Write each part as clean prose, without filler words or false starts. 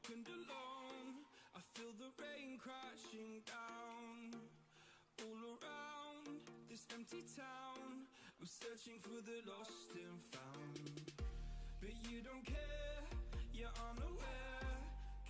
walking alone. I feel the rain crashing down all around this empty town. I'm searching for the lost and found, but you don't care, you're unaware.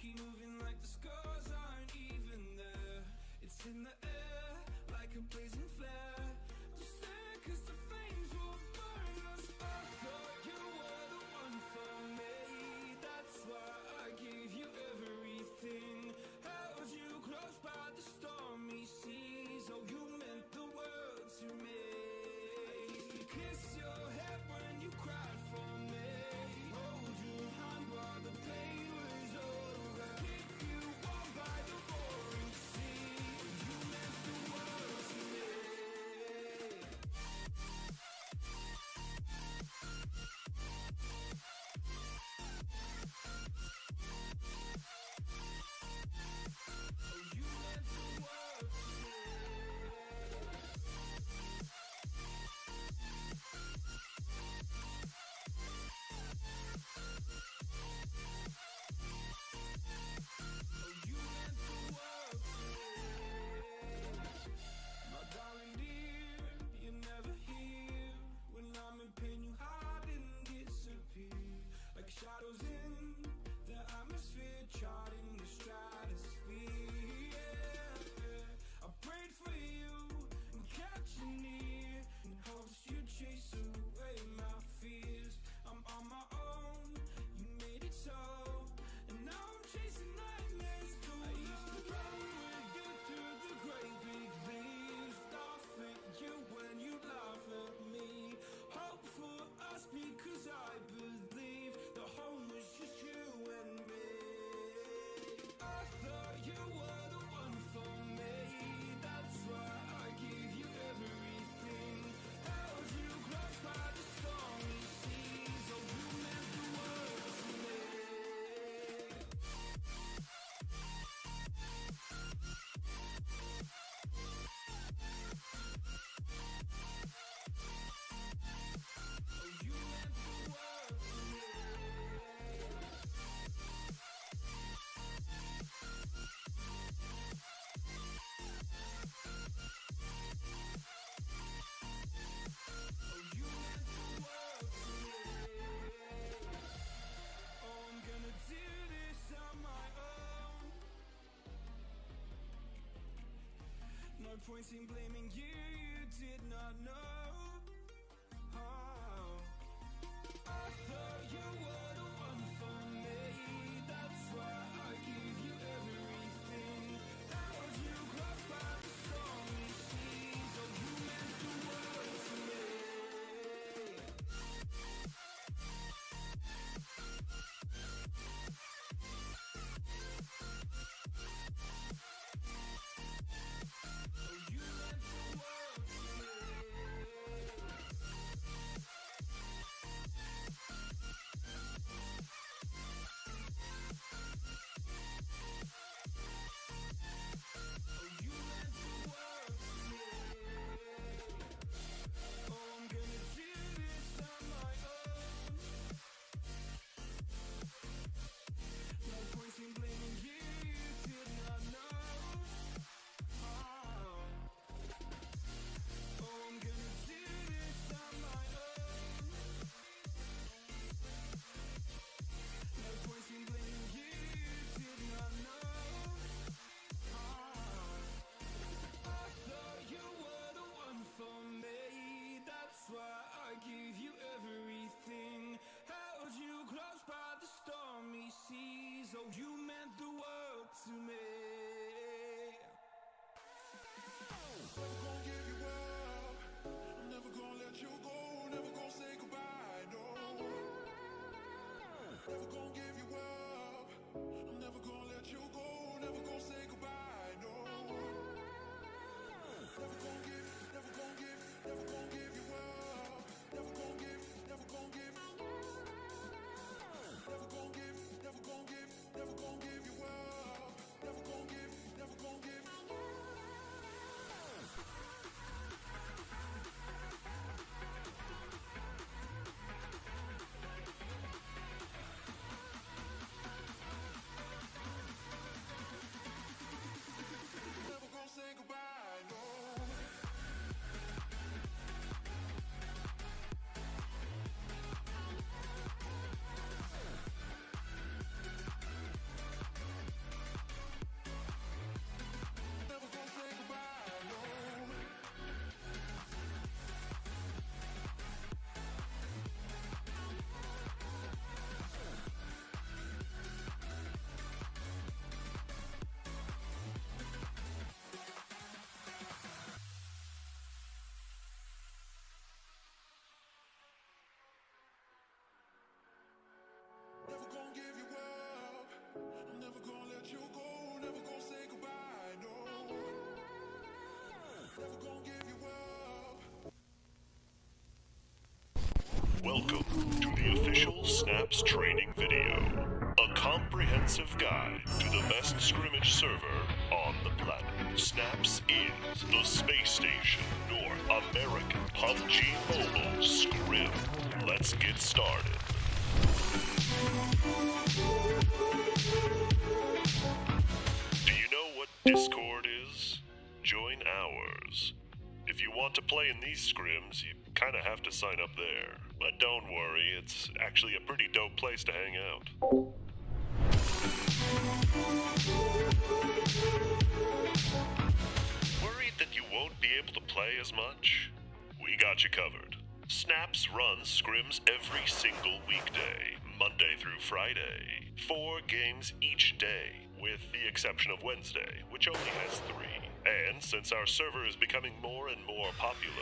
Keep moving like the scars aren't even there. It's in the air like a blazing flare. Just stare 'cause the flames will burn us. I thought you were the one for me. That's why I gave you everything. Held you close by the stormy seas. Oh, you meant the world to me. I used to kiss your head when you cried for me. Hold your hand while the pain was over. Keep you warm by the roaring sea. You meant the world to me. Shadows in the atmosphere, charting the stratosphere. Yeah. I prayed for you and kept you near, in hopes you'd chase away my fears. I'm on my own, you made it so, and now I'm chasing nightmares too. I used to run with you through the great big leaves, laugh at you when you laugh at me. Hope for us because I believe the home was just you and me. I thought you were the one for me. That's why I gave you everything. Held you close by the stormy seas. Oh, you meant the world to me. No point in blaming you, you did not know. Oh. I thought you were the one for me. That's why I gave you everything. Held you close by the stormy seas. Oh, you meant the world to me. Oh, you meant the world to me. Never gonna give you up. I'm never gonna let you go. Never gonna say goodbye, no. Never gonna give you up. I'm never gonna let you go. Never gonna say goodbye, no. Never gonna give you up. Never gonna give. Never gonna give you up. Never gonna give. to the official Snaps training video. A comprehensive guide to the best scrimmage server on the planet. Snaps is the Space Station North American PUBG Mobile Scrim. Let's get started. Do you know what Discord is? Join ours. If you want to play in these scrims, you kind of have to sign up there. But don't worry, it's actually a pretty dope place to hang out. Worried that you won't be able to play as much? We got you covered. Snaps runs scrims every single weekday, Monday through Friday. 4 games each day, with the exception of Wednesday, which only has 3. And since our server is becoming more and more popular,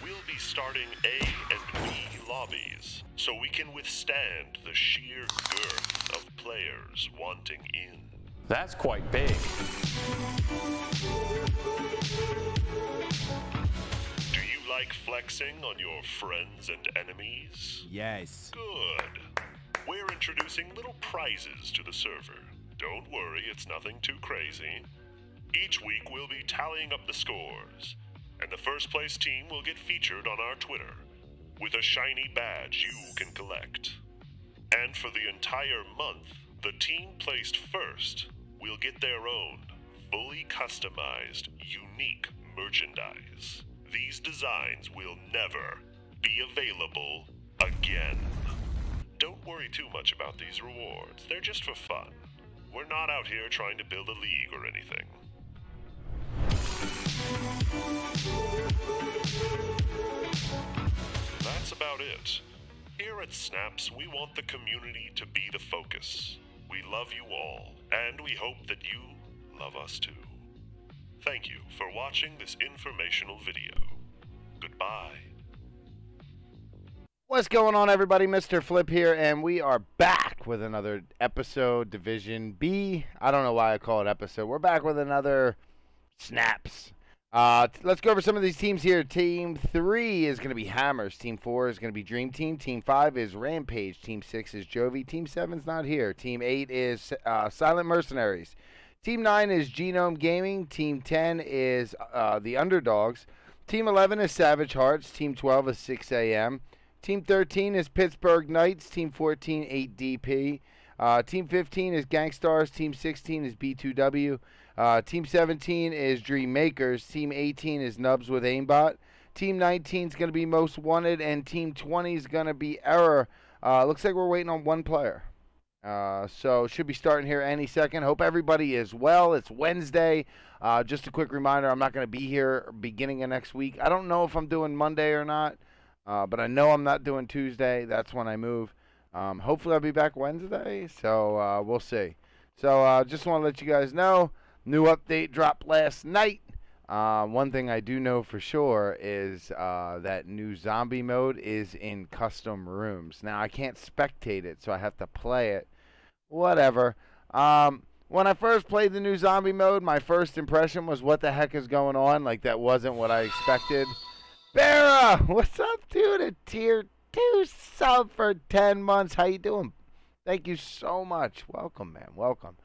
we'll be starting A and B lobbies, so we can withstand the sheer girth of players wanting in. That's quite big. Do you like flexing on your friends and enemies? Yes. Good. We're introducing little prizes to the server. Don't worry, it's nothing too crazy. Each week we'll be tallying up the scores, and the first place team will get featured on our Twitter with a shiny badge you can collect. And for the entire month, the team placed first will get their own fully customized, unique merchandise. These designs will never be available again. Don't worry too much about these rewards. They're just for fun. We're not out here trying to build a league or anything. That's about it. Here at Snaps, we want the community to be the focus. We love you all, and we hope that you love us too. Thank you for watching this informational video. Goodbye. What's going on, everybody? Mr. Flip here, and we are back with another episode, Division B. I don't know why I call it episode. We're back with another Snaps. Let's go over some of these teams here. Team 3 is going to be Hammers. Team 4 is going to be Dream Team. Team 5 is Rampage. Team 6 is JOVI. Team 7's not here. Team 8 is Silent Mercenaries. Team 9 is Genome Gaming. Team 10 is the Underdogs. Team 11 is Savage Hearts. Team 12 is 6 AM. Team 13 is Pittsburgh Knights. Team 14, 8DP. Team 15 is Gankstars. Team 16 is B2W. Team 17 is Dream Makers. Team 18 is Nubs with Aimbot. Team 19 is going to be Most Wanted. And Team 20 is going to be Error. Looks like we're waiting on one player. So should be starting here any second. Hope everybody is well. It's Wednesday. Just a quick reminder, I'm not going to be here beginning of next week. I don't know if I'm doing Monday or not. But I know I'm not doing Tuesday. That's when I move. Hopefully I'll be back Wednesday. So we'll see. So just want to let you guys know. New update dropped last night. One thing I do know for sure is that new zombie mode is in custom rooms. Now, I can't spectate it, so I have to play it. Whatever. When I first played the new zombie mode, my first impression was, what the heck is going on? Like, that wasn't what I expected. Barra, what's up, dude? A tier 2 sub for 10 months. How you doing? Thank you so much. Welcome, man. Welcome.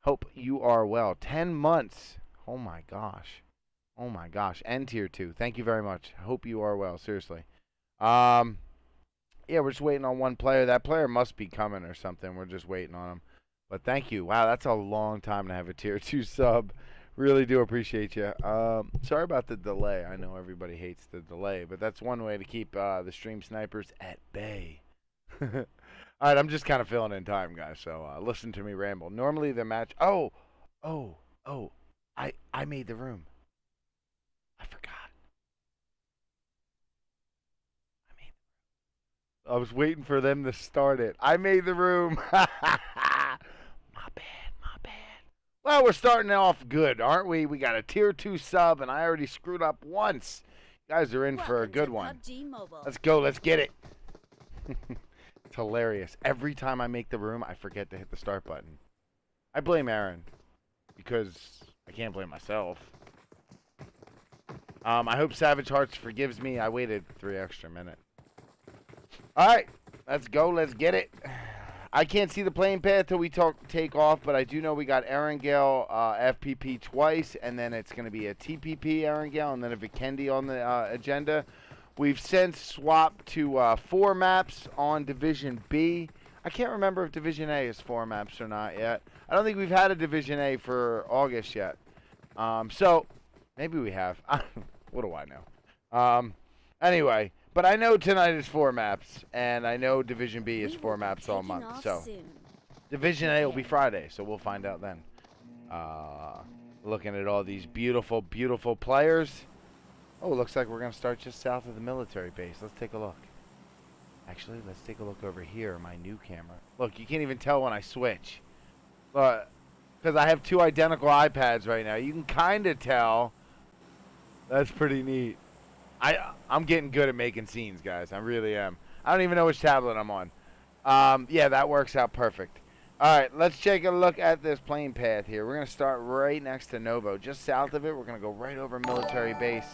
Hope you are well. 10 months. Oh, my gosh. Oh, my gosh. And tier 2. Thank you very much. Hope you are well. Seriously. Yeah, we're just waiting on one player. That player must be coming or something. We're just waiting on him. But thank you. Wow, that's a long time to have a tier 2 sub. Really do appreciate you. Sorry about the delay. I know everybody hates the delay, but that's one way to keep the stream snipers at bay. All right, I'm just kind of filling in time, guys, so listen to me ramble. Normally the match... Oh, I made the room. I forgot. I was waiting for them to start it. I made the room. My bad. Well, we're starting off good, aren't we? We got a tier 2 sub, and I already screwed up once. You guys are in for a good one. Let's go. Let's get it. It's hilarious. Every time I make the room, I forget to hit the start button. I blame Aaron because I can't blame myself. I hope Savage Hearts forgives me. I waited 3 extra minutes. All right. Let's go. Let's get it. I can't see the playing path till we take off, but I do know we got Erangel, FPP twice, and then it's going to be a TPP Erangel, and then a Vikendi on the agenda. We've since swapped to 4 maps on Division B. I can't remember if Division A is 4 maps or not yet. I don't think we've had a Division A for August yet. So, maybe we have. What do I know? Anyway. But I know tonight is 4 maps, and I know Division B is 4 maps all month. So, Division A will be Friday, so we'll find out then. Looking at all these beautiful, beautiful players. Oh, it looks like we're going to start just south of the military base. Let's take a look. Actually, let's take a look over here, my new camera. Look, you can't even tell when I switch. But, because I have 2 identical iPads right now. You can kind of tell. That's pretty neat. I'm getting good at making scenes, guys. I really am. I don't even know which tablet I'm on. Yeah, that works out perfect. All right, let's take a look at this plane path here. We're going to start right next to Novo. Just south of it, we're going to go right over military base,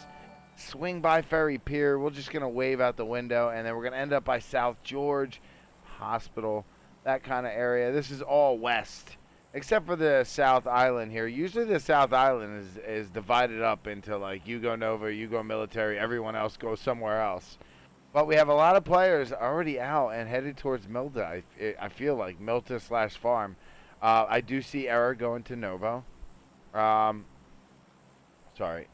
swing by Ferry Pier. We're just going to wave out the window, and then we're going to end up by South George Hospital, that kind of area. This is all west, except for the South Island here. Usually the South Island is divided up into, like, you go Nova, you go military, everyone else goes somewhere else. But we have a lot of players already out and headed towards Milta. I feel like Milta/farm. I do see Error going to Novo. Sorry.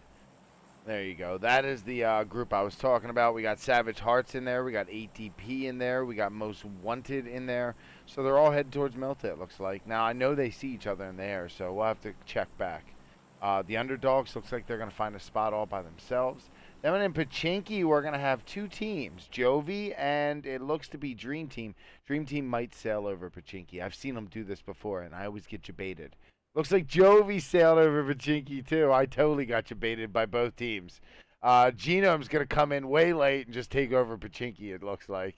There you go. That is the group I was talking about. We got Savage Hearts in there. We got ATP in there. We got Most Wanted in there. So they're all headed towards Milta, it looks like. Now, I know they see each other in the air, so we'll have to check back. The Underdogs looks like they're going to find a spot all by themselves. Then in Pachinki, we're going to have 2 teams, JOVI and it looks to be Dream Team. Dream Team might sail over Pachinki. I've seen them do this before, and I always get debated. Looks like JOVI sailed over Pachinki, too. I totally got debated by both teams. Genome's going to come in way late and just take over Pachinki, it looks like.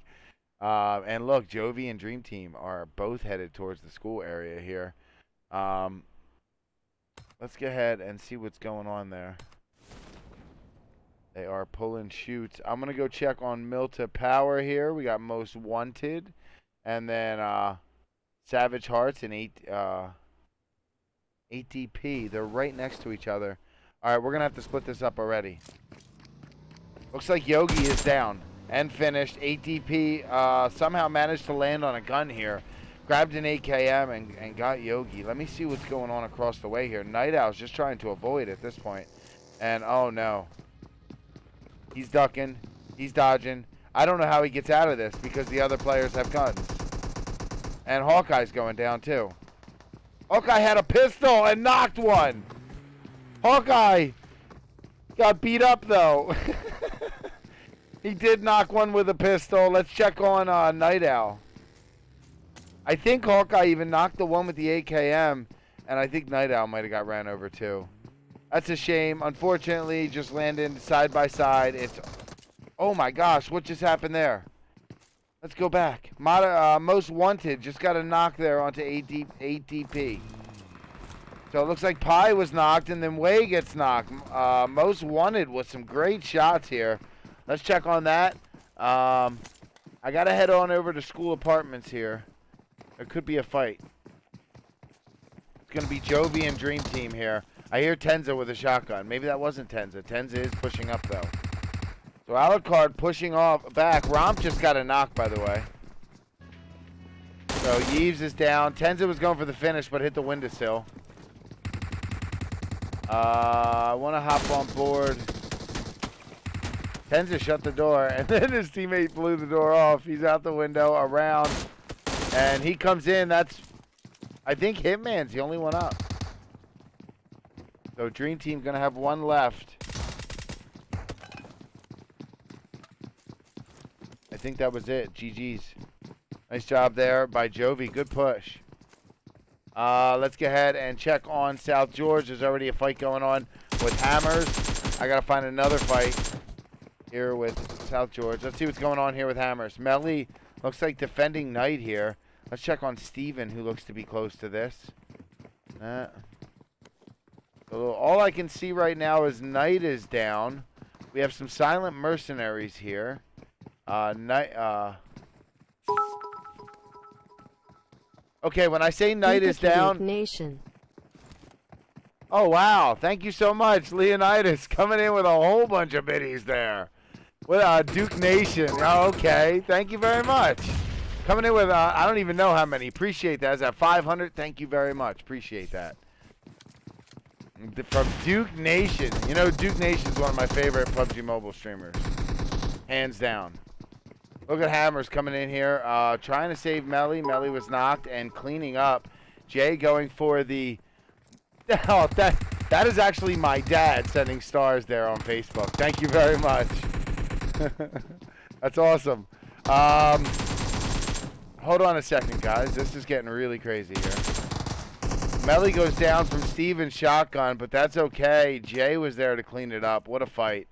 And look, JOVI and Dream Team are both headed towards the school area here. Let's go ahead and see what's going on there. They are pulling shoots. I'm going to go check on Milta Power here. We got Most Wanted. And then Savage Hearts and ATP. They're right next to each other. All right, we're going to have to split this up already. Looks like Yogi is down and finished. ATP somehow managed to land on a gun here. Grabbed an AKM and got Yogi. Let me see what's going on across the way here. Night Owl's just trying to avoid at this point. And, oh, no. He's ducking. He's dodging. I don't know how he gets out of this because the other players have guns. And Hawkeye's going down, too. Hawkeye had a pistol and knocked one. Hawkeye got beat up, though. He did knock one with a pistol. Let's check on Night Owl. I think Hawkeye even knocked the one with the AKM, and I think Night Owl might have got ran over, too. That's a shame. Unfortunately, just landed side by side. It's... Oh, my gosh. What just happened there? Let's go back. Most Wanted just got a knock there onto ATP. So it looks like Pi was knocked, and then Way gets knocked. Most Wanted with some great shots here. Let's check on that. I got to head on over to school apartments here. There could be a fight. It's going to be JOVI and Dream Team here. I hear Tenza with a shotgun. Maybe that wasn't Tenza. Tenza is pushing up, though. So Alucard pushing off back. Romp just got a knock, by the way. So Yves is down. Tenza was going for the finish, but hit the windowsill. I want to hop on board. Tenza shut the door, and then his teammate blew the door off. He's out the window, around, and he comes in. That's, I think Hitman's the only one up. So Dream Team going to have one left. I think that was it. GG's. Nice job there by JOVI. Good push. Let's go ahead and check on South George. There's already a fight going on with Hammers. I got to find another fight here with South George. Let's see what's going on here with Hammers. Melly looks like defending Knight here. Let's check on Steven, who looks to be close to this. So all I can see right now is Knight is down. We have some Silent Mercenaries here. Okay, when I say night is down. Nation. Oh, wow. Thank you so much, Leonidas, coming in with a whole bunch of biddies there. With Duke Nation. Oh, okay. Thank you very much. Coming in with, I don't even know how many. Appreciate that. Is that 500? Thank you very much. Appreciate that. From Duke Nation. You know, Duke Nation is one of my favorite PUBG Mobile streamers. Hands down. Look at Hammers coming in here. Trying to save Melly. Melly was knocked and cleaning up. Jay going for the... Oh, that is actually my dad sending stars there on Facebook. Thank you very much. That's awesome. Hold on a second, guys. This is getting really crazy here. Melly goes down from Steven's shotgun, but that's okay. Jay was there to clean it up. What a fight.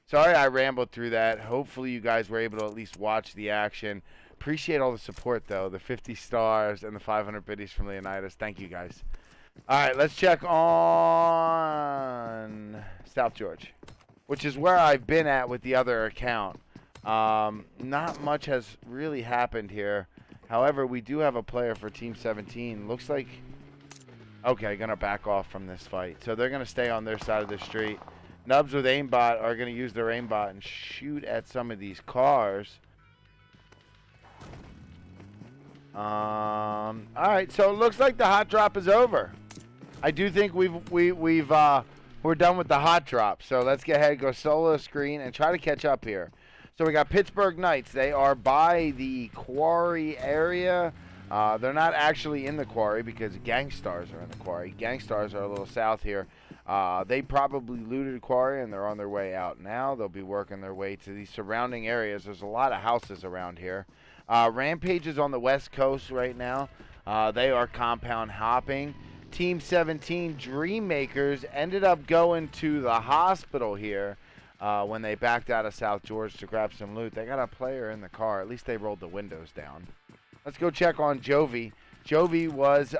Sorry I rambled through that. Hopefully you guys were able to at least watch the action. Appreciate all the support, though. The 50 stars and the 500 biddies from Leonidas. Thank you, guys. All right, let's check on South George, which is where I've been at with the other account. Not much has really happened here. However, we do have a player for Team 17. Looks like... Okay, going to back off from this fight. So they're going to stay on their side of the street. Nubs with Aimbot are going to use their Aimbot and shoot at some of these cars. All right, so it looks like the hot drop is over. I do think we're done with the hot drop. So let's get ahead, go solo screen, and try to catch up here. So we got Pittsburgh Knights. They are by the quarry area. They're not actually in the quarry because Gankstars are in the quarry. Gankstars are a little south here. They probably looted the quarry and they're on their way out now. They'll be working their way to the surrounding areas. There's a lot of houses around here. Rampage is on the west coast right now. They are compound hopping. Team 17 Dreammakers ended up going to the hospital here when they backed out of South George to grab some loot. They got a player in the car. At least they rolled the windows down. Let's go check on JOVI. JOVI was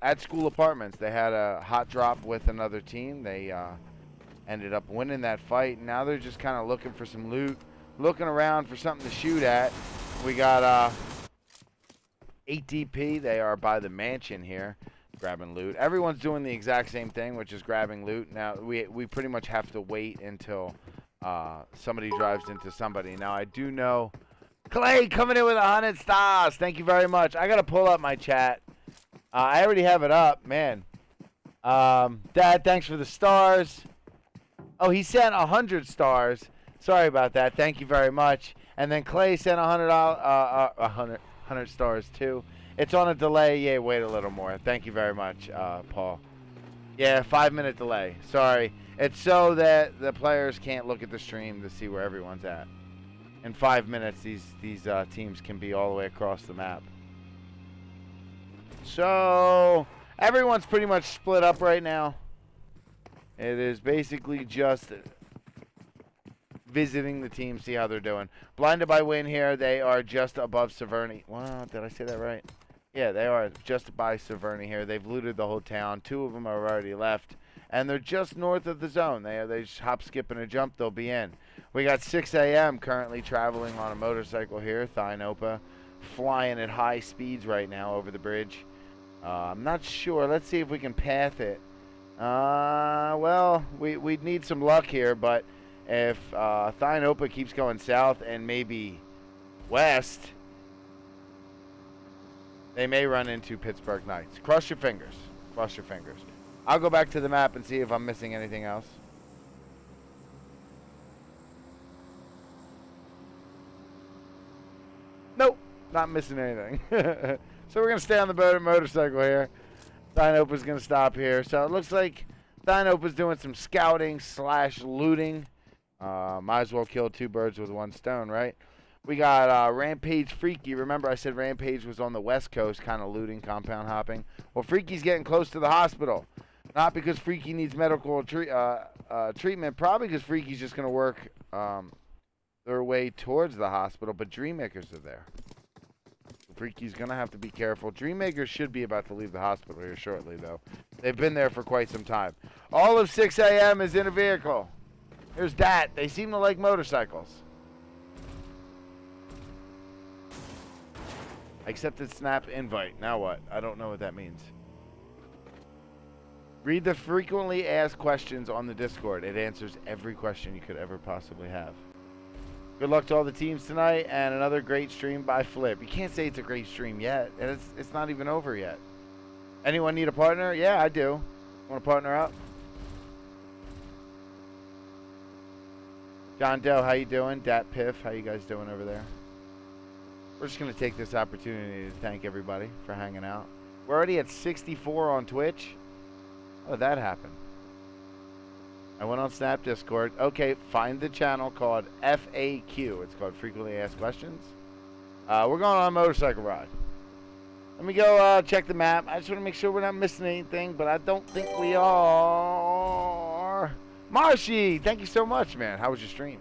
at School Apartments. They had a hot drop with another team. They ended up winning that fight. Now they're just kind of looking for some loot, looking around for something to shoot at. We got 8DP. They are by the mansion here, grabbing loot. Everyone's doing the exact same thing, which is grabbing loot. Now, we pretty much have to wait until somebody drives into somebody. Now, I do know... Clay coming in with 100 stars. Thank you very much. I got to pull up my chat. I already have it up. Man. Dad, thanks for the stars. Oh, he sent 100 stars. Sorry about that. Thank you very much. And then Clay sent 100 stars, too. It's on a delay. Yeah, wait a little more. Thank you very much, Paul. Yeah, 5-minute delay. Sorry. It's so that the players can't look at the stream to see where everyone's at. In 5 minutes, these teams can be all the way across the map. So, everyone's pretty much split up right now. It is basically just visiting the team, see how they're doing. Blinded by Win here, they are just above Severny. Wow, did I say that right? Yeah, they are just by Severny here. They've looted the whole town. 2 of them are already left. And they're just north of the zone. They just hop, skip, and a jump. They'll be in. We got 6 a.m. currently traveling on a motorcycle here. Thinopa flying at high speeds right now over the bridge. I'm not sure. Let's see if we can path it. Well, we'd need some luck here, but if Thinopa keeps going south and maybe west, they may run into Pittsburgh Knights. Cross your fingers. Cross your fingers. I'll go back to the map and see if I'm missing anything else. Nope, not missing anything. So we're going to stay on the motorcycle here. Thinopa's going to stop here. So it looks like Thinopa's doing some scouting / looting. Might as well kill 2 birds with 1 stone, right? We got Rampage Freaky. Remember I said Rampage was on the west coast, kind of looting, compound hopping. Well, Freaky's getting close to the hospital. Not because Freaky needs medical treatment. Probably because Freaky's just going to work their way towards the hospital. But Dreammakers are there. Freaky's going to have to be careful. Dreammakers should be about to leave the hospital here shortly, though. They've been there for quite some time. All of 6 a.m. is in a vehicle. Here's Dat. They seem to like motorcycles. I Accepted Snap invite. Now what? I don't know what that means. Read the frequently asked questions on the Discord. It answers every question you could ever possibly have. Good luck to all the teams tonight, and another great stream by Flip. You can't say it's a great stream yet, and it's not even over yet. Anyone need a partner? Yeah, I do. Want to partner up? John Doe, how you doing? Dat Piff, how you guys doing over there? We're just going to take this opportunity to thank everybody for hanging out. We're already at 64 on Twitch. How did that happen? I went on Snap Discord. Okay, find the channel called FAQ. It's called Frequently Asked Questions. We're going on a motorcycle ride. Let me go check the map. I just want to make sure we're not missing anything, but I don't think we are. Marshy, thank you so much, man. How was your stream?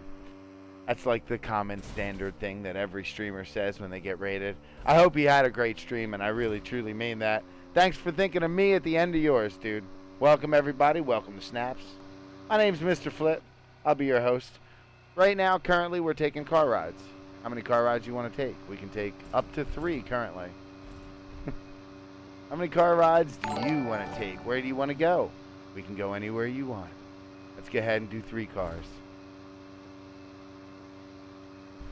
That's like the common standard thing that every streamer says when they get rated. I hope you had a great stream, and I really, truly mean that. Thanks for thinking of me at the end of yours, dude. Welcome, everybody. Welcome to Snaps. My name's Mr. Flip. I'll be your host. Right now, currently, we're taking car rides. How many car rides you want to take? We can take up to 3 currently. How many car rides do you want to take? Where do you want to go? We can go anywhere you want. Let's go ahead and do 3 cars.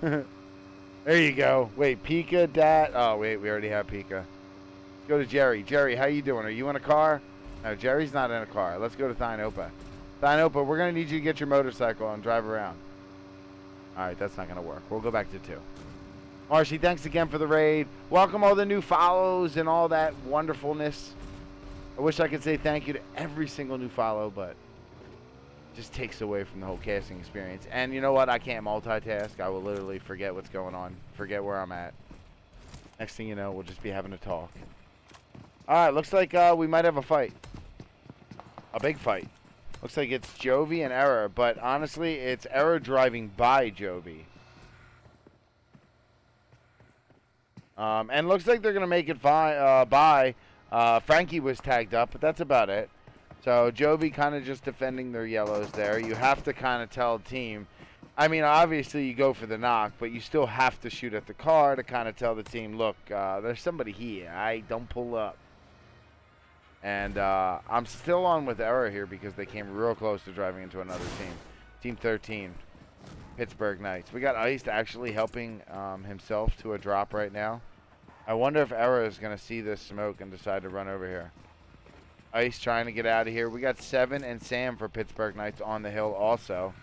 There you go. Wait, Pika, Dat. Oh, wait, we already have Pika. Let's go to Jerry. Jerry, how you doing? Are you in a car? No, Jerry's not in a car. Let's go to Thinopa. Thinopa, we're going to need you to get your motorcycle and drive around. All right, that's not going to work. We'll go back to 2. Marshy, thanks again for the raid. Welcome all the new follows and all that wonderfulness. I wish I could say thank you to every single new follow, but it just takes away from the whole casting experience. And you know what? I can't multitask. I will literally forget what's going on, forget where I'm at. Next thing you know, we'll just be having a talk. All right, looks like we might have a fight. A big fight. Looks like it's JOVI and Error, but honestly, it's Error driving by JOVI. And looks like they're going to make it by. Frankie was tagged up, but that's about it. So JOVI kind of just defending their yellows there. You have to kind of tell the team. I mean, obviously you go for the knock, but you still have to shoot at the car to kind of tell the team, look, there's somebody here. Don't pull up. And I'm still on with Error here because they came real close to driving into another team. Team 13, Pittsburgh Knights. We got Ice actually helping himself to a drop right now. I wonder if Error is going to see this smoke and decide to run over here. Ice trying to get out of here. We got Seven and Sam for Pittsburgh Knights on the hill also.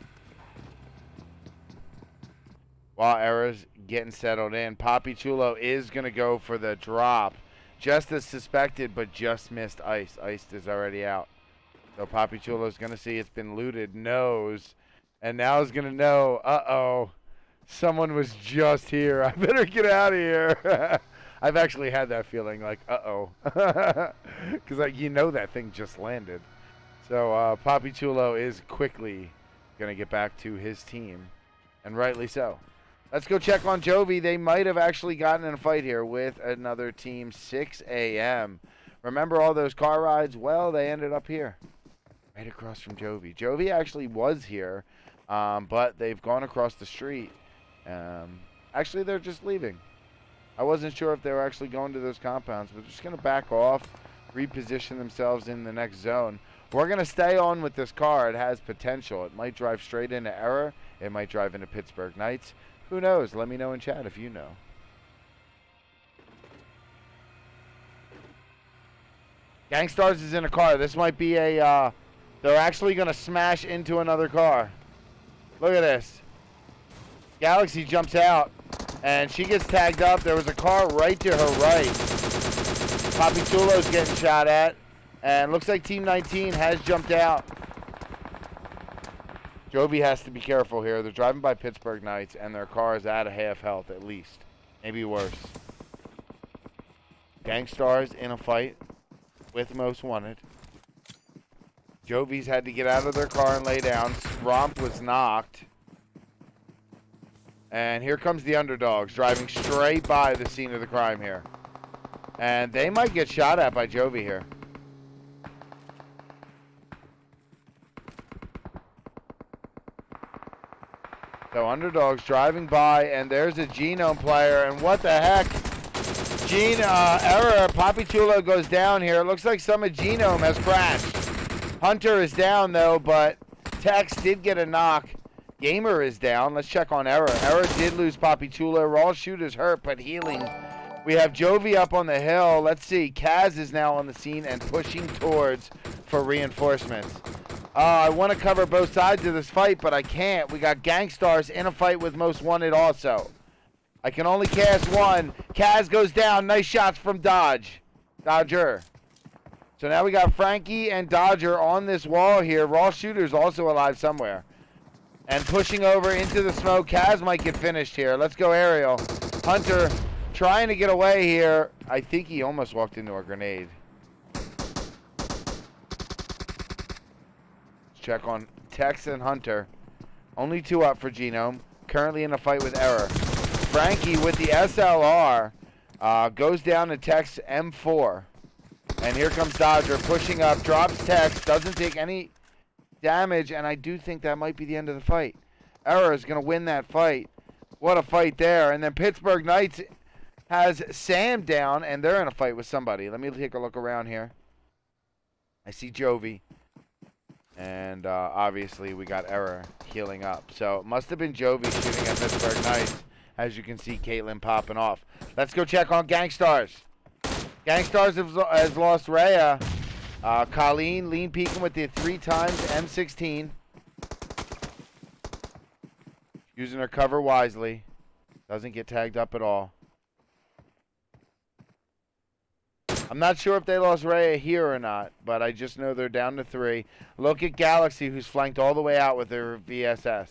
While Error's getting settled in, Poppy Chulo is going to go for the drop. Just as suspected, but just missed Ice. Ice is already out. So Poppy Chulo's going to see it's been looted. Knows. And now is going to know, uh-oh, someone was just here. I better get out of here. I've actually had that feeling like, uh-oh. Because you know that thing just landed. So Poppy Chulo is quickly going to get back to his team. And rightly so. Let's go check on JOVI. They might have actually gotten in a fight here with another team. 6 a.m. Remember all those car rides? Well, they ended up here. Right across from JOVI. JOVI actually was here, but they've gone across the street. Actually, they're just leaving. I wasn't sure if they were actually going to those compounds, but they're just going to back off, reposition themselves in the next zone. We're going to stay on with this car. It has potential. It might drive straight into Error. It might drive into Pittsburgh Knights. Who knows? Let me know in chat if you know. Gankstars is in a car. This might be a, they're actually going to smash into another car. Look at this. Galaxy jumps out, and she gets tagged up. There was a car right to her right. Poppy Chulo's getting shot at, and looks like Team 19 has jumped out. JOVI has to be careful here. They're driving by Pittsburgh Knights, and their car is at a half health at least. Maybe worse. Gankstars in a fight with Most Wanted. JOVI's had to get out of their car and lay down. Romp was knocked. And here comes the Underdogs, driving straight by the scene of the crime here. And they might get shot at by JOVI here. So Underdogs driving by, and there's a Genome player, and what the heck? Error. Poppy Chulo goes down here. It looks like some of Genome has crashed. Hunter is down, though, but Tex did get a knock. Gamer is down. Let's check on Error. Error did lose Poppy Chulo. Raw Shooter's hurt, but healing. We have Jovi up on the hill. Let's see. Kaz is now on the scene and pushing towards for reinforcements. I want to cover both sides of this fight, but I can't. We got Gankstars in a fight with Most Wanted also. I can only cast one. Kaz goes down. Nice shots from Dodger. So now we got Frankie and Dodger on this wall here. Raw Shooter's also alive somewhere. And pushing over into the smoke. Kaz might get finished here. Let's go aerial. Hunter trying to get away here. I think he almost walked into a grenade. Check on Tex and Hunter. Only 2 up for Genome. Currently in a fight with Error. Frankie with the SLR goes down to Tex M4. And here comes Dodger pushing up. Drops Tex. Doesn't take any damage. And I do think that might be the end of the fight. Error is going to win that fight. What a fight there. And then Pittsburgh Knights has Sam down. And they're in a fight with somebody. Let me take a look around here. I see Jovi. And obviously we got Error healing up. So it must have been Jovi shooting at Pittsburgh Knights. As you can see, Caitlin popping off. Let's go check on Gankstars. Gankstars has lost Rhea. Colleen lean peeking with the 3 times M16. Using her cover wisely. Doesn't get tagged up at all. I'm not sure if they lost Rhea here or not, but I just know they're down to 3. Look at Galaxy, who's flanked all the way out with her VSS.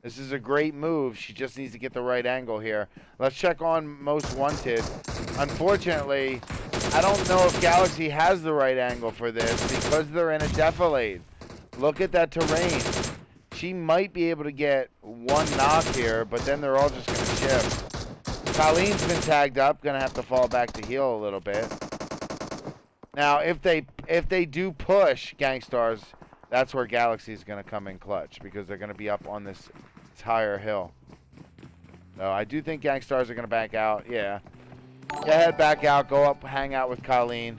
This is a great move. She just needs to get the right angle here. Let's check on Most Wanted. Unfortunately, I don't know if Galaxy has the right angle for this because they're in a defilade. Look at that terrain. She might be able to get 1 knock here, but then they're all just going to shift. Colleen's been tagged up. Going to have to fall back to heal a little bit. Now, if they do push Gankstars, that's where Galaxy's going to come in clutch because they're going to be up on this higher hill. So I do think Gankstars are going to back out. Yeah. Go ahead, back out. Go up, hang out with Colleen.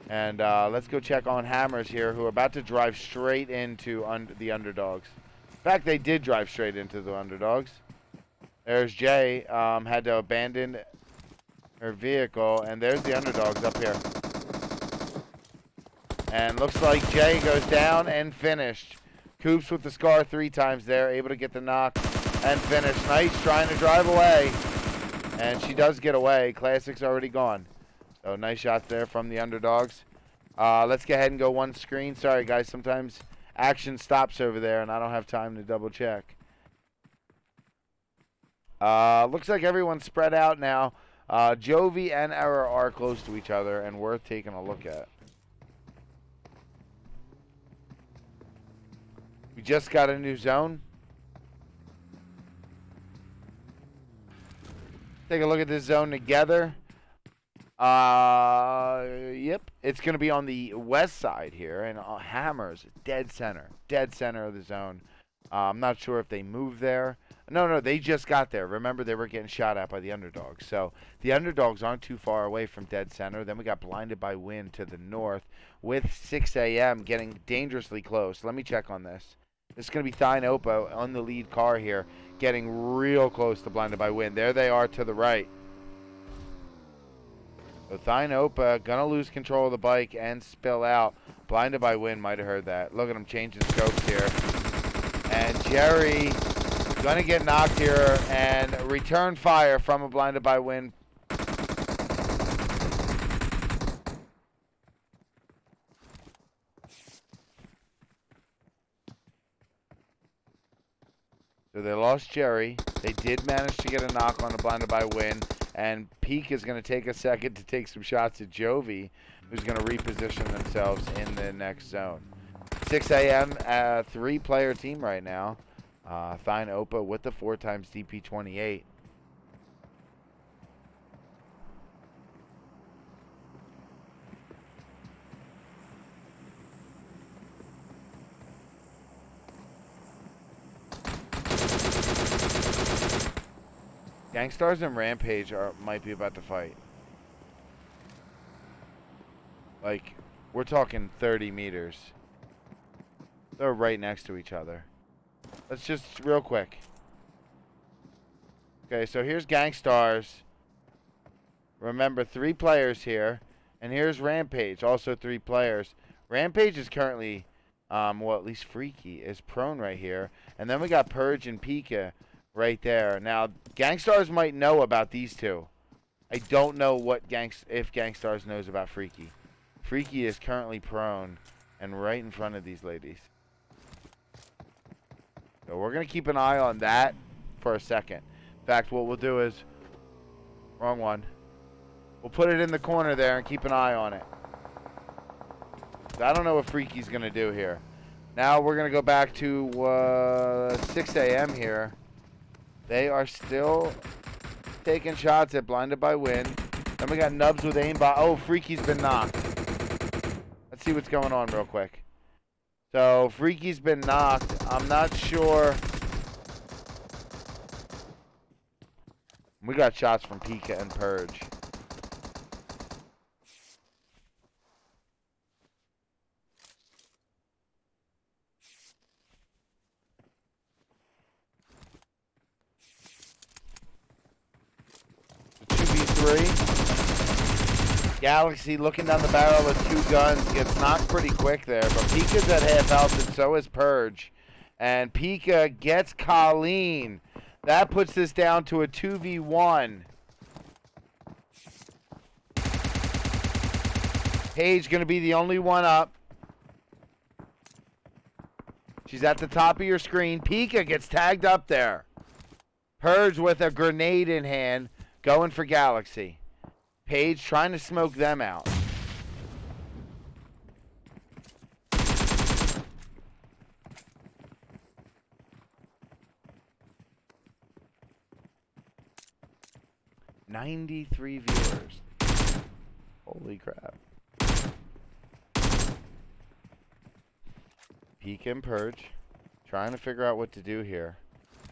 And let's go check on Hammers here, who are about to drive straight into the Underdogs. In fact, they did drive straight into the Underdogs. There's Jay. Had to abandon her vehicle. And there's the Underdogs up here. And looks like Jay goes down and finished. Coops with the scar 3 times there. Able to get the knock and finish. Nice trying to drive away. And she does get away. Classic's already gone. So nice shots there from the Underdogs. Let's go ahead and go one screen. Sorry, guys. Sometimes action stops over there, and I don't have time to double check. Looks like everyone's spread out now. Jovi and Error are close to each other and worth taking a look at. We just got a new zone. Take a look at this zone together. Yep. It's going to be on the west side here. And Hammers, dead center. Dead center of the zone. I'm not sure if they moved there. No, they just got there. Remember, they were getting shot at by the Underdogs. So the Underdogs aren't too far away from dead center. Then we got Blinded by Wind to the north with 6 a.m. getting dangerously close. Let me check on this. This is going to be Thine Oppo on the lead car here, getting real close to Blinded by Wind. There they are to the right. So Thine Oppo going to lose control of the bike and spill out. Blinded by Wind might have heard that. Look at him changing scopes here. And Jerry going to get knocked here and return fire from a Blinded by Wind. So they lost Jerry. They did manage to get a knock on the Blinded by Wind. And Peak is going to take a second to take some shots at Jovi, who's going to reposition themselves in the next zone. 6 a.m. 3-player team right now. Thine Oppo with the 4 times DP28. Gankstars and Rampage might be about to fight. Like, we're talking 30 meters. They're right next to each other. Let's just, real quick. Okay, so here's Gankstars. Remember, 3 players here. And here's Rampage, also 3 players. Rampage is currently, well, at least Freaky is prone right here. And then we got Purge and Pika right there. Now, Gankstars might know about these 2. I don't know what if Gankstars knows about Freaky. Freaky is currently prone and right in front of these ladies. So we're going to keep an eye on that for a second. In fact, what we'll do is, wrong one. We'll put it in the corner there and keep an eye on it. I don't know what Freaky's going to do here. Now we're going to go back to 6 a.m. here. They are still taking shots at Blinded by Wind. Then we got Nubs with Aimbot. Oh, Freaky's been knocked. Let's see what's going on real quick. So, Freaky's been knocked. I'm not sure. We got shots from Pika and Purge. Galaxy looking down the barrel with 2 guns. Gets knocked pretty quick there. But Pika's at half health and so is Purge. And Pika gets Colleen. That puts this down to a 2v1. Paige going to be the only one up. She's at the top of your screen. Pika gets tagged up there. Purge with a grenade in hand. Going for Galaxy. Paige trying to smoke them out. $93 viewers. Holy crap. Peek and Purge. Trying to figure out what to do here.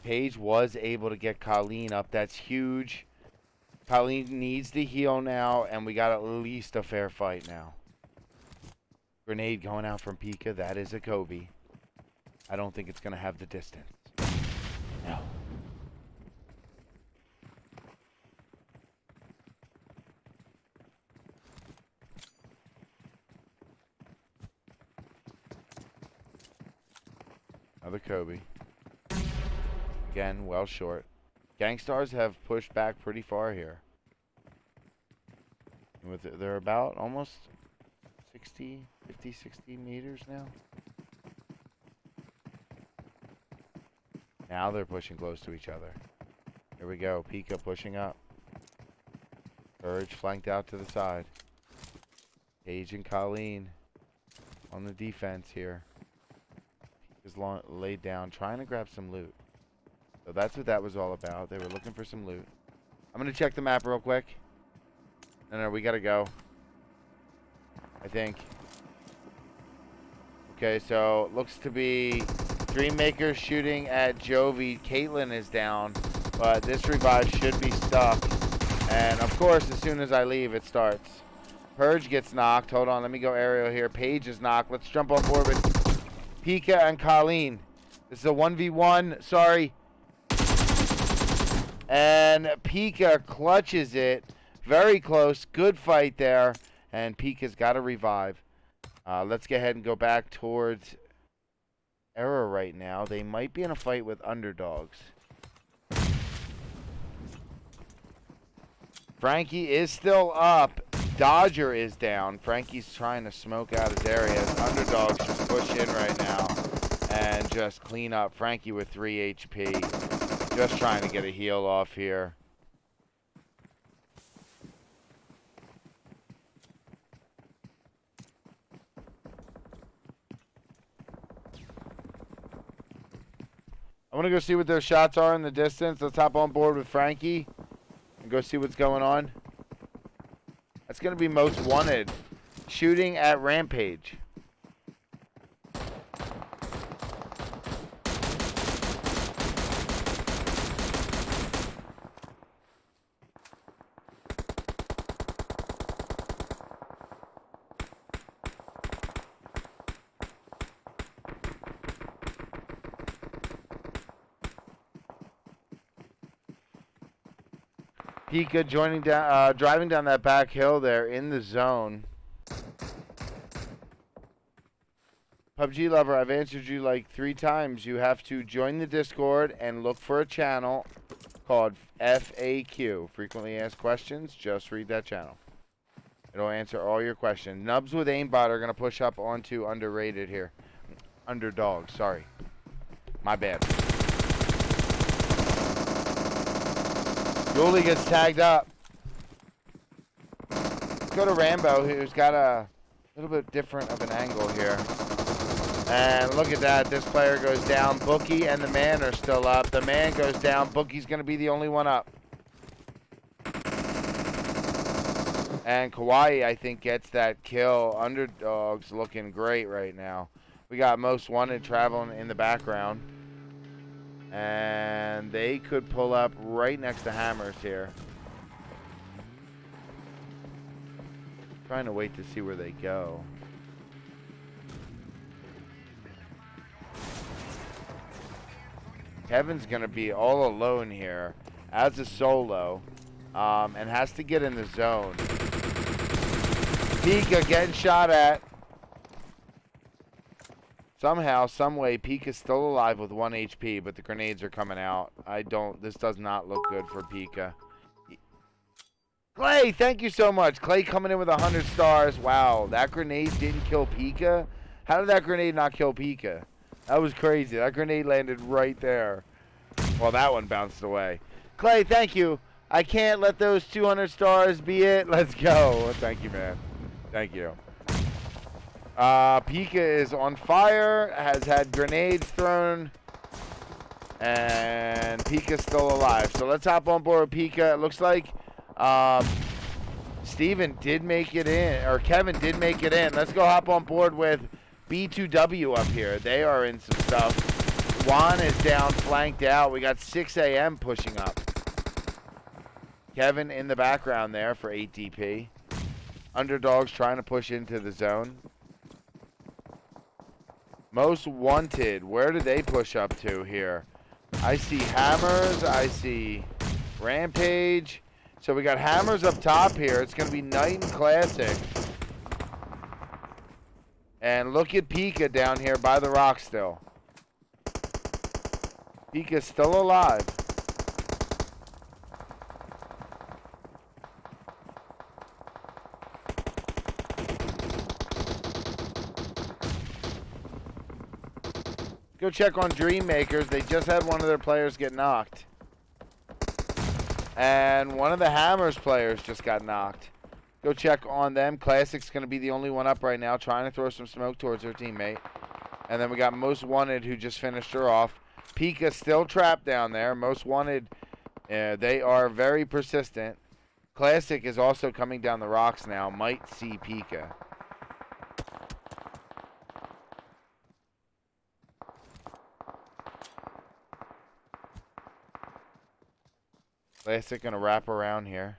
Paige was able to get Colleen up. That's huge. Colleen needs to heal now, and we got at least a fair fight now. Grenade going out from Pika. That is a Kobe. I don't think it's going to have the distance. No. Another Kobe. Again, well short. Gankstars have pushed back pretty far here. They're about almost 50, 60 meters now. Now they're pushing close to each other. Here we go. Pika pushing up. Urge flanked out to the side. Paige and Colleen on the defense here. Pika's laid down, trying to grab some loot. So that's what that was all about. They were looking for some loot. I'm going to check the map real quick. No, we got to go. I think. Okay, so looks to be Dreammaker shooting at JOVI. Caitlyn is down, but this revive should be stuck. And of course, as soon as I leave, it starts. Purge gets knocked. Hold on, let me go aerial here. Paige is knocked. Let's jump on board with Pika and Colleen. This is a 1v1. Sorry. And Pika clutches it. Very close. Good fight there. And Pika's got a revive. Let's go ahead and go back towards Error right now. They might be in a fight with Underdogs. Frankie is still up. Dodger is down. Frankie's trying to smoke out his areas. Underdogs just push in right now and just clean up. Frankie with 3 HP. Just trying to get a heal off here. I want to go see what their shots are in the distance. Let's hop on board with Frankie and go see what's going on. That's going to be most wanted. Shooting at Rampage. Pika driving down that back hill there in the zone. PUBG lover, I've answered you like 3 times. You have to join the Discord and look for a channel called FAQ, Frequently Asked Questions. Just read that channel. It'll answer all your questions. Nubs with Aimbot are going to push up onto underrated here. Underdogs, sorry. My bad. Yuli gets tagged up. Let's go to Rambo, who's got a little bit different of an angle here. And look at that. This player goes down. Bookie and the man are still up. The man goes down. Bookie's going to be the only one up. And Kauai, I think, gets that kill. Underdogs looking great right now. We got Most Wanted traveling in the background. And they could pull up right next to Hammers here. Trying to wait to see where they go. Kevin's going to be all alone here as a solo and has to get in the zone. Pika getting shot at. Somehow, someway, Pika's still alive with 1 HP, but the grenades are coming out. This does not look good for Pika. Clay, thank you so much. Clay coming in with 100 stars. Wow, that grenade didn't kill Pika? How did that grenade not kill Pika? That was crazy. That grenade landed right there. Well, that one bounced away. Clay, thank you. I can't let those 200 stars be it. Let's go. Thank you, man. Thank you. Pika is on fire, has had grenades thrown, and Pika's still alive. So let's hop on board with Pika. It looks like Steven did make it in, or Kevin did make it in. Let's go hop on board with B2W up here. They are in some stuff. Juan is down, flanked out. We got 6 a.m. pushing up. Kevin in the background there for 8 DP. Underdogs trying to push into the zone. Most Wanted, where do they push up to here? I see Hammers, I see Rampage. So we got Hammers up top here. It's going to be Knight and Classic. And look at Pika down here by the rock still. Pika's still alive. Go check on Dream Makers. They just had one of their players get knocked. And one of the Hammers players just got knocked. Go check on them. Classic's going to be the only one up right now, trying to throw some smoke towards her teammate. And then we got Most Wanted, who just finished her off. Pika still trapped down there. Most Wanted, they are very persistent. Classic is also coming down the rocks now. Might see Pika. Classic gonna wrap around here.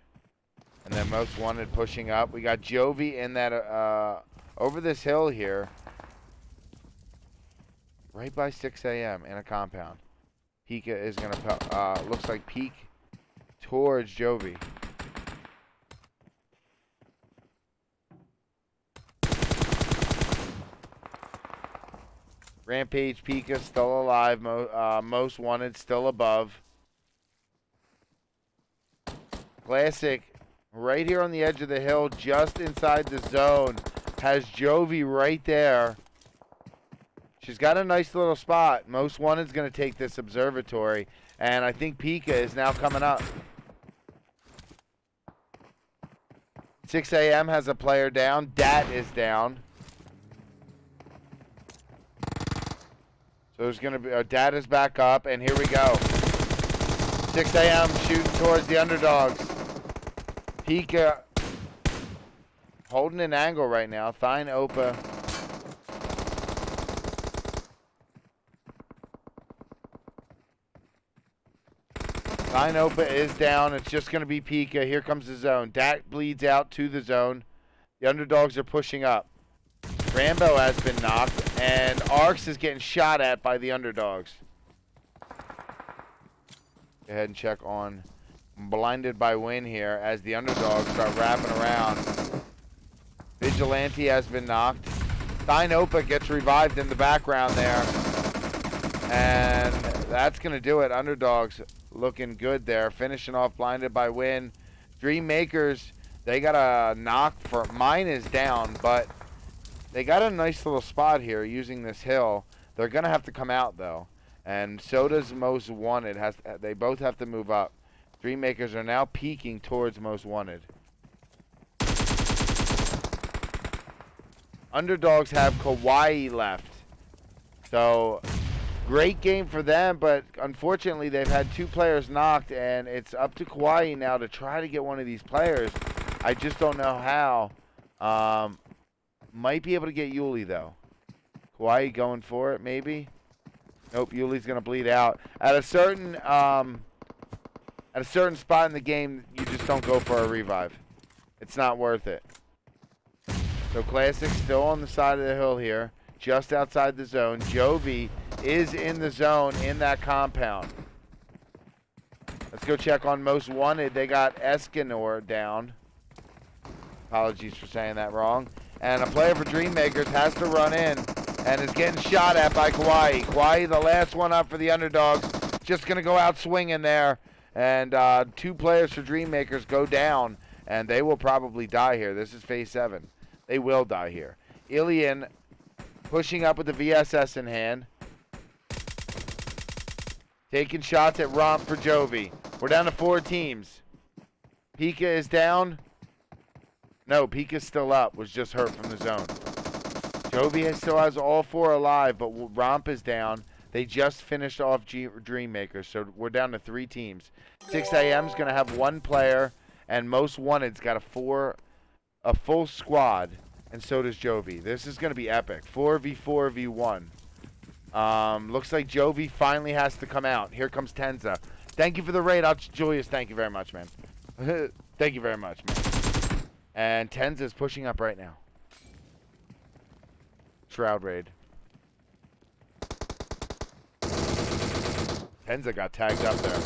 And then Most Wanted pushing up. We got JOVI in that over this hill here. Right by 6 a.m. in a compound. Pika is gonna looks like peek towards JOVI. Rampage Pika still alive. Most Wanted still above. Classic right here on the edge of the hill, just inside the zone, has JOVI right there. She's got a nice little spot. Most Wanted's going to take this observatory, and I think Pika is now coming up. 6 a.m. has a player down. Dat is down. So there's going to be Dat is back up, and here we go. 6 a.m. shooting towards the Underdogs. Pika holding an angle right now. Thine Opa. Thine Opa is down. It's just going to be Pika. Here comes the zone. Dat bleeds out to the zone. The Underdogs are pushing up. Rambo has been knocked, and Arx is getting shot at by the Underdogs. Go ahead and check on blinded by Win here as the Underdogs start wrapping around. Vigilante has been knocked. Dynopa gets revived in the background there. And that's going to do it. Underdogs looking good there. Finishing off blinded by Win. Dream Makers, they got a knock for... Mine is down, but they got a nice little spot here using this hill. They're going to have to come out, though. And so does Most Wanted. They both have to move up. Dream Makers are now peeking towards Most Wanted. Underdogs have Kauai left. So, great game for them, but unfortunately they've had 2 players knocked, and it's up to Kauai now to try to get one of these players. I just don't know how. Might be able to get Yuli, though. Kauai going for it, maybe? Nope, Yuli's going to bleed out. At a certain spot in the game, you just don't go for a revive. It's not worth it. So Classic still on the side of the hill here, just outside the zone. JOVI is in the zone in that compound. Let's go check on Most Wanted. They got Escanor down. Apologies for saying that wrong. And a player for Dream Makers has to run in and is getting shot at by Kauai. Kauai, the last one up for the Underdogs, just going to go out swinging there. And 2 players for Dream Makers go down, and they will probably die here. This is phase 7. They will die here. Ilian pushing up with the VSS in hand. Taking shots at Romp for JOVI. We're down to 4 teams. Pika is down. No, Pika's still up. Was just hurt from the zone. JOVI still has all 4 alive, but Romp is down. They just finished off Dream Makers, so we're down to 3 teams. 6 a.m. is going to have 1 player, and Most Wanted's got a full squad, and so does JOVI. This is going to be epic. 4v4v1. Looks like JOVI finally has to come out. Here comes Tenza. Thank you for the raid. Julius, thank you very much, man. Thank you very much, man. And Tenza's pushing up right now. Shroud raid. Tenza got tagged up there.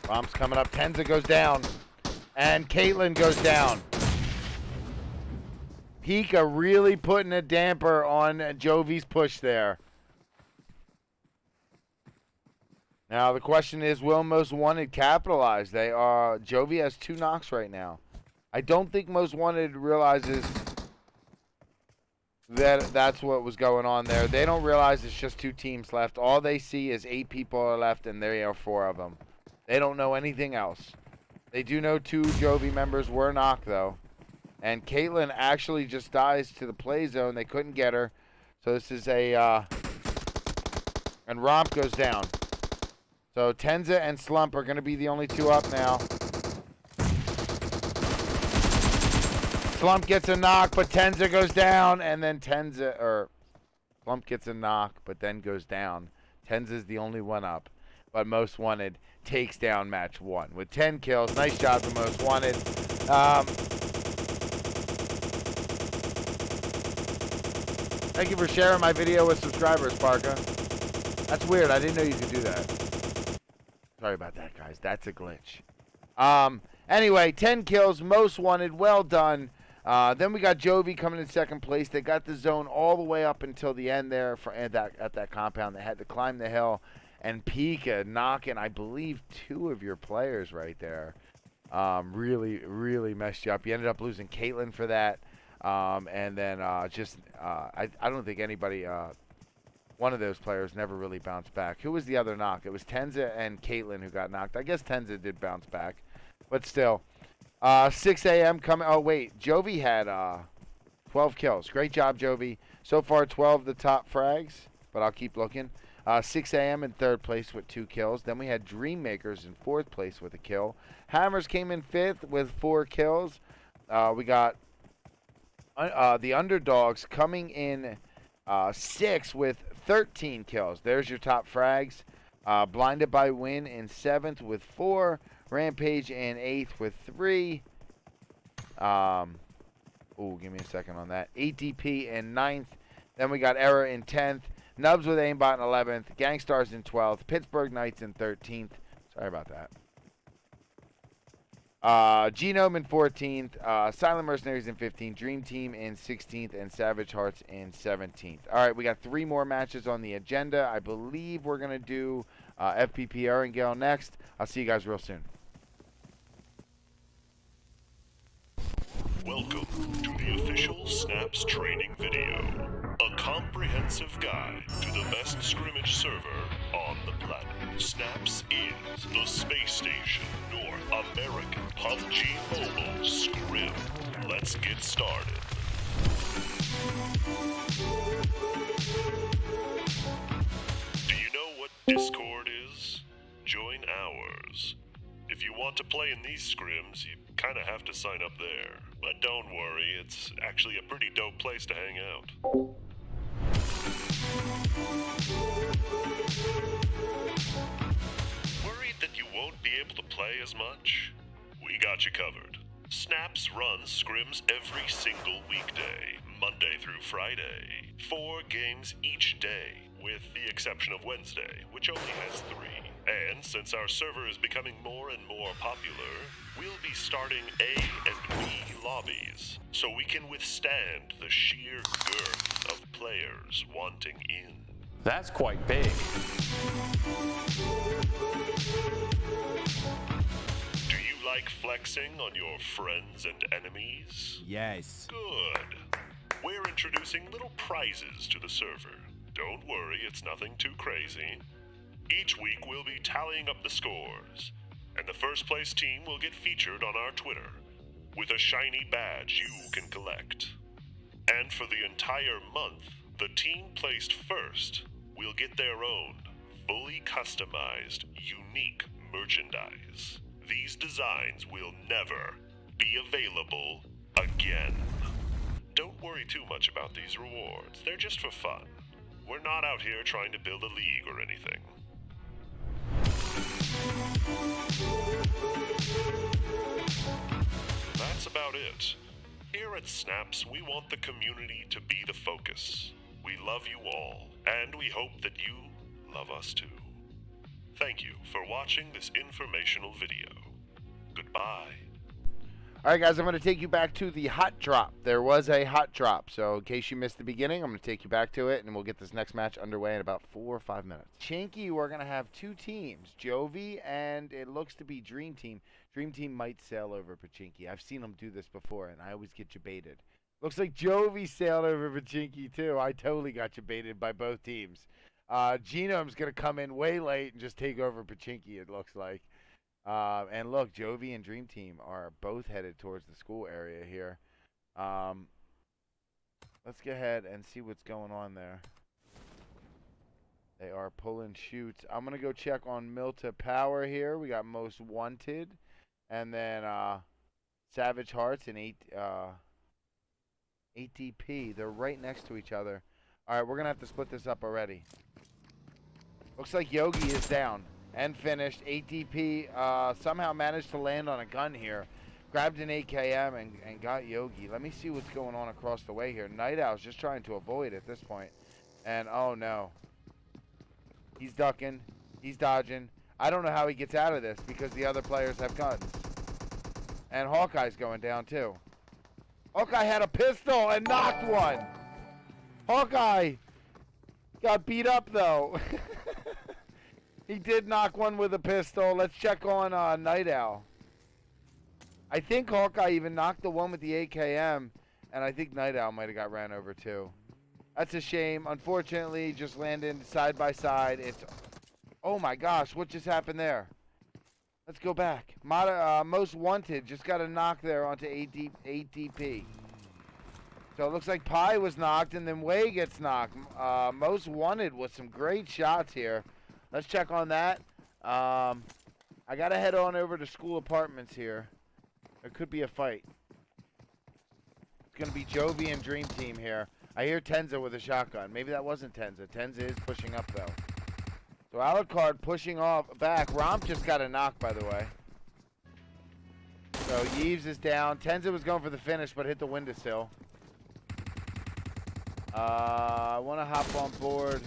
Romp's coming up. Tenza goes down. And Caitlyn goes down. Pika really putting a damper on JOVI's push there. Now the question is, will Most Wanted capitalize? JOVI has 2 knocks right now. I don't think Most Wanted realizes that's what was going on there. They don't realize it's just 2 teams left. All they see is 8 people are left, and there are 4 of them. They don't know anything else. They do know 2 JOVI members were knocked, though. And Caitlyn actually just dies to the play zone. They couldn't get her. So this is and Romp goes down. So Tenza and Slump are going to be the only 2 up now. Slump gets a knock, but Tenza goes down. And then Slump gets a knock, but then goes down. Tenza's the only one up. But Most Wanted takes down match 1 with 10 kills. Nice job to Most Wanted. Thank you for sharing my video with subscribers, Parka. That's weird. I didn't know you could do that. Sorry about that, guys. That's a glitch. Anyway, 10 kills. Most Wanted. Well done. Then we got JOVI coming in 2nd place. They got the zone all the way up until the end there at that compound. They had to climb the hill. And Pika knocking, I believe, 2 of your players right there. Really, really messed you up. You ended up losing Caitlyn for that. And then I don't think anybody, one of those players never really bounced back. Who was the other knock? It was Tenza and Caitlyn who got knocked. I guess Tenza did bounce back. But still. 6 a.m. coming. Oh, wait. JOVI had 12 kills. Great job, JOVI. So far, 12 the top frags. But I'll keep looking. 6 a.m. in 3rd place with 2 kills. Then we had Dream Makers in 4th place with a kill. Hammers came in 5th with 4 kills. We got the Underdogs coming in 6th with 13 kills. There's your top frags. Blinded by Win in 7th with 4. Rampage in 8th with 3. Give me a second on that. ADP in 9th. Then we got Error in 10th. Nubs with Aimbot in 11th. Gankstars in 12th. Pittsburgh Knights in 13th. Sorry about that. Genome in 14th, Silent Mercenaries in 15th, Dream Team in 16th, and Savage Hearts in 17th. All right, we got 3 more matches on the agenda. I believe we're going to do FPP Erangel next. I'll see you guys real soon. Welcome to the official Snaps training video. A comprehensive guide to the best scrimmage server on the planet. Snaps is the space station North American PUBG Mobile Scrim. Let's get started. Do you know what Discord is? Join ours. If you want to play in these scrims, you kind of have to sign up there. But don't worry, it's actually a pretty dope place to hang out. Worried that you won't be able to play as much? We got you covered. Snaps runs scrims every single weekday, Monday through Friday. 4 games each day, with the exception of Wednesday, which only has 3. And since our server is becoming more and more popular, we'll be starting A and B lobbies, so we can withstand the sheer girth of players wanting in. That's quite big. Do you like flexing on your friends and enemies? Yes. Good. We're introducing little prizes to the server. Don't worry, it's nothing too crazy. Each week we'll be tallying up the scores, and the first place team will get featured on our Twitter with a shiny badge you can collect. And for the entire month, the team placed first will get their own fully customized, unique merchandise. These designs will never be available again. Don't worry too much about these rewards. They're just for fun. We're not out here trying to build a league or anything. That's about it. Here at Snaps, we want the community to be the focus. We love you all, and we hope that you love us too. Thank you for watching this informational video. Goodbye. All right, guys, I'm going to take you back to the hot drop. There was a hot drop, so in case you missed the beginning, I'm going to take you back to it, and we'll get this next match underway in about 4 or 5 minutes. Chinky, we're going to have 2 teams, JOVI, and it looks to be Dream Team. Dream Team might sail over Pachinki. I've seen them do this before, and I always get baited. Looks like JOVI sailed over Pachinki, too. I totally got baited by both teams. Genome's going to come in way late and just take over Pachinki, it looks like. And look, JOVI and Dream Team are both headed towards the school area here. Let's go ahead and see what's going on there. They are pulling shoots. I'm going to go check on Milta Power here. We got Most Wanted. And then Savage Hearts and ATP. They're right next to each other. All right, we're going to have to split this up already. Looks like Yogi is down. And finished. ATP somehow managed to land on a gun here. Grabbed an AKM and got Yogi. Let me see what's going on across the way here. Night Owl's just trying to avoid at this point. And oh no. He's ducking. He's dodging. I don't know how he gets out of this because the other players have guns. And Hawkeye's going down too. Hawkeye had a pistol and knocked one. Hawkeye got beat up though. He did knock one with a pistol. Let's check on Night Owl. I think Hawkeye even knocked the one with the AKM, and I think Night Owl might have got ran over too. That's a shame. Unfortunately, just landed side by side. It's, oh my gosh, what just happened there? Let's go back. Most Wanted just got a knock there onto ATP. So it looks like Pi was knocked, and then Way gets knocked. Most Wanted with some great shots here. Let's check on that. I got to head on over to school apartments here. There could be a fight. It's going to be JOVI and Dream Team here. I hear Tenza with a shotgun. Maybe that wasn't Tenza. Tenza is pushing up, though. So Alucard pushing off back. Romp just got a knock, by the way. So Yves is down. Tenza was going for the finish, but hit the windowsill. I want to hop on board.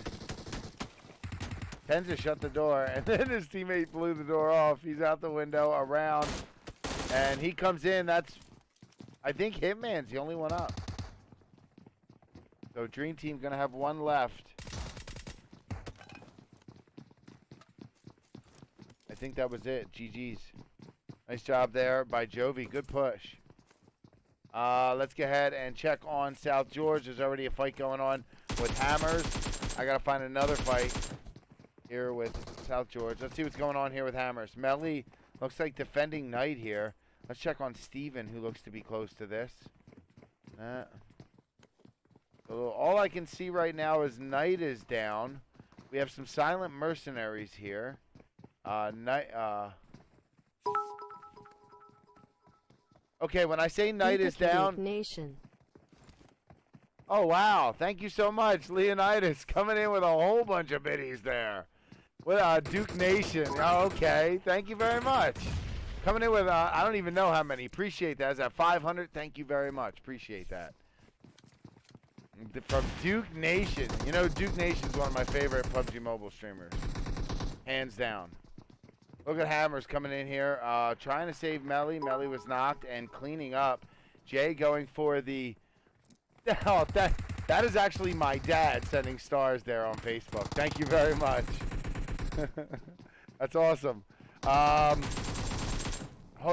Tenza shut the door, and then his teammate blew the door off. He's out the window, around, and he comes in. That's, I think Hitman's the only one up. So Dream Team gonna have one left. I think that was it. GG's. Nice job there by JOVI. Good push. Let's go ahead and check on South George. There's already a fight going on with Hammers. I gotta find another fight here with South George. Let's see what's going on here with Hammers. Melly looks like defending Knight here. Let's check on Steven, who looks to be close to this. So all I can see right now is Knight is down. We have some Silent Mercenaries here. Okay, when I say Knight is down. Nation. Oh, wow. Thank you so much, Leonidas, coming in with a whole bunch of biddies there. With Duke Nation. Oh, okay. Thank you very much. Coming in with, I don't even know how many. Appreciate that. Is that 500? Thank you very much. Appreciate that. From Duke Nation. You know, Duke Nation is one of my favorite PUBG Mobile streamers. Hands down. Look at Hammers coming in here. Trying to save Melly. Melly was knocked and cleaning up. Jay going for the... Oh, that is actually my dad sending stars there on Facebook. Thank you very much. That's awesome. Hold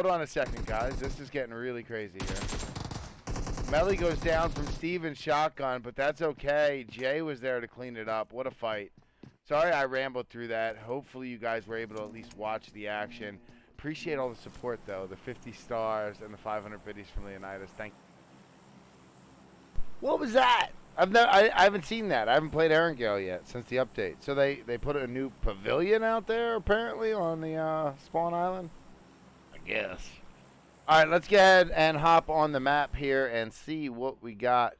on a second, guys. This is getting really crazy here. Melly goes down from Steven's shotgun, but that's okay. Jay was there to clean it up. What a fight. Sorry I rambled through that. Hopefully you guys were able to at least watch the action. Appreciate all the support, though. The 50 stars and the 500 biddies from Leonidas. Thank you. What was that? I haven't seen that. I haven't played Erangel yet since the update. So they put a new pavilion out there, apparently, on the spawn island? I guess. All right, let's go ahead and hop on the map here and see what we got.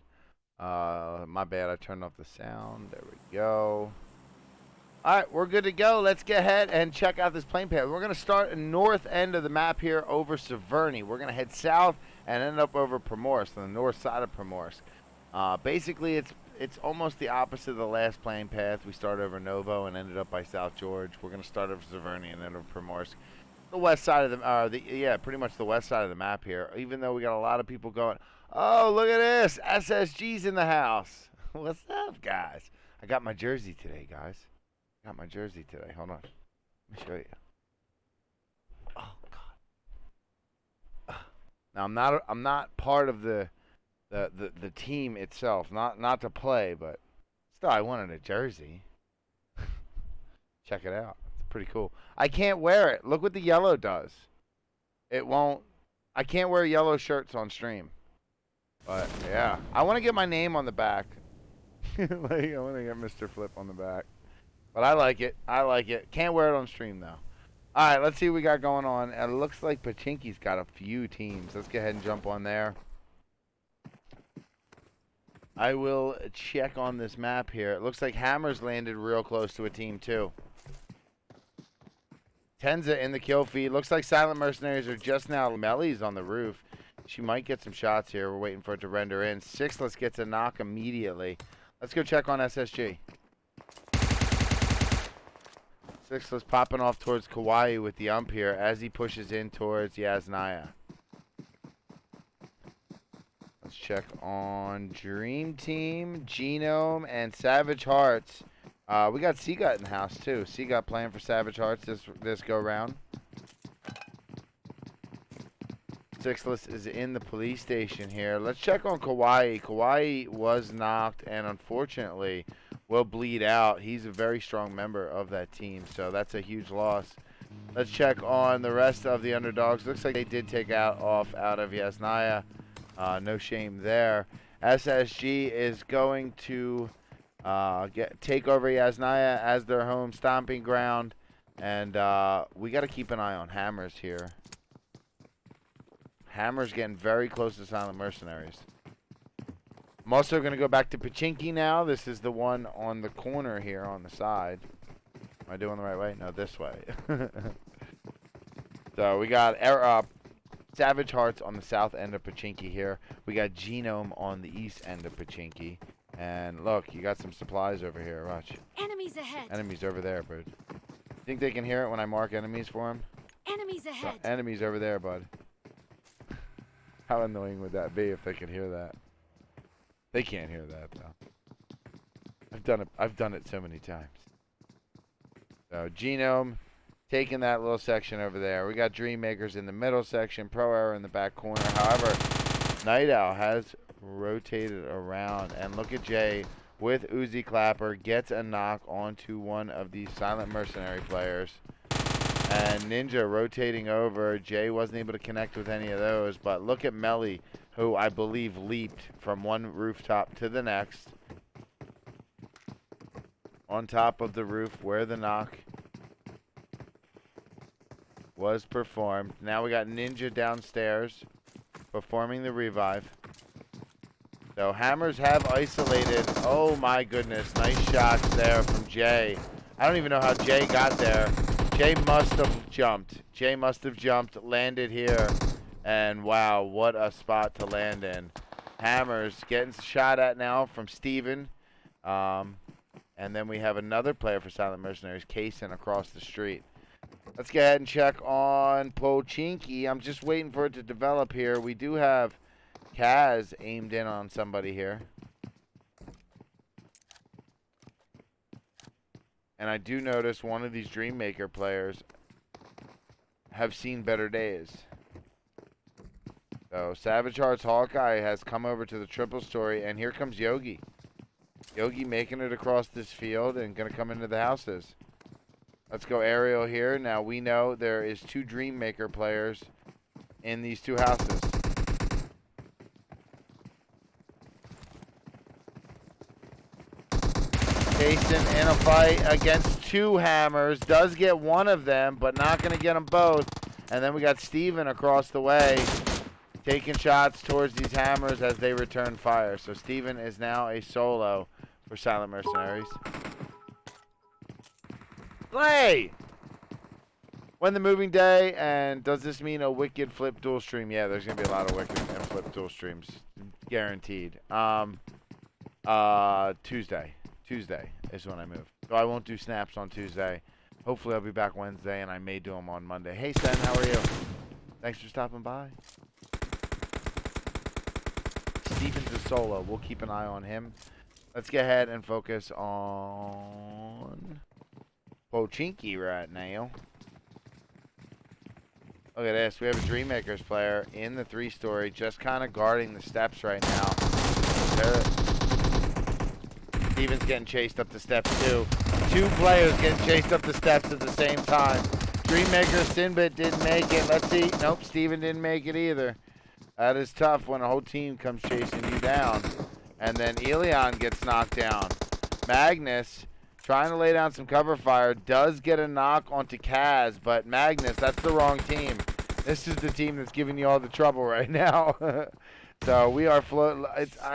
My bad, I turned off the sound. There we go. All right, we're good to go. Let's go ahead and check out this playing path. We're going to start in north end of the map here over Severny. We're going to head south and end up over Primorsk, on the north side of Primorsk. Basically, it's almost the opposite of the last playing path. We started over Novo and ended up by South George. We're going to start over Severny and then over Primorsk. The west side of the, pretty much the west side of the map here. Even though we got a lot of people going, oh, look at this, SSG's in the house. What's up, guys? I got my jersey today, guys. Got my jersey today. Hold on. Let me show you. Oh God. Now I'm not part of the team itself. Not to play, but still I wanted a jersey. Check it out. It's pretty cool. I can't wear it. Look what the yellow does. It won't. I can't wear yellow shirts on stream. But yeah, I want to get my name on the back. Like, I want to get Mr. Flip on the back. But I like it. I like it. Can't wear it on stream, though. All right, let's see what we got going on. It looks like Pachinki's got a few teams. Let's go ahead and jump on there. I will check on this map here. It looks like Hammers landed real close to a team, too. Tenza in the kill feed. Looks like Silent Mercenaries are just now. Melly's on the roof. She might get some shots here. We're waiting for it to render in. Sixless gets a knock immediately. Let's go check on SSG. Sixless popping off towards Kauai with the ump here as he pushes in towards Yasnaya. Let's check on Dream Team, Genome, and Savage Hearts. We got Seagut in the house too. Seagut playing for Savage Hearts this go round. Sixless is in the police station here. Let's check on Kauai. Kauai was knocked and unfortunately will bleed out. He's a very strong member of that team, so that's a huge loss. Let's check on the rest of the Underdogs. Looks like they did take off out of Yasnaya. No shame there. SSG is going to take over Yasnaya as their home stomping ground, and we got to keep an eye on Hammers here. Hammers getting very close to Silent Mercenaries. I'm also going to go back to Pachinki now. This is the one on the corner here on the side. Am I doing the right way? No, this way. So we got Savage Hearts on the south end of Pachinki here. We got Genome on the east end of Pachinki. And look, you got some supplies over here. Watch. Enemies ahead. Enemies over there, bud. Think they can hear it when I mark enemies for them? Enemies ahead. Enemies over there, bud. How annoying would that be if they could hear that? They can't hear that though. I've done it so many times. So Genome taking that little section over there. We got Dream Makers in the middle section, Pro Error in the back corner. However, Night Owl has rotated around, and look at Jay with Uzi Clapper gets a knock onto one of these Silent Mercenary players. And Ninja rotating over. Jay wasn't able to connect with any of those, but look at Melly, who I believe leaped from one rooftop to the next. On top of the roof where the knock was performed. Now we got Ninja downstairs performing the revive. So Hammers have isolated. Oh my goodness. Nice shots there from Jay. I don't even know how Jay got there. Jay must have jumped. Jay must have jumped, landed here. And wow, what a spot to land in. Hammers getting shot at now from Steven. And then we have another player for Silent Mercenaries, Kaysen, across the street. Let's go ahead and check on Pochinki. I'm just waiting for it to develop here. We do have Kaz aimed in on somebody here. And I do notice one of these Dream Maker players have seen better days. So Savage Hearts Hawkeye has come over to the triple story, and here comes Yogi. Yogi making it across this field and going to come into the houses. Let's go aerial here. Now we know there is 2 Dream Maker players in these 2 houses. Kaysen in a fight against 2 Hammers. Does get one of them, but not going to get them both. And then we got Steven across the way taking shots towards these Hammers as they return fire. So Steven is now a solo for Silent Mercenaries. Play! When the moving day, and does this mean a wicked flip dual stream? Yeah, there's going to be a lot of wicked and flip dual streams. Guaranteed. Tuesday. Tuesday is when I move. So I won't do snaps on Tuesday. Hopefully I'll be back Wednesday, and I may do them on Monday. Hey, Sen, how are you? Thanks for stopping by. Steven's a solo. We'll keep an eye on him. Let's get ahead and focus on Pochinki right now. Look at this. We have a Dream Makers player in the 3-story, just kind of guarding the steps right now. Steven's getting chased up the steps too. 2 players getting chased up the steps at the same time. Dream Maker Sinbit didn't make it. Let's see. Nope, Steven didn't make it either. That is tough when a whole team comes chasing you down. And then Elion gets knocked down. Magnus, trying to lay down some cover fire, does get a knock onto Kaz, but Magnus, that's the wrong team. This is the team that's giving you all the trouble right now. So we are floating.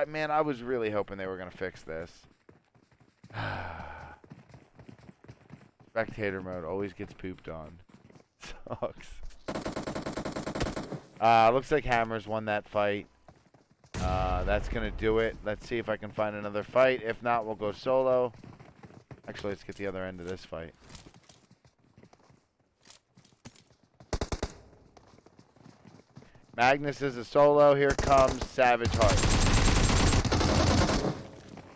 Man, I was really hoping they were going to fix this. Spectator mode always gets pooped on. Sucks. Looks like Hammers won that fight. That's going to do it. Let's see if I can find another fight. If not, we'll go solo. Actually, let's get the other end of this fight. Magnus is a solo. Here comes Savage Heart.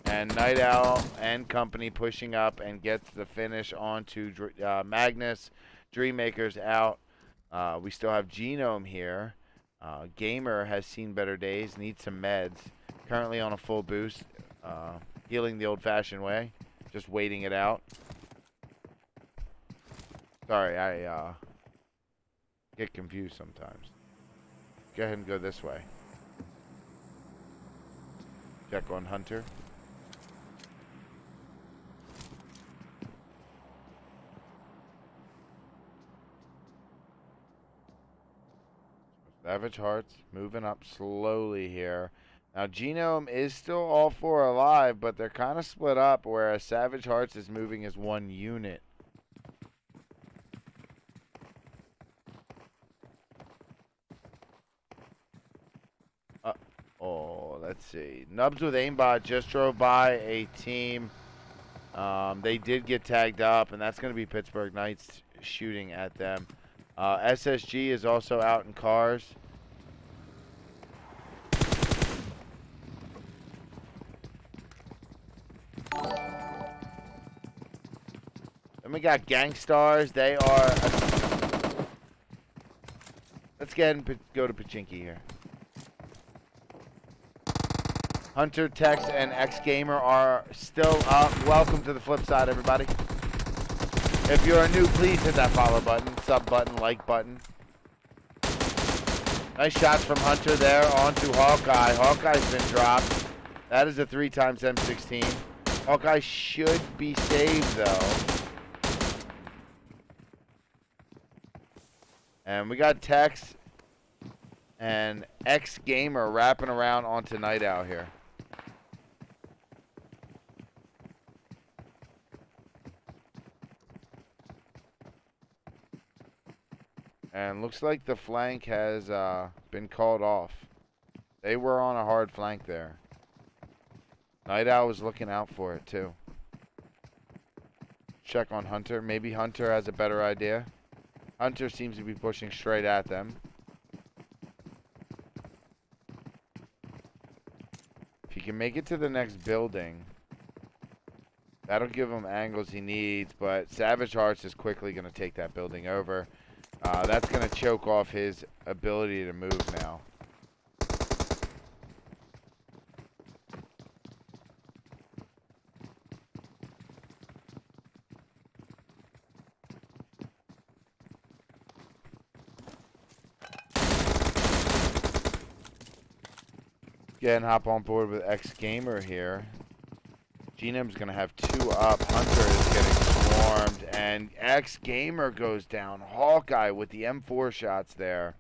And Night Owl and company pushing up and gets the finish onto Magnus. Dream Makers out. We still have Genome here. Gamer has seen better days. Needs some meds. Currently on a full boost. Healing the old-fashioned way. Just waiting it out. Sorry, I get confused sometimes. Go ahead and go this way. Check on Hunter. Savage Hearts moving up slowly here. Now, Genome is still all 4 alive, but they're kind of split up, whereas Savage Hearts is moving as one unit. Oh, let's see. Nubs with Aimbot just drove by a team. They did get tagged up, and that's going to be Pittsburgh Knights shooting at them. SSG is also out in cars. Then we got Gankstars. They are... Let's go ahead and go to Pachinki here. Hunter, Tex, and X Gamer are still up. Welcome to the flip side, everybody. If you're new, please hit that follow button, sub button, like button. Nice shots from Hunter there onto Hawkeye. Hawkeye's been dropped. That is a 3x M16. Hawkeye should be saved, though. And we got Tex and X Gamer wrapping around onto Night Owl here. And looks like the flank has been called off. They were on a hard flank there. Night Owl was looking out for it too. Check on Hunter. Maybe Hunter has a better idea. Hunter seems to be pushing straight at them. If he can make it to the next building, that'll give him angles he needs, but Savage Hearts is quickly going to take that building over. That's going to choke off his ability to move now. Again, hop on board with X Gamer here. Genome's going to have 2 up. Hunter is getting swarmed. And X Gamer goes down. Hawkeye with the M4 shots there.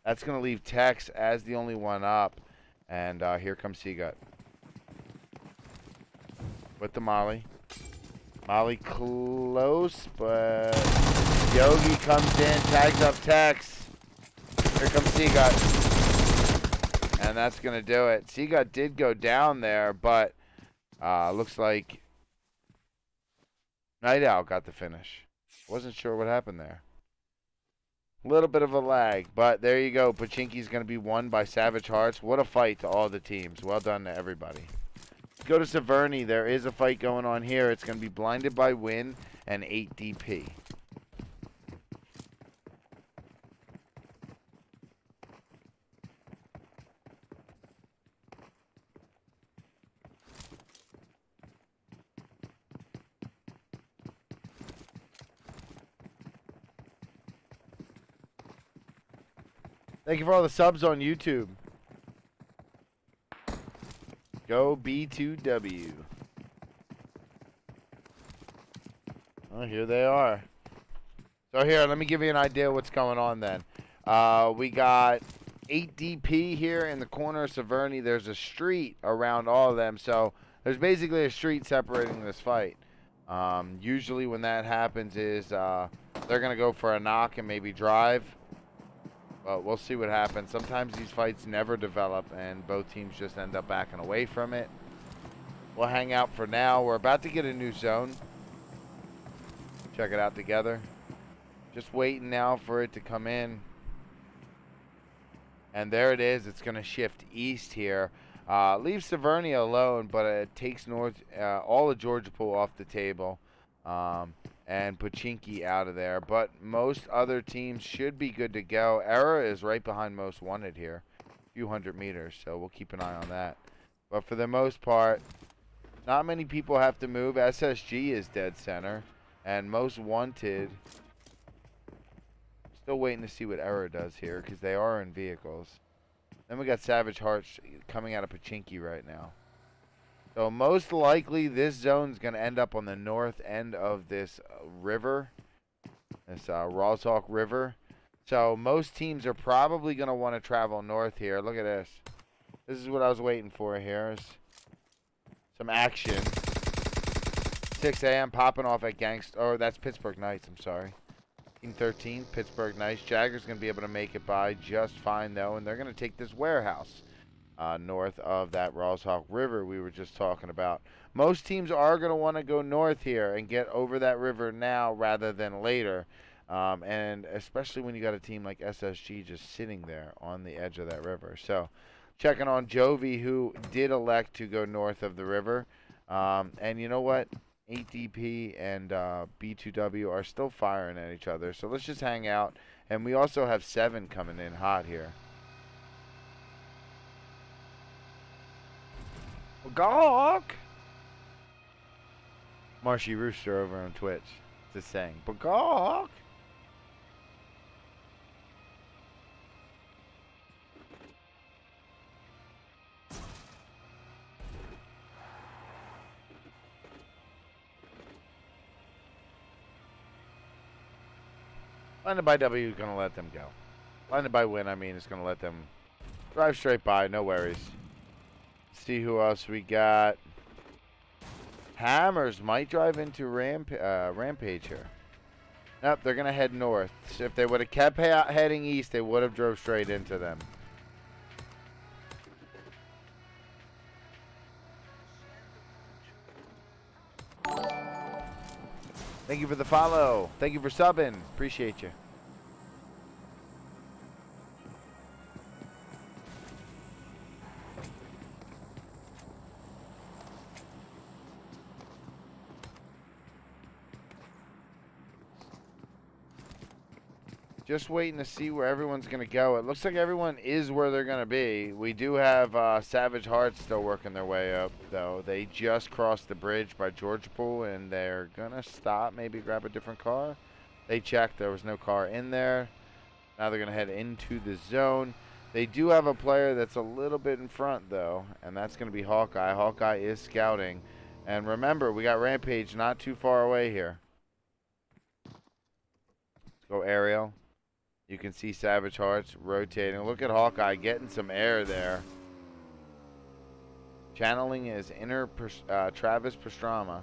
That's going to leave Tex as the only one up. And here comes Seagut with the Molly. Molly close, but Yogi comes in, tags up Tex. Here comes Seagut. And that's going to do it. Seagut did go down there, but looks like Night Owl got the finish. Wasn't sure what happened there. A little bit of a lag, but there you go. Pachinki's going to be won by Savage Hearts. What a fight to all the teams. Well done to everybody. Let's go to Severny. There is a fight going on here. It's going to be Blinded by Win and 8 DP. Thank you for all the subs on YouTube. Go B2W. Oh, here they are. So here, let me give you an idea of what's going on then. We got 8 DP here in the corner of Severny. There's a street around all of them. So there's basically a street separating this fight. Usually when that happens is they're going to go for a knock and maybe drive. But we'll see what happens. Sometimes these fights never develop and both teams just end up backing away from it. We'll hang out for now. We're about to get a new zone. Check it out together. Just waiting now for it to come in. And there it is. It's going to shift east here. Leave Severny alone, but it takes north all of Georgia Pool off the table. And Pachinki out of there. But most other teams should be good to go. Era is right behind Most Wanted here. A few hundred meters, so we'll keep an eye on that. But for the most part, not many people have to move. SSG is dead center. And Most Wanted, still waiting to see what Era does here, because they are in vehicles. Then we got Savage Hearts coming out of Pachinki right now. So most likely this zone's going to end up on the north end of this river, this Rawtalk River. So most teams are probably going to want to travel north here. Look at this. This is what I was waiting for here. Some action. 6 a.m. popping off at Gankstars. Oh, that's Pittsburgh Knights. I'm sorry. 13, Pittsburgh Knights. Jagger's going to be able to make it by just fine, though, and they're going to take this warehouse. north of that Rosehawk River we were just talking about. Most teams are going to want to go north here and get over that river now rather than later. And especially when you got a team like SSG just sitting there on the edge of that river. So checking on JOVI, who did elect to go north of the river. And you know what? 8DP and B2W are still firing at each other. So let's just hang out. And we also have 7 coming in hot here. Bagok! Marshy Rooster over on Twitch just saying, Bagok! Blinded by W is going to let them go. Blinded by Win, I mean, is going to let them drive straight by, no worries. See who else we got. Hammers might drive into Rampage here. Nope, they're going to head north. So if they would have kept heading east, they would have drove straight into them. Thank you for the follow. Thank you for subbing. Appreciate you. Just waiting to see where everyone's going to go. It looks like everyone is where they're going to be. We do have Savage Hearts still working their way up, though. They just crossed the bridge by Georgia Pool, and they're going to stop, maybe grab a different car. They checked. There was no car in there. Now they're going to head into the zone. They do have a player that's a little bit in front, though, and that's going to be Hawkeye. Hawkeye is scouting. And remember, we got Rampage not too far away here. Let's go aerial. You can see Savage Hearts rotating. Look at Hawkeye getting some air there. Channeling his inner Travis Pastrana.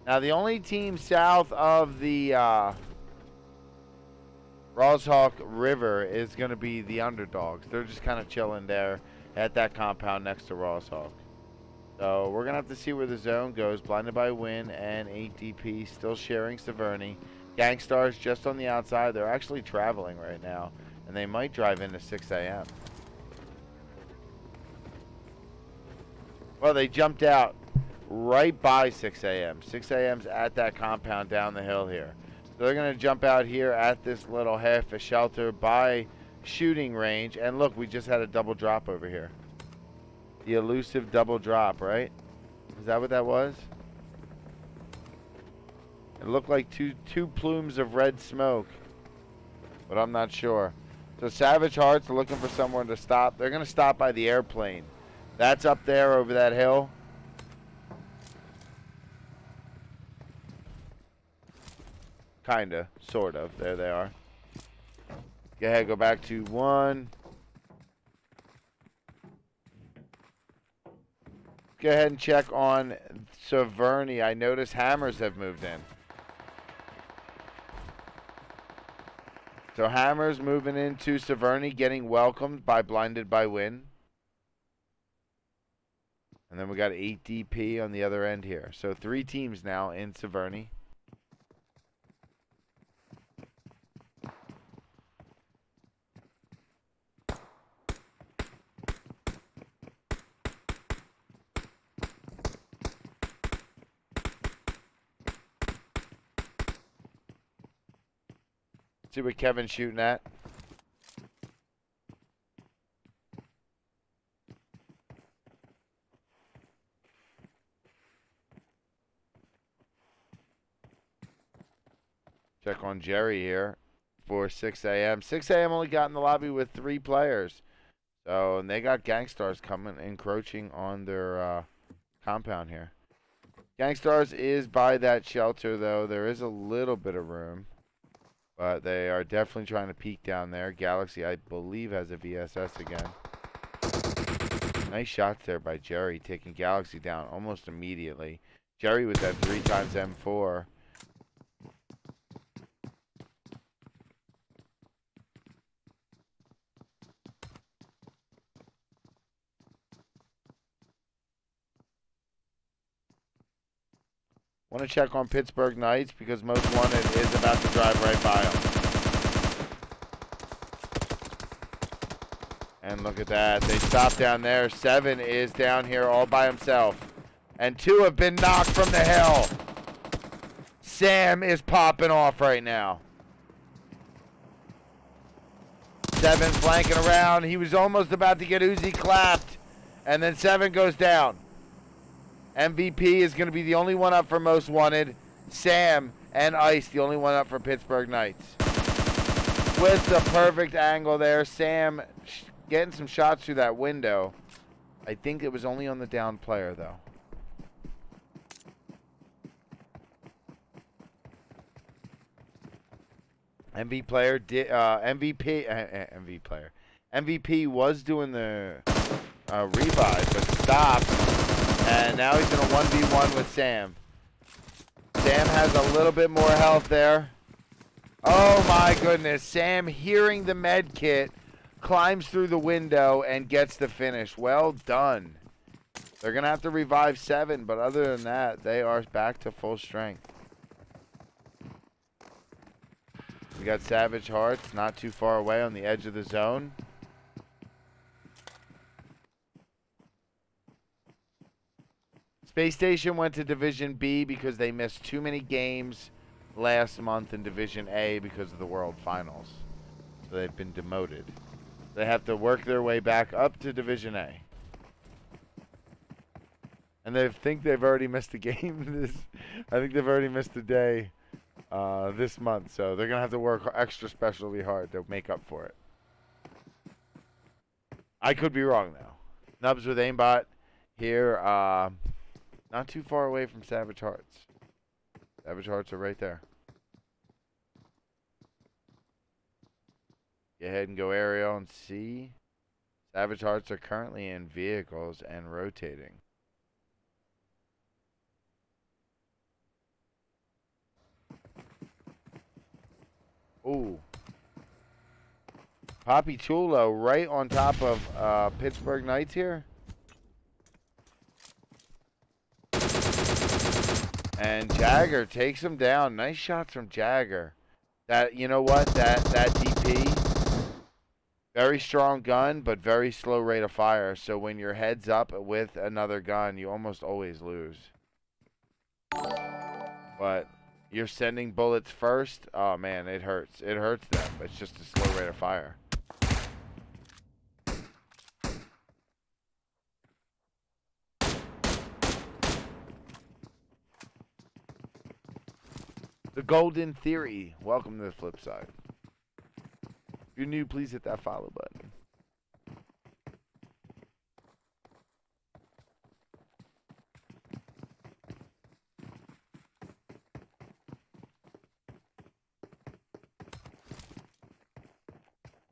Now, the only team south of the Rosehawk River is going to be the Underdogs. They're just kind of chilling there at that compound next to Rosehawk. So we're going to have to see where the zone goes. Blinded by Win and 8DP still sharing Severny. Gankstars just on the outside. They're actually traveling right now. And they might drive into 6 a.m. Well, they jumped out right by 6 a.m. 6 a.m.'s at that compound down the hill here. So they're going to jump out here at this little half a shelter by shooting range. And look, we just had a double drop over here. The elusive double drop, right? Is that what that was? It looked like two plumes of red smoke, but I'm not sure. So Savage Hearts are looking for someone to stop. They're going to stop by the airplane. That's up there over that hill. Kinda, sort of. There they are. Go ahead, go back to 1. Go ahead and check on Severny. I notice Hammers have moved in. So Hammers moving into Severny, getting welcomed by Blinded by Win. And then we got 8DP on the other end here. So 3 teams now in Severny. See what Kevin's shooting at. Check on Jerry here for 6 a.m. 6 a.m. only got in the lobby with 3 players. So, and they got Gankstars coming, encroaching on their compound here. Gankstars is by that shelter, though. There is a little bit of room. But they are definitely trying to peek down there. Galaxy, I believe, has a VSS again. Nice shots there by Jerry, taking Galaxy down almost immediately. Jerry with that 3x M4. Want to check on Pittsburgh Knights because Most Wanted is about to drive right by them. And look at that. They stop down there. 7 is down here all by himself. And 2 have been knocked from the hill. Sam is popping off right now. 7 flanking around. He was almost about to get Uzi clapped. And then 7 goes down. MVP is going to be the only one up for Most Wanted. Sam and Ice, the only one up for Pittsburgh Knights. With the perfect angle there. Sam getting some shots through that window. I think it was only on the down player, though. MVP was doing the revive, but stopped. And now he's in a 1v1 with Sam. Sam has a little bit more health there. Oh my goodness. Sam, hearing the med kit, climbs through the window and gets the finish. Well done. They're going to have to revive 7, but other than that, they are back to full strength. We got Savage Hearts not too far away on the edge of the zone. Space Station went to Division B because they missed too many games last month in Division A because of the World Finals. So they've been demoted. They have to work their way back up to Division A. And they think they've already missed a game. I think they've already missed a day this month. So they're going to have to work extra specially hard to make up for it. I could be wrong, though. Nubs with Aimbot here. Not too far away from Savage Hearts. Savage Hearts are right there. Go ahead and go aerial and see. Savage Hearts are currently in vehicles and rotating. Ooh. Poppy Chulo right on top of Pittsburgh Knights here. And Jagger takes him down. Nice shots from Jagger. That, you know what? That DP, very strong gun, but very slow rate of fire. So when your head's up with another gun, you almost always lose. But you're sending bullets first. Oh man, it hurts. It hurts them. But it's just a slow rate of fire. The Golden Theory. Welcome to the flip side. If you're new, please hit that follow button.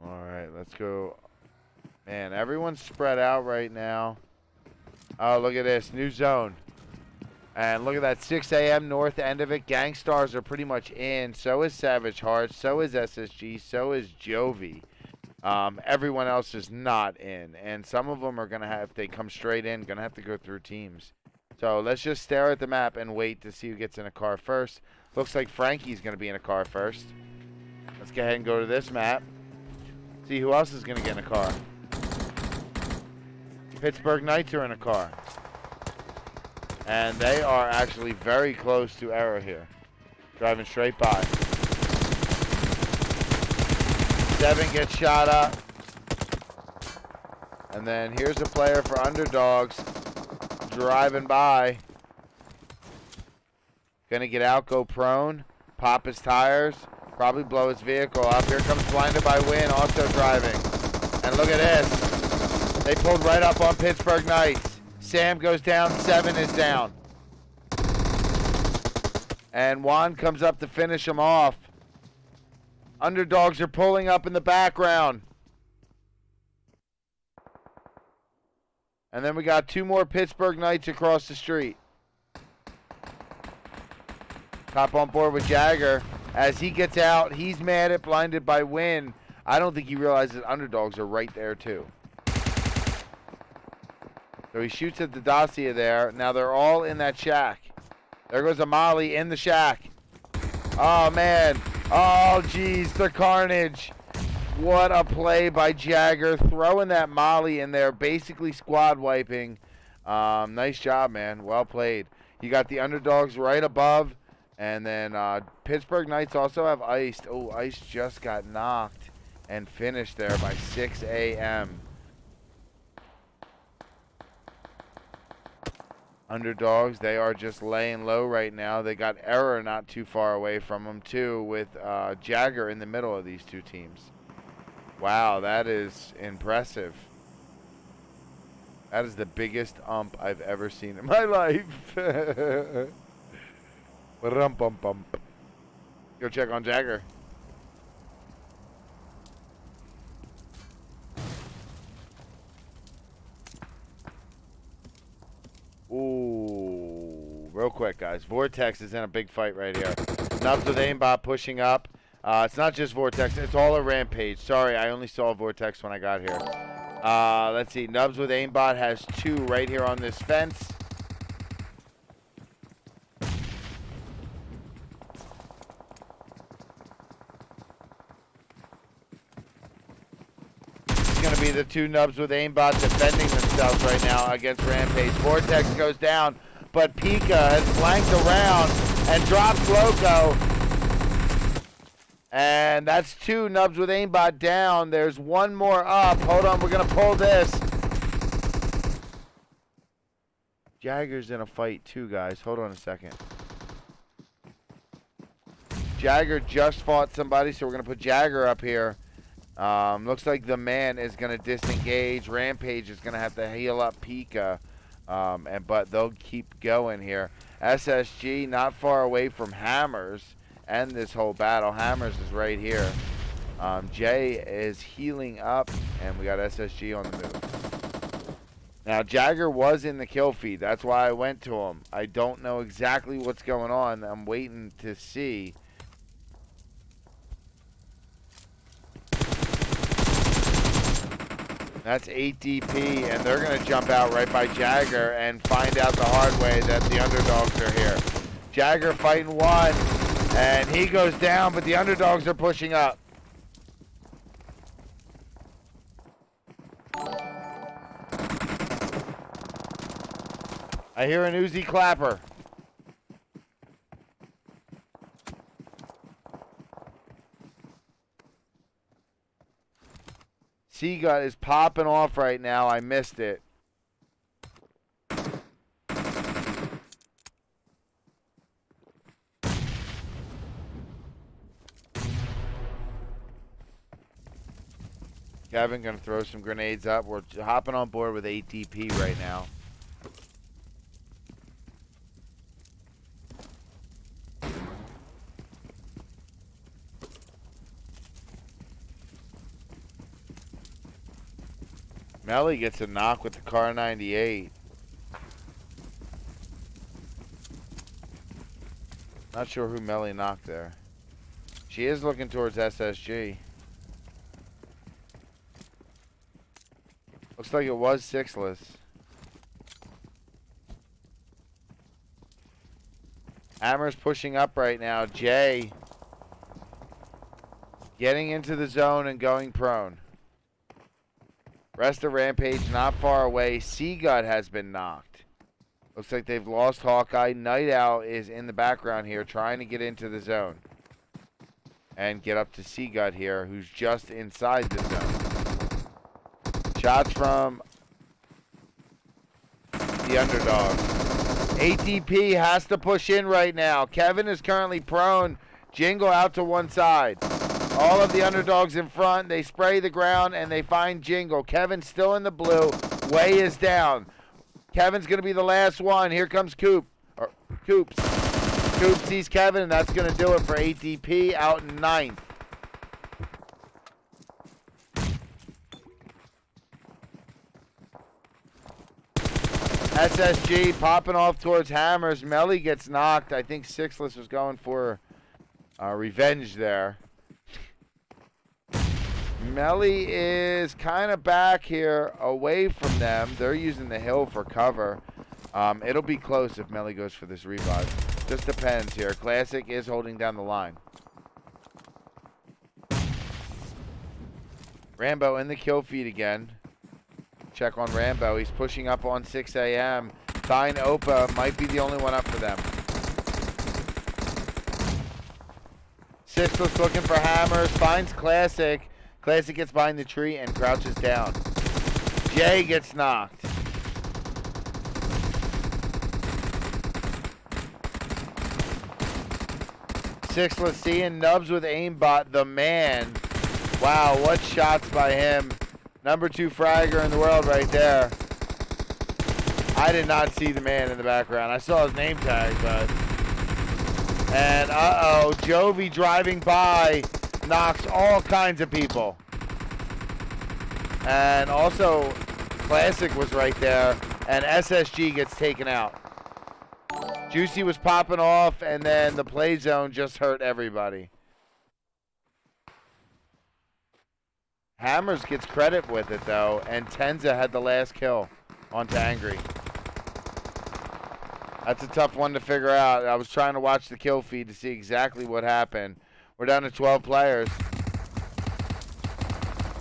All right, let's go. Man, everyone's spread out right now. Oh, look at this. New zone. And look at that, 6 a.m. north end of it. Gankstars are pretty much in. So is Savage Hearts. So is SSG. So is JOVI. Everyone else is not in. And some of them are going to have, if they come straight in, going to have to go through teams. So let's just stare at the map and wait to see who gets in a car first. Looks like Frankie's going to be in a car first. Let's go ahead and go to this map. See who else is going to get in a car. Pittsburgh Knights are in a car. And they are actually very close to Arrow here. Driving straight by. 7 gets shot up. And then here's a player for Underdogs. Driving by. Gonna get out, go prone. Pop his tires. Probably blow his vehicle up. Here comes Blinded by Win, also driving. And look at this. They pulled right up on Pittsburgh Knights. Sam goes down, 7 is down. And Juan comes up to finish him off. Underdogs are pulling up in the background. And then we got 2 more Pittsburgh Knights across the street. Top on board with Jagger. As he gets out, he's mad at Blinded by Win. I don't think he realizes Underdogs are right there too. So he shoots at the Dacia there. Now they're all in that shack. There goes a molly in the shack. Oh, man. Oh, geez, the carnage. What a play by Jagger, throwing that molly in there, basically squad wiping. Nice job, man. Well played. You got the Underdogs right above, and then Pittsburgh Knights also have iced. Oh, Ice just got knocked and finished there by 6 a.m. Underdogs, they are just laying low right now. They got Error not too far away from them, too, with Jagger in the middle of these two teams. Wow, that is impressive. That is the biggest ump I've ever seen in my life. Rum-pum-pum. Go check on Jagger. Ooh, real quick, guys. Vortex is in a big fight right here. Nubs with aimbot pushing up. It's not just Vortex. It's all a Rampage. Sorry, I only saw Vortex when I got here. Let's see. Nubs with aimbot has 2 right here on this fence. Going to be the 2 Nubs with aimbot defending themselves right now against Rampage. Vortex goes down, but Pika has flanked around and drops Loco. And that's 2 Nubs with aimbot down. There's 1 more up. Hold on, we're going to pull this. Jagger's in a fight too, guys. Hold on a second. Jagger just fought somebody, so we're going to put Jagger up here. Looks like the man is going to disengage. Rampage is going to have to heal up Pika. But they'll keep going here. SSG not far away from Hammers and this whole battle. Hammers is right here. Jay is healing up, and we got SSG on the move. Now, Jagger was in the kill feed. That's why I went to him. I don't know exactly what's going on. I'm waiting to see. That's 8 DP, and they're going to jump out right by Jagger and find out the hard way that the Underdogs are here. Jagger fighting 1, and he goes down, but the Underdogs are pushing up. I hear an Uzi clapper. Seagut is popping off right now. I missed it. Kevin gonna throw some grenades up. We're hopping on board with 8 DP right now. Melly gets a knock with the Car 98. Not sure who Melly knocked there. She is looking towards SSG. Looks like it was Sixless. Hammer's pushing up right now. Jay getting into the zone and going prone. Rest of Rampage not far away. Seagut has been knocked. Looks like they've lost Hawkeye. Night Owl is in the background here trying to get into the zone. And get up to Seagut here, who's just inside the zone. Shots from the Underdog. ATP has to push in right now. Kevin is currently prone. Jingle out to one side. All of the Underdogs in front. They spray the ground and they find Jingle. Kevin's still in the blue. Way is down. Kevin's going to be the last one. Here comes Coops. Coops sees Kevin, and that's going to do it for ATP out in 9th. SSG popping off towards Hammers. Melly gets knocked. I think Sixless was going for revenge there. Melly is kind of back here away from them. They're using the hill for cover. It'll be close if Melly goes for this revive. Just depends here. Classic is holding down the line. Rambo in the kill feed again. Check on Rambo. He's pushing up on 6 a.m. Fine Opa might be the only one up for them. Sixless looking for Hammers. Finds Classic. Classic gets behind the tree and crouches down. Jay gets knocked. Sixless seeing Nubs with Aimbot, the man. Wow, what shots by him. Number 2 fragger in the world right there. I did not see the man in the background. I saw his name tag, but... And, uh-oh, JOVI driving by knocks all kinds of people. And also, Classic was right there, and SSG gets taken out. Juicy was popping off, and then the play zone just hurt everybody. Hammers gets credit with it, though, and Tenza had the last kill on Tangri. That's a tough one to figure out. I was trying to watch the kill feed to see exactly what happened. We're down to 12 players.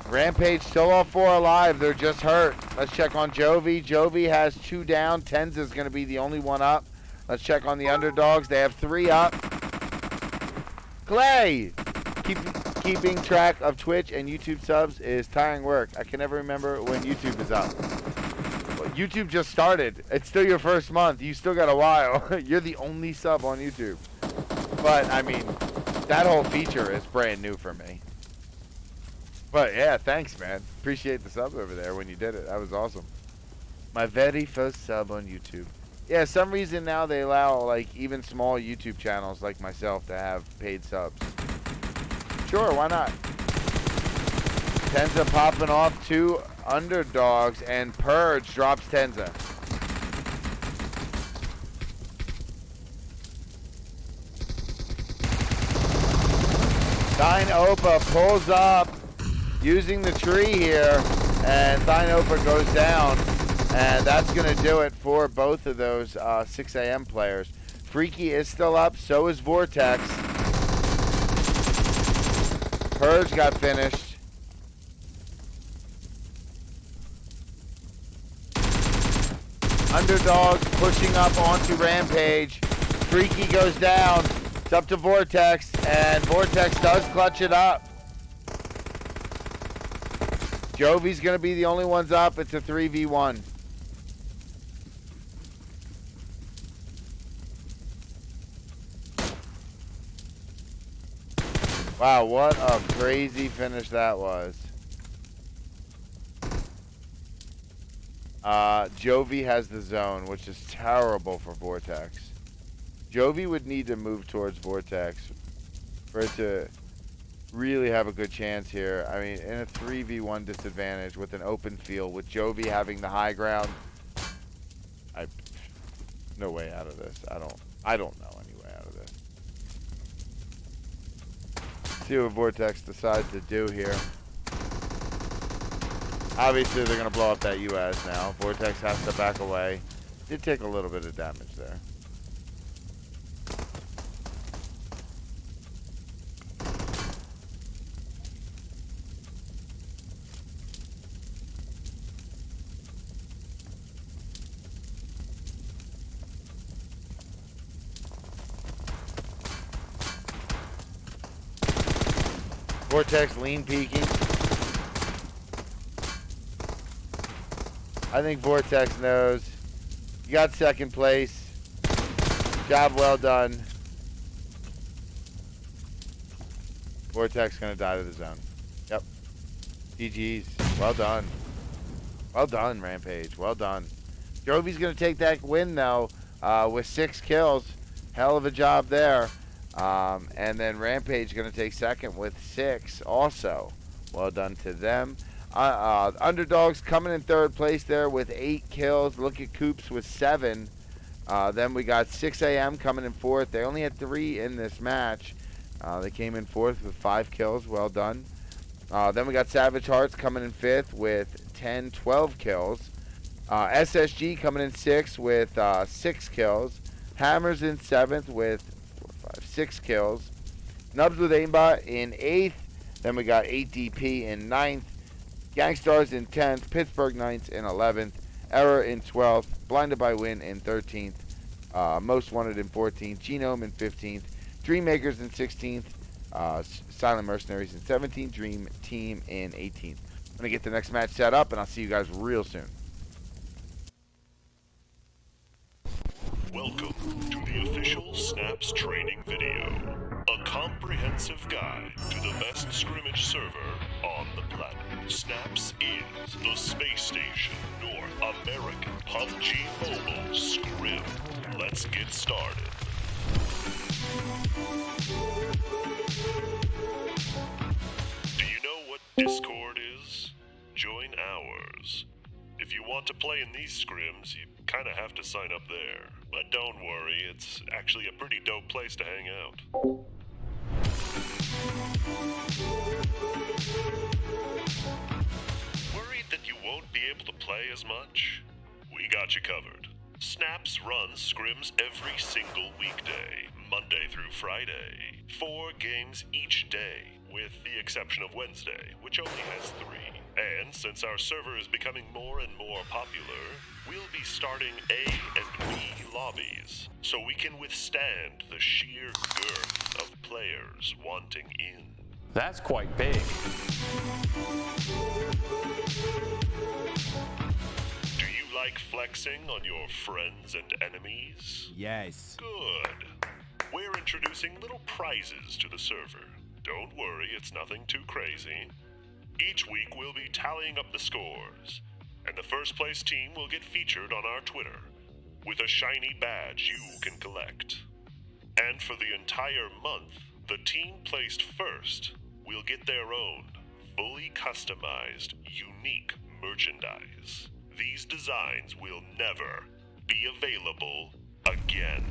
Rampage still all 4 alive. They're just hurt. Let's check on JOVI. JOVI has 2 down. Tenza's going to be the only one up. Let's check on the Underdogs. They have 3 up. Clay! Keeping track of Twitch and YouTube subs is tiring work. I can never remember when YouTube is up. Well, YouTube just started. It's still your first month. You still got a while. You're the only sub on YouTube. But, I mean, that whole feature is brand new for me. But, yeah, thanks, man. Appreciate the sub over there when you did it. That was awesome. My very first sub on YouTube. Yeah, some reason now they allow, like, even small YouTube channels like myself to have paid subs. Sure, why not? Tenza popping off 2 Underdogs, and Purge drops Tenza. Thine Opa pulls up using the tree here, and Thine Opa goes down, and that's going to do it for both of those 6 a.m. players. Freaky is still up, so is Vortex. Purge got finished. Underdogs pushing up onto Rampage. Freaky goes down. It's up to Vortex, and Vortex does clutch it up. JOVI's going to be the only ones up. It's a 3v1. Wow, what a crazy finish that was. JOVI has the zone, which is terrible for Vortex. JOVI would need to move towards Vortex for it to really have a good chance here. I mean, in a 3v1 disadvantage with an open field, with JOVI having the high ground, no way out of this. I don't know any way out of this. See what Vortex decides to do here. Obviously, they're going to blow up that US now. Vortex has to back away. Did take a little bit of damage there. Vortex lean peeking. I think Vortex knows. You got second place. Job well done. Vortex gonna die to the zone. Yep. GG's. Well done. Well done, Rampage. Well done. JOVI's gonna take that win though, with 6 kills. Hell of a job there. And then Rampage going to take second with 6 also. Well done to them. Underdogs coming in third place there with 8 kills. Look at Coops with 7. Then we got 6 a.m. coming in fourth. They only had 3 in this match. They came in fourth with 5 kills. Well done. Then we got Savage Hearts coming in fifth with 12 kills. SSG coming in 6th with 6 kills. Hammers in 7th with 6 kills. Nubs with Aimbot in 8th. Then we got 8DP in 9th. Gankstars in 10th. Pittsburgh Knights in 11th. Error in 12th. Blinded by Win in 13th. Most Wanted in 14th. Genome in 15th. Dreammakers in 16th. Silent Mercenaries in 17th. Dream Team in 18th. I'm going to get the next match set up, and I'll see you guys real soon. Welcome to the official Snaps training video. A comprehensive guide to the best scrimmage server on the planet. Snaps is the Space Station North American PUBG Mobile Scrim. Let's get started. Do you know what Discord is? Join ours. If you want to play in these scrims, you kind of have to sign up there. But don't worry, it's actually a pretty dope place to hang out. Worried that you won't be able to play as much? We got you covered. Snaps runs scrims every single weekday, Monday through Friday. 4 games each day, with the exception of Wednesday, which only has 3. And since our server is becoming more and more popular, we'll be starting A and B lobbies, so we can withstand the sheer girth of players wanting in. That's quite big. Do you like flexing on your friends and enemies? Yes. Good. We're introducing little prizes to the server. Don't worry, it's nothing too crazy. Each week we'll be tallying up the scores, and the first place team will get featured on our Twitter with a shiny badge you can collect. And for the entire month, the team placed first will get their own fully customized, unique merchandise. These designs will never be available again.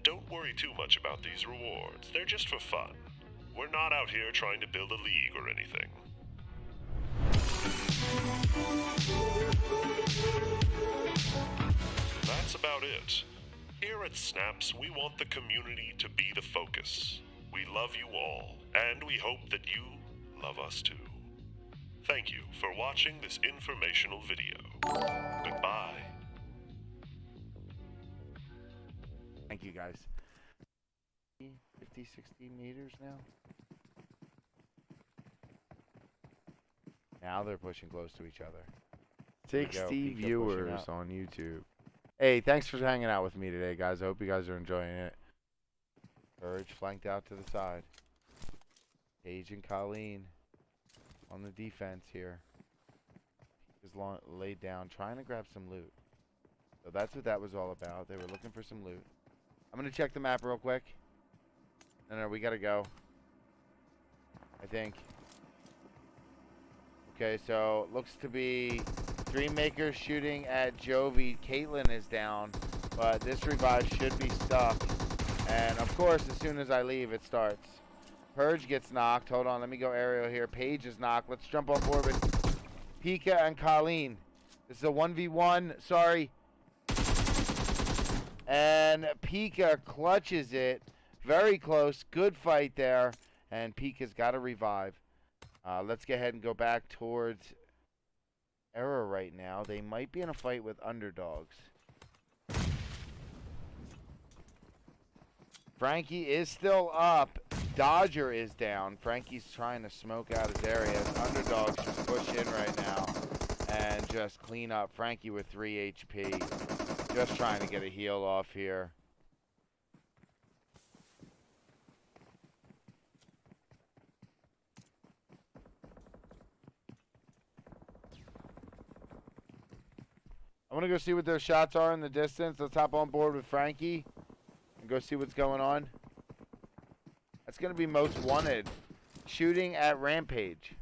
Don't worry too much about these rewards. They're just for fun. We're not out here trying to build a league or anything. That's about it. Here at Snaps, we want the community to be the focus. We love you all, and we hope that you love us too. Thank you for watching this informational video. Goodbye. Thank you, guys. 50, 60 meters now. Now they're pushing close to each other. 60 viewers on YouTube. Hey, thanks for hanging out with me today, guys. I hope you guys are enjoying it. Courage flanked out to the side. Paige and Colleen on the defense here. Is laid down, trying to grab some loot. So that's what that was all about. They were looking for some loot. I'm going to check the map real quick. No, we got to go. I think. Okay, so looks to be Dreammaker shooting at JOVI. Caitlyn is down, but this revive should be stuck. And of course, as soon as I leave, it starts. Purge gets knocked. Hold on, let me go aerial here. Paige is knocked. Let's jump on board with Pika and Colleen. This is a 1v1. Sorry. And Pika clutches it. Very close. Good fight there. And Pika's got to revive. Let's go ahead and go back towards Error right now. They might be in a fight with Underdogs. Frankie is still up. Dodger is down. Frankie's trying to smoke out his area. Underdogs just push in right now and just clean up. Frankie with 3 HP. Just trying to get a heal off here. I'm going to go see what their shots are in the distance. Let's hop on board with Frankie and go see what's going on. That's going to be Most Wanted. Shooting at Rampage.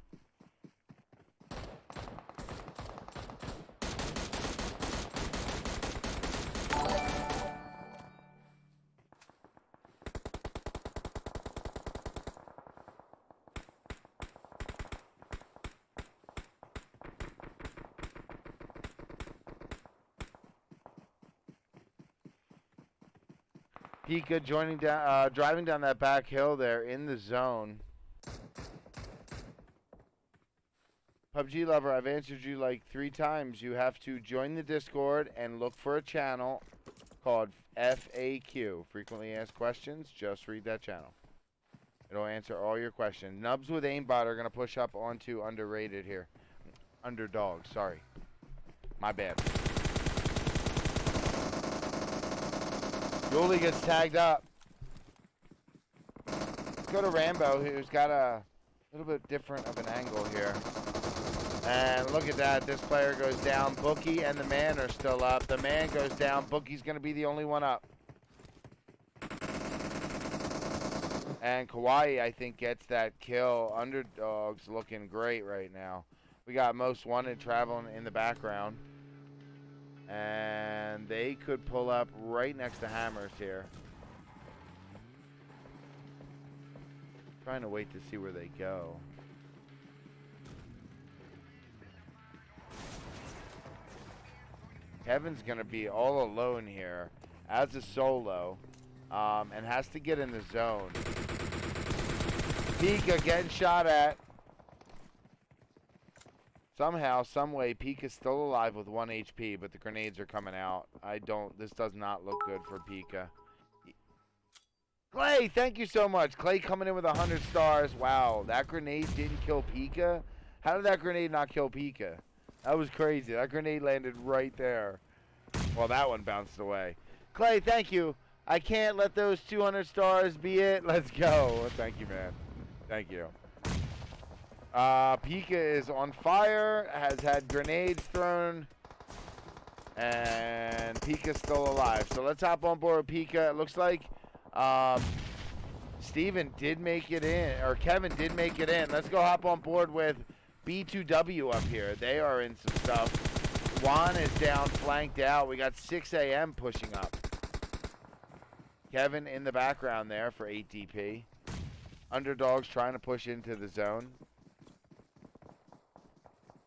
Pika driving down that back hill there in the zone. PUBG lover, I've answered you like 3 times. You have to join the Discord and look for a channel called FAQ, Frequently Asked Questions. Just read that channel. It'll answer all your questions. Nubs with Aimbot are going to push up onto underrated here. Underdogs, sorry. My bad. Yuli gets tagged up. Let's go to Rambo, who's got a little bit different of an angle here. And look at that. This player goes down. Bookie and the man are still up. The man goes down. Bookie's going to be the only one up. And Kawaii, I think, gets that kill. Underdogs looking great right now. We got Most Wanted traveling in the background. And they could pull up right next to Hammers here. Trying to wait to see where they go. Kevin's going to be all alone here as a solo. And has to get in the zone. Pika getting shot at. Somehow, someway, Pika's still alive with 1 HP, but the grenades are coming out. This does not look good for Pika. Clay, thank you so much. Clay coming in with 100 stars. Wow, that grenade didn't kill Pika? How did that grenade not kill Pika? That was crazy. That grenade landed right there. Well, that one bounced away. Clay, thank you. I can't let those 200 stars be it. Let's go. Thank you, man. Thank you. Pika is on fire, has had grenades thrown, and Pika's still alive. So let's hop on board with Pika. It looks like Steven did make it in, or Kevin did make it in. Let's go hop on board with B2W up here. They are in some stuff. Juan is down, flanked out. We got 6 a.m. pushing up. Kevin in the background there for 8 DP. Underdogs trying to push into the zone.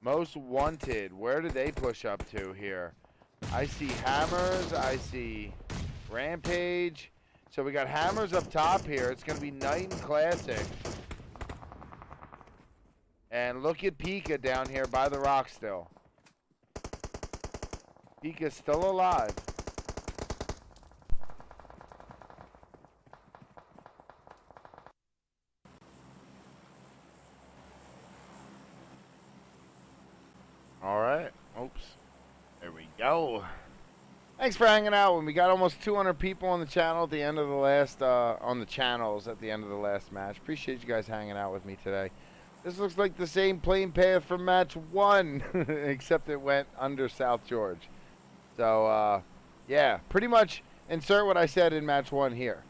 Most Wanted, where did they push up to here? I see Hammers, I see Rampage. So we got Hammers up top here. It's going to be Night and Classic. And look at Pika down here by the rock still. Pika's still alive. Alright. Oops. There we go. Thanks for hanging out with me. We got almost 200 people on the channel at the end of the last, on the channels at the end of the last match. Appreciate you guys hanging out with me today. This looks like the same plane path from match 1, except it went under South George. So, yeah, pretty much insert what I said in match 1 here.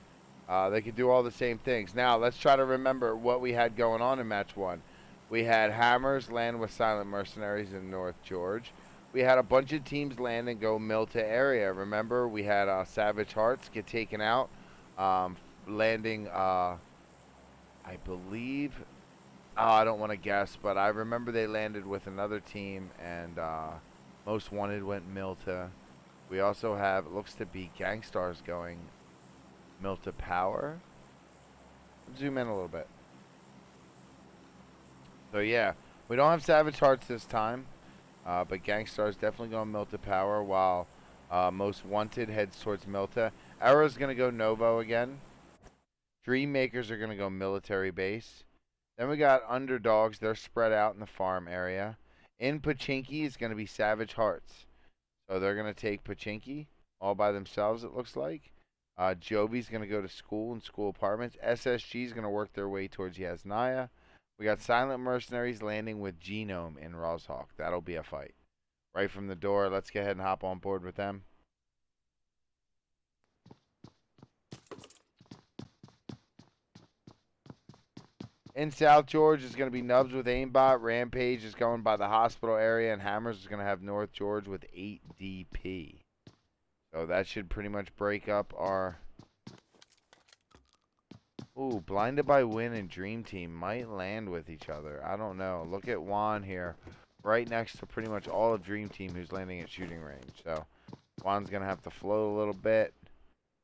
They could do all the same things. Now, let's try to remember what we had going on in match 1. We had Hammers land with Silent Mercenaries in North George. We had a bunch of teams land and go Milta area. Remember, we had Savage Hearts get taken out, landing, I believe, I don't want to guess, but I remember they landed with another team, and Most Wanted went Milta. We also have, it looks to be Gankstars going Milta Power. Zoom in a little bit. So yeah, we don't have Savage Hearts this time, but Gankstars definitely going Milta Power, while Most Wanted heads towards Milta. Arrow's going to go Novo again. Dream Makers are going to go Military Base. Then we got Underdogs. They're spread out in the farm area. In Pachinki is going to be Savage Hearts. So they're going to take Pachinki all by themselves, it looks like. JOVI's going to go to school and school apartments. SSG is going to work their way towards Yasnaya. We got Silent Mercenaries landing with Genome in Roshawk. That'll be a fight. Right from the door. Let's go ahead and hop on board with them. In South George is going to be Nubs with Aimbot. Rampage is going by the hospital area. And Hammers is going to have North George with 8 DP. So that should pretty much break up our... Ooh, Blinded by Win and Dream Team might land with each other. I don't know. Look at Juan here. Right next to pretty much all of Dream Team who's landing at shooting range. So Juan's going to have to float a little bit.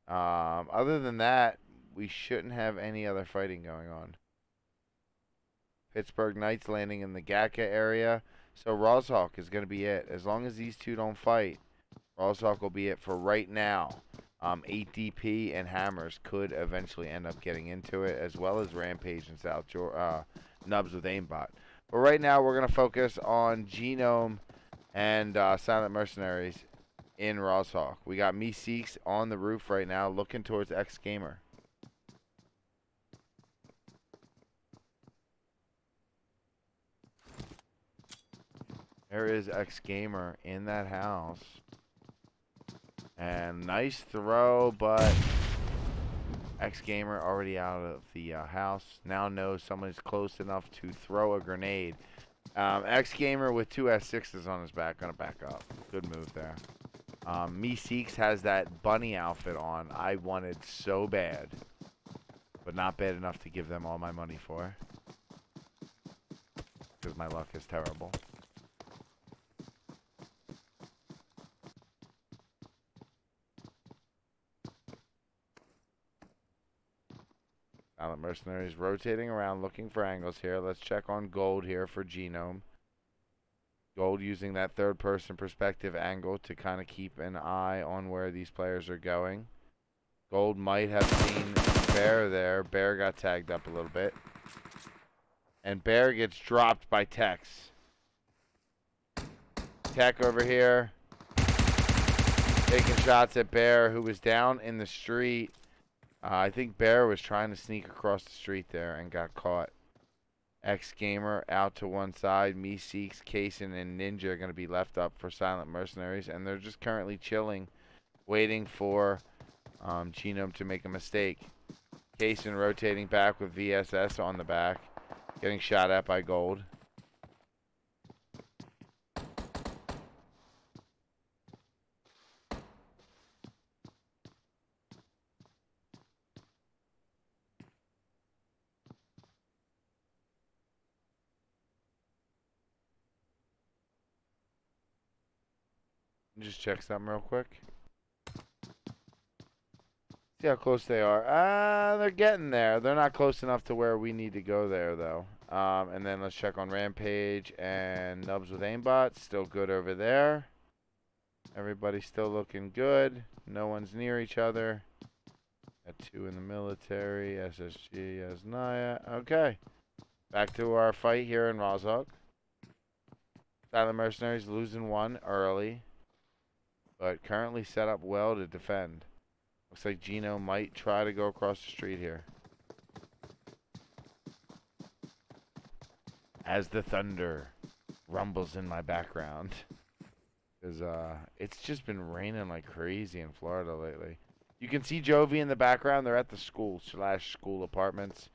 Other than that, we shouldn't have any other fighting going on. Pittsburgh Knights landing in the Gaka area. So Rozhawk is going to be it. As long as these two don't fight, Rozhawk will be it for right now. 8DP and Hammers could eventually end up getting into it, as well as Rampage and Nubs with Aimbot. But right now, we're going to focus on Genome and Silent Mercenaries in Rozhawk. We got Me Seeks on the roof right now, looking towards X Gamer. There is X Gamer in that house. And nice throw, but X Gamer already out of the house. Now knows someone is close enough to throw a grenade. X Gamer with two S6s on his back, gonna back up. Good move there. Me Seeks has that bunny outfit on. I wanted so bad, but not bad enough to give them all my money for, because my luck is terrible. Silent Mercenaries rotating around looking for angles here. Let's check on Gold here for Genome. Gold using that third person perspective angle to kind of keep an eye on where these players are going. Gold might have seen Bear there. Bear got tagged up a little bit. And Bear gets dropped by Tex. Tech over here taking shots at Bear, who was down in the street. I think Bear was trying to sneak across the street there and got caught. X Gamer out to one side. Me Seeks, Kaysen, and Ninja are going to be left up for Silent Mercenaries, and they're just currently chilling, waiting for Genome to make a mistake. Kaysen rotating back with VSS on the back, getting shot at by Gold. Just check something real quick. See how close they are. They're getting there. They're not close enough to where we need to go there, though. And then let's check on Rampage and Nubs with Aimbot. Still good over there. Everybody's still looking good. No one's near each other. Got two in the military. SSG, Asnaya. Okay. Back to our fight here in Rozhawk. Silent Mercenaries losing one early, but currently set up well to defend. Looks like Gino might try to go across the street here. As the thunder rumbles in my background. Because it's just been raining like crazy in Florida lately. You can see JOVI in the background. They're at the school apartments.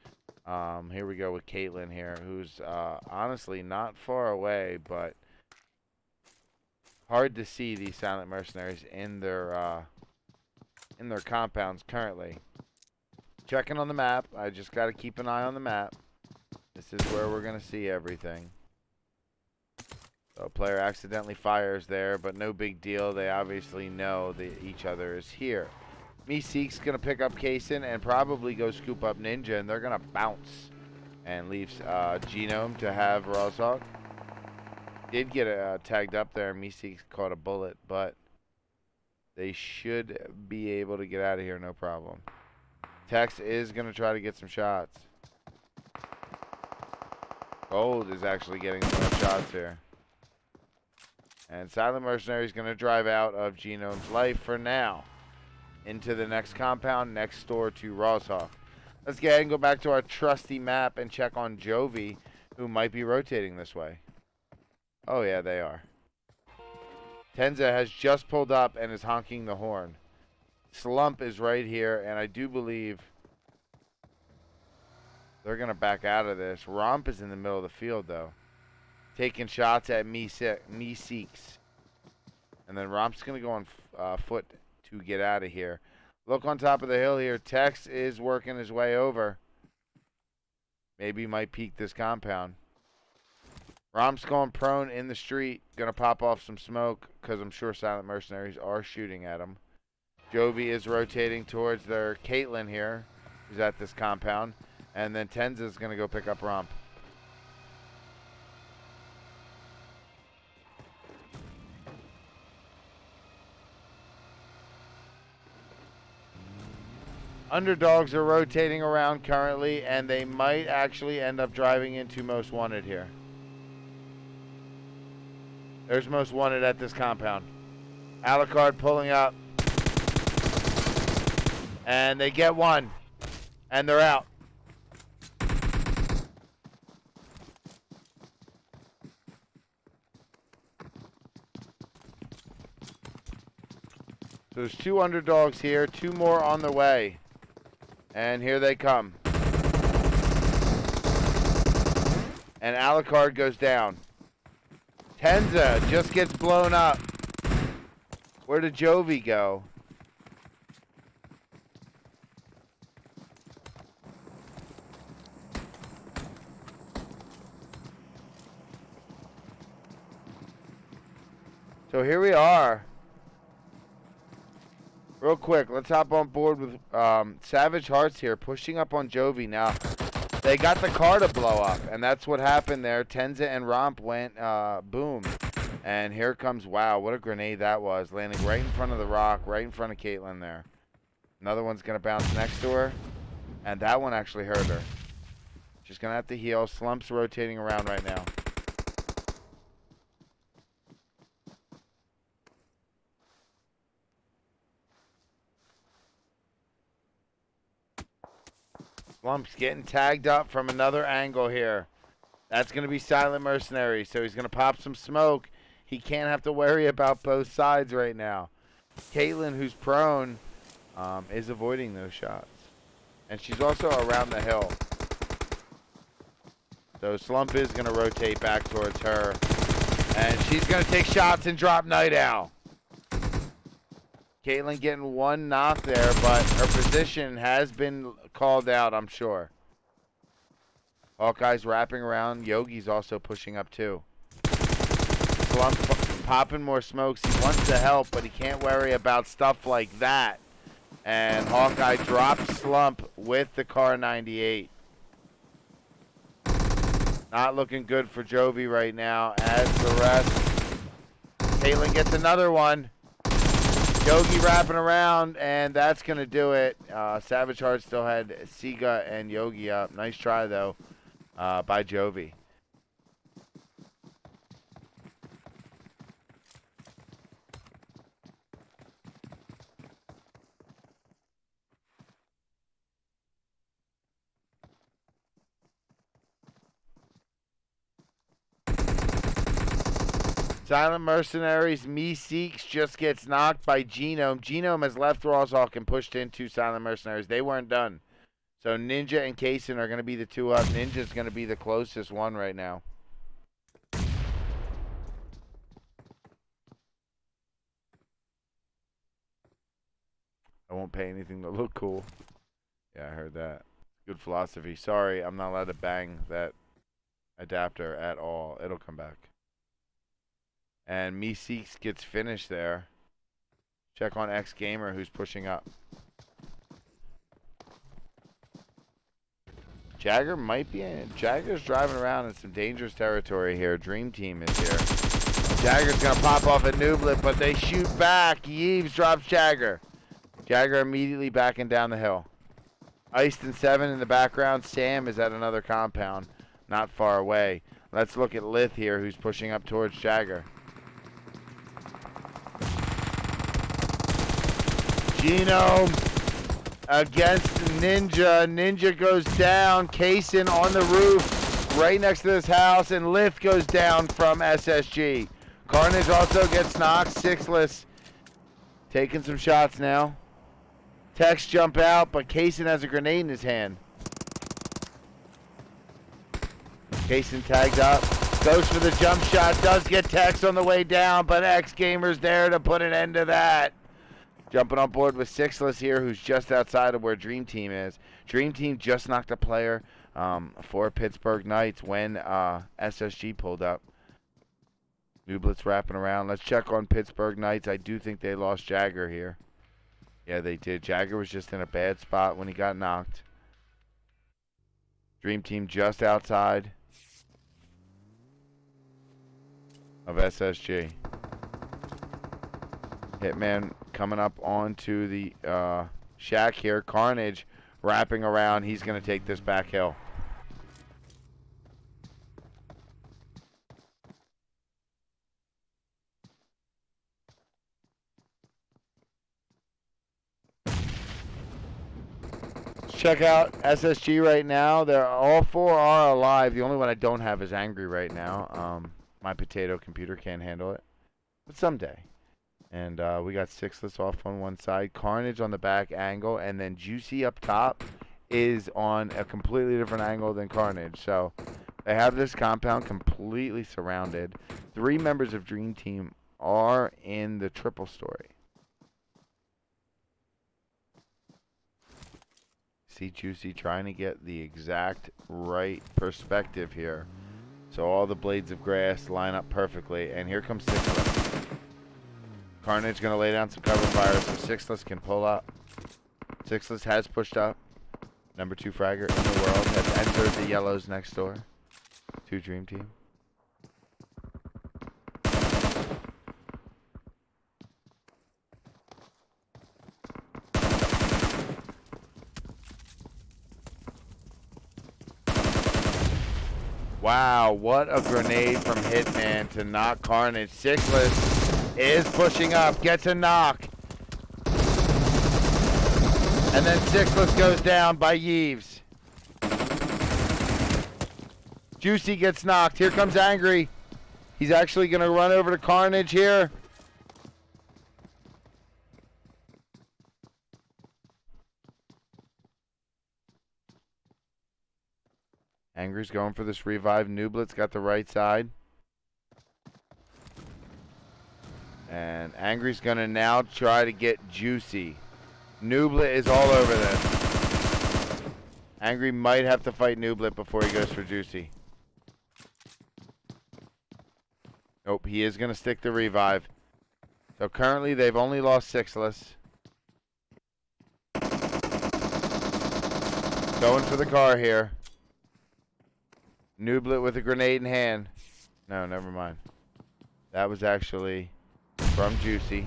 Here we go with Caitlin here, who's honestly not far away, but hard to see these Silent Mercenaries in their compounds currently. Checking on the map. I just got to keep an eye on the map. This is where we're going to see everything. So player accidentally fires there, but no big deal. They obviously know that each other is here. Me Seek's going to pick up Kaysen and probably go scoop up Ninja, and they're going to bounce and leaves Genome to have Rozhawk. Did get tagged up there. Me Seek's caught a bullet, but they should be able to get out of here, no problem. Tex is going to try to get some shots. Gold is actually getting some shots here. And Silent Mercenary is going to drive out of Genome's life for now. Into the next compound, next door to Rozhawk. Let's go ahead and go back to our trusty map and check on JOVI, who might be rotating this way. Oh, yeah, they are. Tenza has just pulled up and is honking the horn. Slump is right here, and I do believe they're going to back out of this. Romp is in the middle of the field, though. Taking shots at Me Seeks. And then Romp's going to go on foot to get out of here. Look on top of the hill here. Tex is working his way over. Maybe might peek this compound. Romp's going prone in the street. Going to pop off some smoke because I'm sure Silent Mercenaries are shooting at him. Jovi is rotating towards their Caitlyn here, who's at this compound. And then Tenza's going to go pick up Romp. Underdogs are rotating around currently, and they might actually end up driving into Most Wanted here. There's Most Wanted at this compound. Alucard pulling up. And they get one. And they're out. So there's 2 Underdogs here, 2 more on the way. And here they come. And Alucard goes down. Tenza just gets blown up. Where did Jovi go? So here we are. Real quick, let's hop on board with Savage Hearts here, pushing up on Jovi now. They got the car to blow up, and that's what happened there. Tenza and Romp went boom. And here comes, wow, what a grenade that was. Landing right in front of the rock, right in front of Caitlyn there. Another one's going to bounce next to her. And that one actually hurt her. She's going to have to heal. Slump's rotating around right now. Slump's getting tagged up from another angle here. That's going to be Silent Mercenaries, so he's going to pop some smoke. He can't have to worry about both sides right now. Caitlyn, who's prone, is avoiding those shots. And she's also around the hill. So Slump is going to rotate back towards her. And she's going to take shots and drop Night Owl. Caitlyn getting one knock there, but her position has been called out, I'm sure. Hawkeye's wrapping around. Yogi's also pushing up too. Slump popping more smokes. He wants to help, but he can't worry about stuff like that. And Hawkeye drops Slump with the Car 98. Not looking good for Jovi right now, as the rest. Caitlyn gets another one. Yogi wrapping around, and that's going to do it. Savage Heart still had Siga and Yogi up. Nice try, though, by Jovi. Silent Mercenaries, Meeseeks just gets knocked by Genome. Genome has left Rawshawk and pushed into Silent Mercenaries. They weren't done. So Ninja and Kaysen are going to be the 2 up. Ninja's going to be the closest one right now. I won't pay anything to look cool. Yeah, I heard that. Good philosophy. Sorry, I'm not allowed to bang that adapter at all. It'll come back. And Meeseeks gets finished there. Check on X Gamer, who's pushing up. Jagger might be in. Jagger's driving around in some dangerous territory here. Dream Team is here. Jagger's going to pop off at Nublet, but they shoot back. Yeeves drops Jagger. Jagger immediately backing down the hill. Iced and 7 in the background. Sam is at another compound, not far away. Let's look at Lith here, who's pushing up towards Jagger. Genome against Ninja. Ninja goes down. Kaysen on the roof right next to this house, and Lith goes down from SSG. Carnage also gets knocked. Sixless taking some shots now. Tex jump out, but Kaysen has a grenade in his hand. Kaysen tagged up. Goes for the jump shot. Does get Tex on the way down, but X Gamer's there to put an end to that. Jumping on board with Sixless here, who's just outside of where Dream Team is. Dream Team just knocked a player for Pittsburgh Knights when SSG pulled up. Nublet's wrapping around. Let's check on Pittsburgh Knights. I do think they lost Jagger here. Yeah, they did. Jagger was just in a bad spot when he got knocked. Dream Team just outside of SSG. Hitman coming up onto the shack here. Carnage wrapping around. He's going to take this back hill. Check out SSG right now. They're all four are alive. The only one I don't have is Angry right now. My potato computer can't handle it, but someday. And we got Sixless off on one side, Carnage on the back angle, and then Juicy up top is on a completely different angle than Carnage. So they have this compound completely surrounded. 3 members of Dream Team are in the triple story. See Juicy trying to get the exact right perspective here. So all the blades of grass line up perfectly. And here comes Sixless. Carnage going to lay down some cover fire so Sixless can pull up. Sixless has pushed up. Number 2 fragger in the world has entered the yellows next door to Dream Team. Wow, what a grenade from Hitman to knock Carnage. Sixless is pushing up, gets a knock. And then Sixless goes down by Yves. Juicy gets knocked. Here comes Angry. He's actually going to run over to Carnage here. Angry's going for this revive. Nublet's got the right side. And Angry's going to now try to get Juicy. Nublet is all over this. Angry might have to fight Nublet before he goes for Juicy. Nope, he is going to stick the revive. So currently they've only lost Sixless. Going for the car here. Nublet with a grenade in hand. No, never mind. That was actually from Juicy.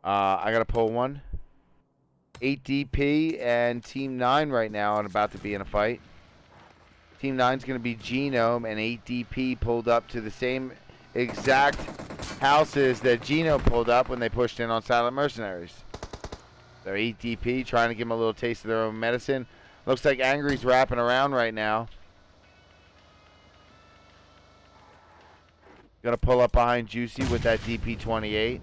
I got to pull one. 8DP and Team 9 right now are about to be in a fight. Team 9 is going to be Genome, and 8DP pulled up to the same exact houses that Genome pulled up when they pushed in on Silent Mercenaries. So 8DP trying to give them a little taste of their own medicine. Looks like Angry's wrapping around right now. Going to pull up behind Juicy with that DP28.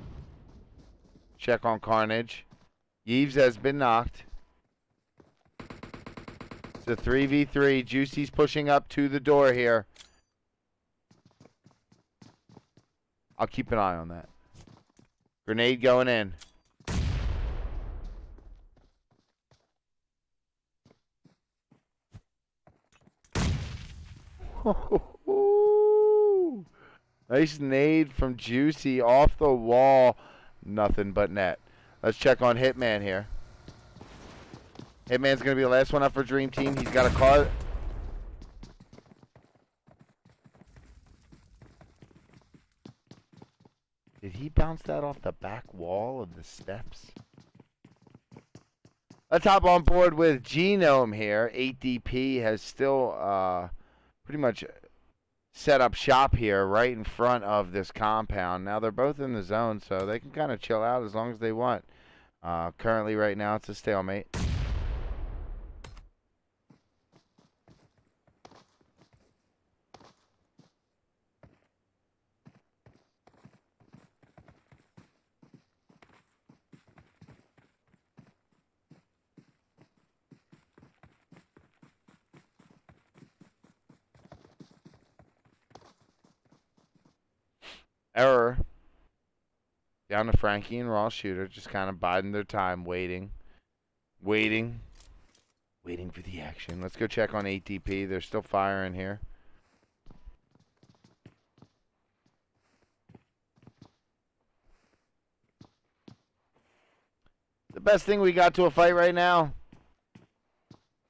Check on Carnage. Yves has been knocked. It's a 3v3. Juicy's pushing up to the door here. I'll keep an eye on that. Grenade going in. Nice nade from Juicy off the wall. Nothing but net. Let's check on Hitman here. Hitman's going to be the last one up for Dream Team. He's got a car. Did he bounce that off the back wall of the steps? Let's hop on board with Genome here. 8DP has still pretty much set up shop here right in front of this compound. Now they're both in the zone, so they can kind of chill out as long as they want. Currently right now it's a stalemate. Error. Down to Frankie and Raw Shooter, just kind of biding their time, waiting for the action. Let's go check on ATP. They're still firing here. The best thing we got to a fight right now.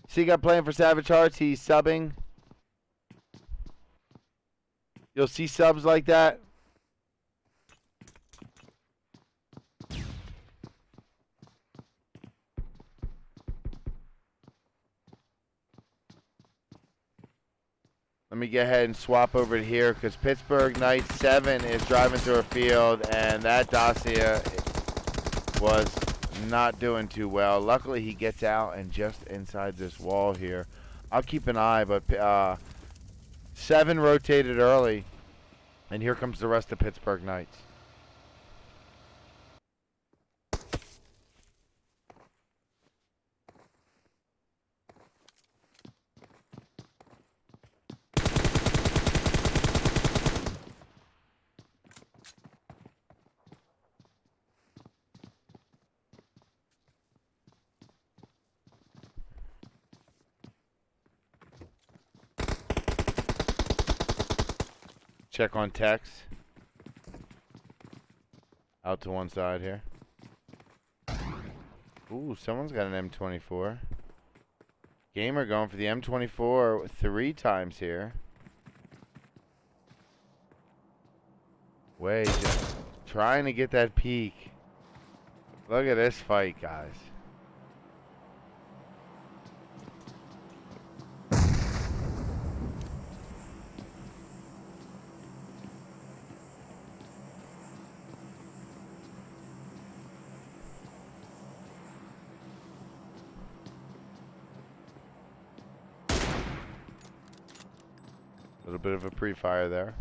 See, got playing for Savage Hearts. He's subbing. You'll see subs like that. Let me get ahead and swap over to here because Pittsburgh Knights 7 is driving through a field, and that Dacia was not doing too well. Luckily, he gets out and just inside this wall here. I'll keep an eye, but 7 rotated early, and here comes the rest of Pittsburgh Knights. Check on Tex. Out to one side here. Ooh, someone's got an M24. Gamer going for the M24 3 times here. Way just trying to get that peak. Look at this fight, guys. A little bit of a pre-fire there.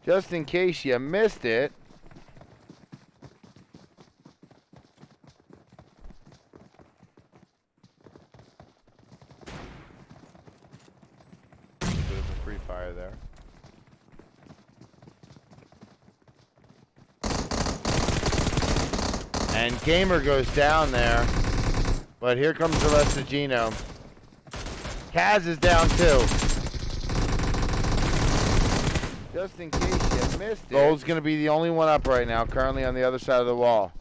Just in case you missed it. Fire there. And Gamer goes down there. But here comes the rest of Genome. Kaz is down too. Just in case you missed it. Gold's going to be the only one up right now, currently on the other side of the wall.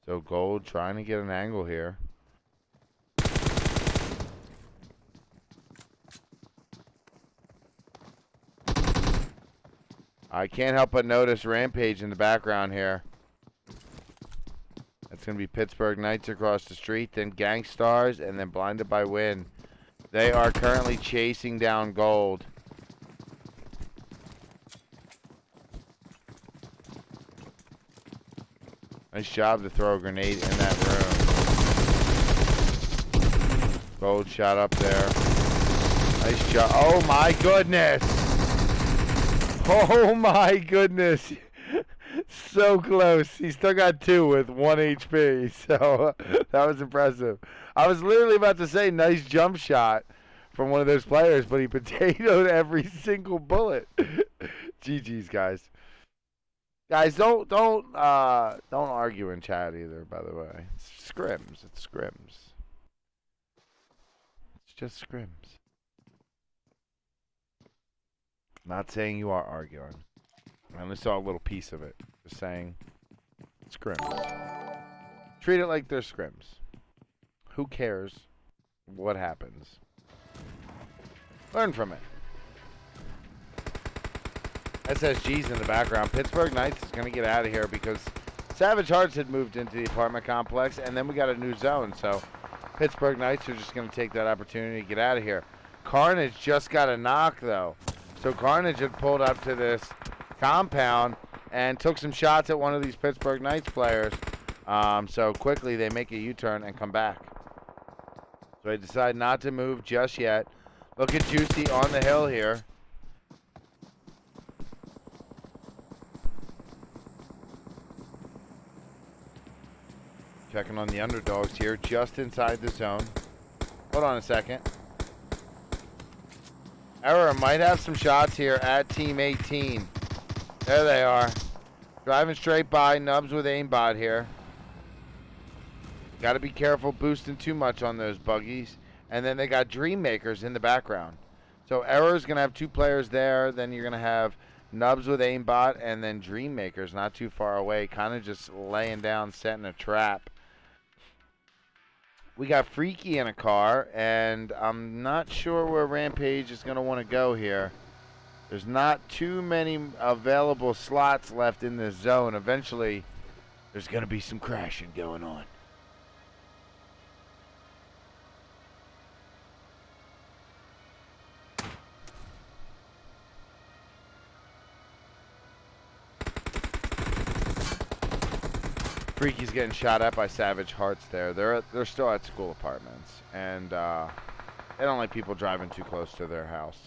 So Gold trying to get an angle here. I can't help but notice Rampage in the background here. That's going to be Pittsburgh Knights across the street, then Gankstars, and then Blinded by Wind. They are currently chasing down Gold. Nice job to throw a grenade in that room. Gold shot up there. Nice job. Oh my goodness. Oh my goodness. So close. He still got 2 with 1 HP. So that was impressive. I was literally about to say nice jump shot from one of those players, but he potatoed every single bullet. GG's, guys. Guys, don't argue in chat either, by the way. It's scrims. It's scrims. It's just scrims. Not saying you are arguing. I only saw a little piece of it. Just saying scrims. Treat it like they're scrims. Who cares what happens? Learn from it. SSG's in the background. Pittsburgh Knights is going to get out of here because Savage Hearts had moved into the apartment complex, and then we got a new zone. So Pittsburgh Knights are just going to take that opportunity to get out of here. Carnage just got a knock, though. So Carnage had pulled up to this compound and took some shots at one of these Pittsburgh Knights players. So quickly they make a U-turn and come back. So they decide not to move just yet. Look at Juicy on the hill here. Checking on the Underdogs here, just inside the zone. Hold on a second. Error might have some shots here at Team 18. There they are. Driving straight by. Nubs with aimbot here. Got to be careful boosting too much on those buggies. And then they got Dream Makers in the background. So Error's going to have 2 players there. Then you're going to have Nubs with aimbot and then Dream Makers not too far away. Kind of just laying down, setting a trap. We got Freaky in a car, and I'm not sure where Rampage is going to want to go here. There's not too many available slots left in this zone. Eventually, there's going to be some crashing going on. Freaky's getting shot at by Savage Hearts there. They're still at school apartments, and they don't like people driving too close to their house.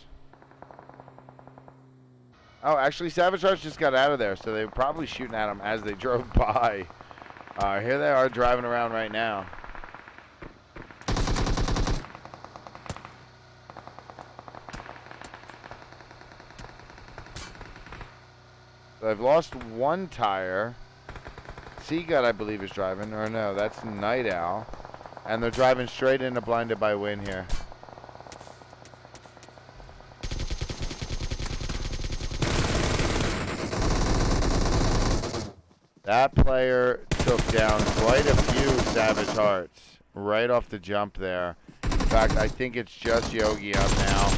Oh, actually, Savage Hearts just got out of there, so they were probably shooting at them as they drove by. Here they are driving around right now. So they've lost 1 tire. Seagut, I believe, is driving. Or no, that's Night Owl. And they're driving straight into Blinded by Win here. That player took down quite a few Savage Hearts right off the jump there. In fact, I think it's just Yogi up now.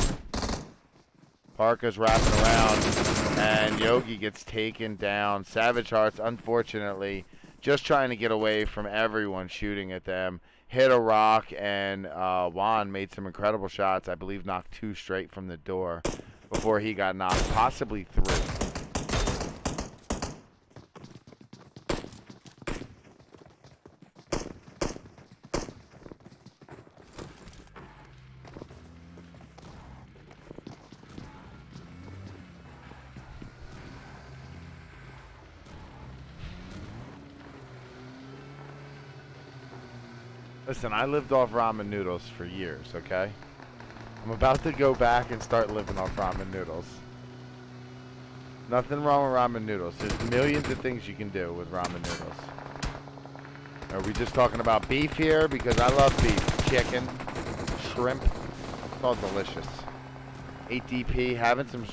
Parka's wrapping around, and Yogi gets taken down. Savage Hearts, unfortunately, just trying to get away from everyone shooting at them. Hit a rock, and Juan made some incredible shots. I believe knocked 2 straight from the door before he got knocked, possibly 3. Listen, I lived off ramen noodles for years, okay? I'm about to go back and start living off ramen noodles. Nothing wrong with ramen noodles. There's millions of things you can do with ramen noodles. Are we just talking about beef here? Because I love beef. Chicken, shrimp. It's all delicious. 8DP having some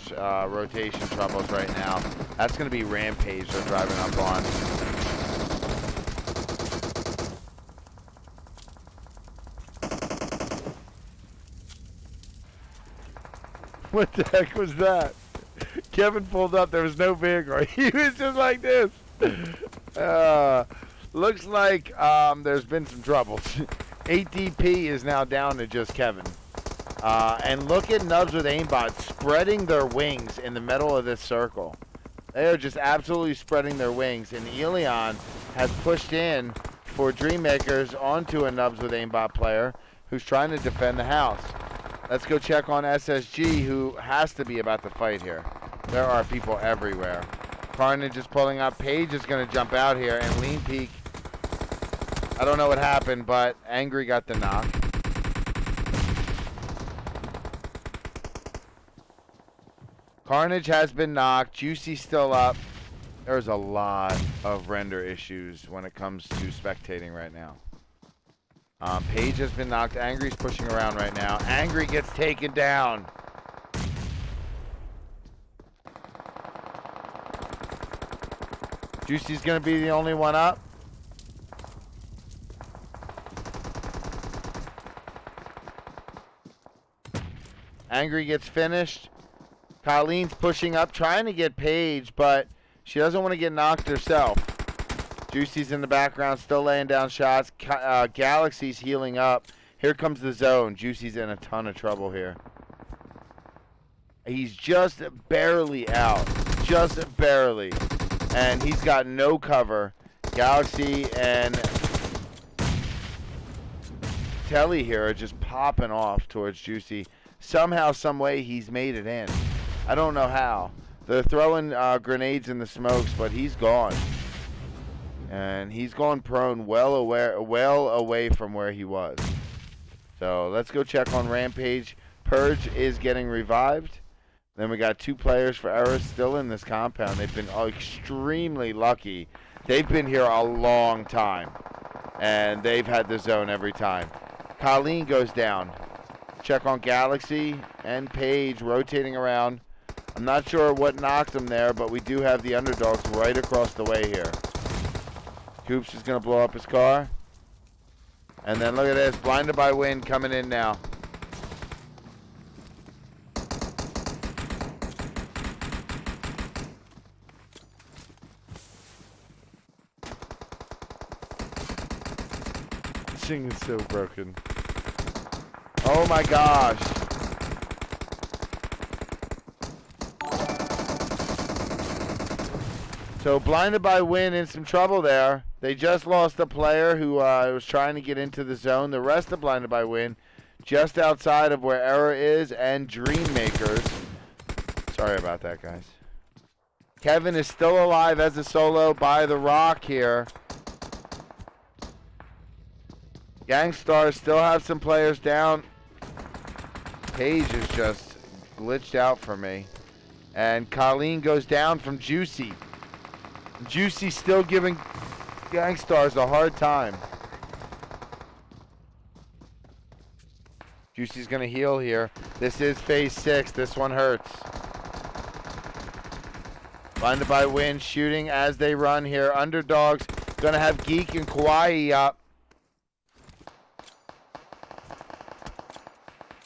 rotation troubles right now. That's going to be Rampage they're driving up on. What the heck was that? Kevin pulled up. There was no vehicle. He was just like this. Looks like there's been some troubles. 8DP is now down to just Kevin. And look at Nubs with aimbot spreading their wings in the middle of this circle. They are just absolutely spreading their wings. And Elion has pushed in for Dreammakers onto a Nubs with aimbot player who's trying to defend the house. Let's go check on SSG, who has to be about to fight here. There are people everywhere. Carnage is pulling up. Paige is going to jump out here, and Lean Peak. I don't know what happened, but Angry got the knock. Carnage has been knocked. Juicy's still up. There's a lot of render issues when it comes to spectating right now. Paige has been knocked. Angry's pushing around right now. Angry gets taken down. Juicy's going to be the only one up. Angry gets finished. Colleen's pushing up, trying to get Paige, but she doesn't want to get knocked herself. Juicy's in the background, still laying down shots. Galaxy's healing up. Here comes the zone. Juicy's in a ton of trouble here. He's just barely out. Just barely. And he's got no cover. Galaxy and Telly here are just popping off towards Juicy. Somehow, some way, he's made it in. I don't know how. They're throwing grenades in the smokes, but he's gone. And he's gone prone well away from where he was. So let's go check on Rampage. Purge is getting revived. Then we got 2 players for Error still in this compound. They've been extremely lucky. They've been here a long time. And they've had the zone every time. Colleen goes down. Check on Galaxy and Paige rotating around. I'm not sure what knocked them there, but we do have the Underdogs right across the way here. Coops is going to blow up his car. And then look at this. Blinded by Wind coming in now. This thing is so broken. Oh my gosh. So Blinded by Wind in some trouble there. They just lost a player who was trying to get into the zone. The rest of Blinded by Wind just outside of where Error is and Dream Makers. Sorry about that, guys. Kevin is still alive as a solo by the rock here. Gankstars still have some players down. Paige is just glitched out for me. And Colleen goes down from Juicy. Juicy still giving Gankstars a hard time. Juicy's going to heal here. This is phase 6. This one hurts. Blinded by Wind shooting as they run here. Underdogs going to have Geek and Kawaii up.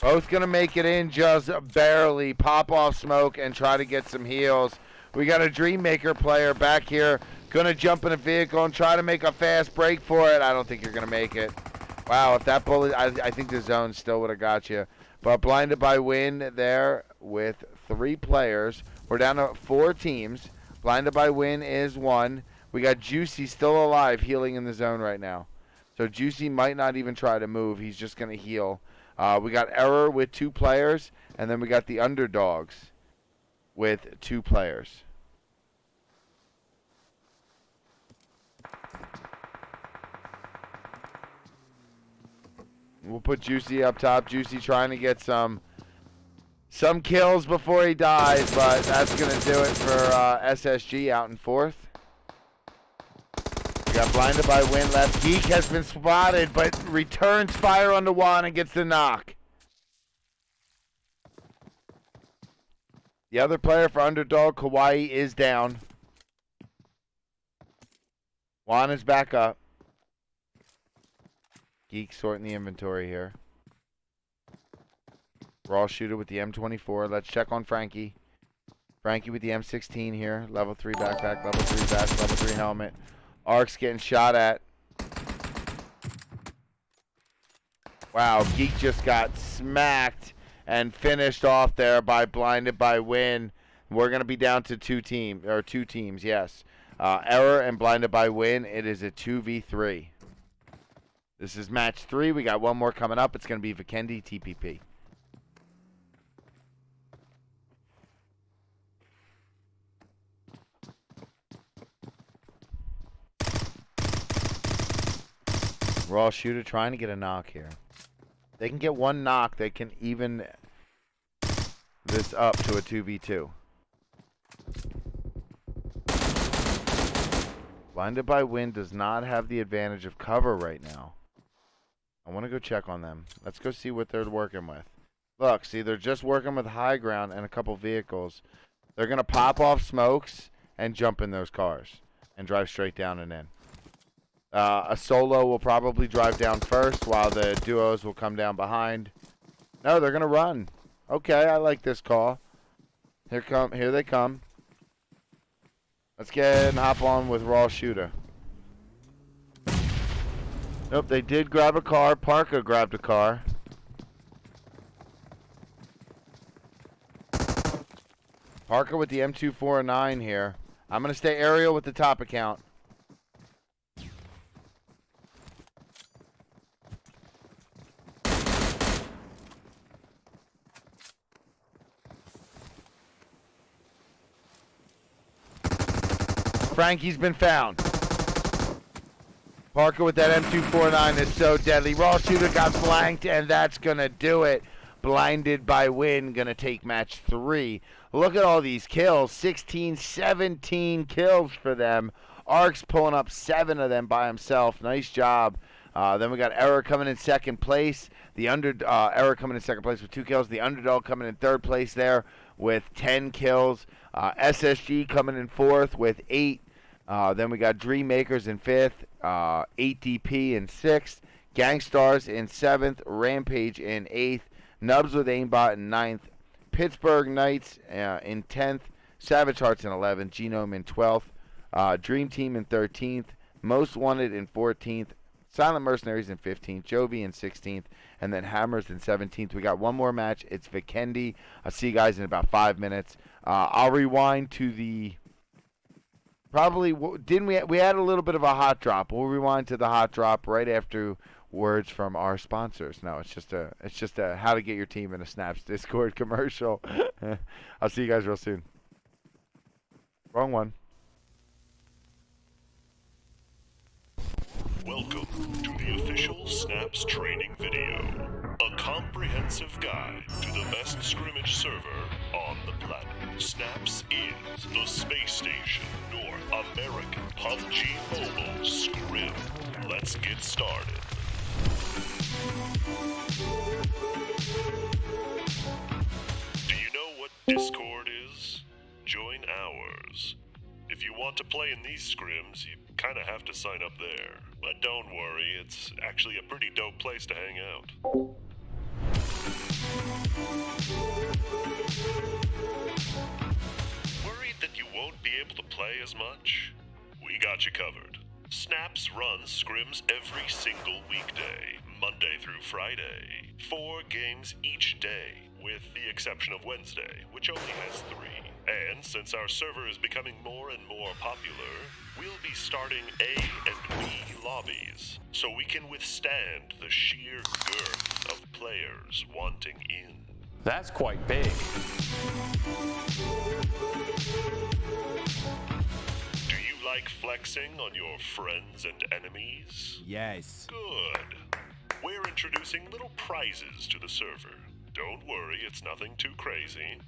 Both going to make it in just barely. Pop off smoke and try to get some heals. We got a Dream Maker player back here. Going to jump in a vehicle and try to make a fast break for it. I don't think you're going to make it. Wow, if that bullet, I think the zone still would have got you. But Blinded by Wind there with 3 players. We're down to 4 teams. Blinded by Wind is 1. We got Juicy still alive, healing in the zone right now. So Juicy might not even try to move. He's just going to heal. We got Error with 2 players. And then we got the Underdogs with 2 players. We'll put Juicy up top. Juicy trying to get some kills before he dies, but that's going to do it for SSG out in 4th. We got Blinded by Wind left. Geek has been spotted, but returns fire on the wand and gets the knock. The other player for Underdog, Kawaii, is down. Juan is back up. Geek sorting the inventory here. Raw shooter with the M24. Let's check on Frankie. Frankie with the M16 here. Level 3 backpack, level 3 vest, level 3 helmet. Ark's getting shot at. Wow, Geek just got smacked and finished off there by Blinded by Wind. We're going to be down to 2 teams, yes. Error and Blinded by Wind. It is a 2v3. This is match 3. We got one more coming up. It's going to be Vikendi TPP. Raw shooter trying to get a knock here. They can get 1 knock. They can even this up to a 2v2. Blinded by Wind does not have the advantage of cover right now. I want to go check on them. Let's go see what they're working with. Look, see, they're just working with high ground and a couple vehicles. They're going to pop off smokes and jump in those cars and drive straight down and in. A solo will probably drive down first while the duos will come down behind. No, they're going to run. Okay, I like this call. Here they come. Let's get and hop on with Raw Shooter. Nope, they did grab a car. Parker grabbed a car. Parker with the M249 here. I'm going to stay aerial with the top account. Frankie's been found. Parker with that M249 is so deadly. Raw shooter got flanked, and that's going to do it. Blinded by Win, going to take match 3. Look at all these kills. 16, 17 kills for them. Ark's pulling up 7 of them by himself. Nice job. Then we got Error coming in second place. Error coming in second place with 2 kills. The Underdog coming in third place there with 10 kills. SSG coming in fourth with 8. Then we got Dream Makers in 5th. 8DP in 6th. Gankstars in 7th. Rampage in 8th. Nubs with Aimbot in 9th. Pittsburgh Knights in 10th. Savage Hearts in 11th. Genome in 12th. Dream Team in 13th. Most Wanted in 14th. Silent Mercenaries in 15th. JOVI in 16th. And then Hammers in 17th. We got one more match. It's Vikendi. I'll see you guys in about 5 minutes. I'll rewind to the... Probably, didn't we had a little bit of a hot drop. We'll rewind to the hot drop right after words from our sponsors. No, it's just a how to get your team in a Snaps Discord commercial. I'll see you guys real soon. Wrong one. Welcome to the official Snaps training video. A comprehensive guide to the best scrimmage server on the planet. Snaps is the space station North American PUBG Mobile Scrim. Let's get started. Do you know what Discord is? Join ours. If you want to play in these scrims, you kind of have to sign up there. But don't worry, it's actually a pretty dope place to hang out. Worried that you won't be able to play as much? We got you covered. Snaps runs scrims every single weekday, Monday through Friday. 4 games each day, with the exception of Wednesday, which only has 3. And since our server is becoming more and more popular, we'll be starting A and B lobbies, so we can withstand the sheer girth of players wanting in. That's quite big. Do you like flexing on your friends and enemies? Yes. Good. We're introducing little prizes to the server. Don't worry, it's nothing too crazy.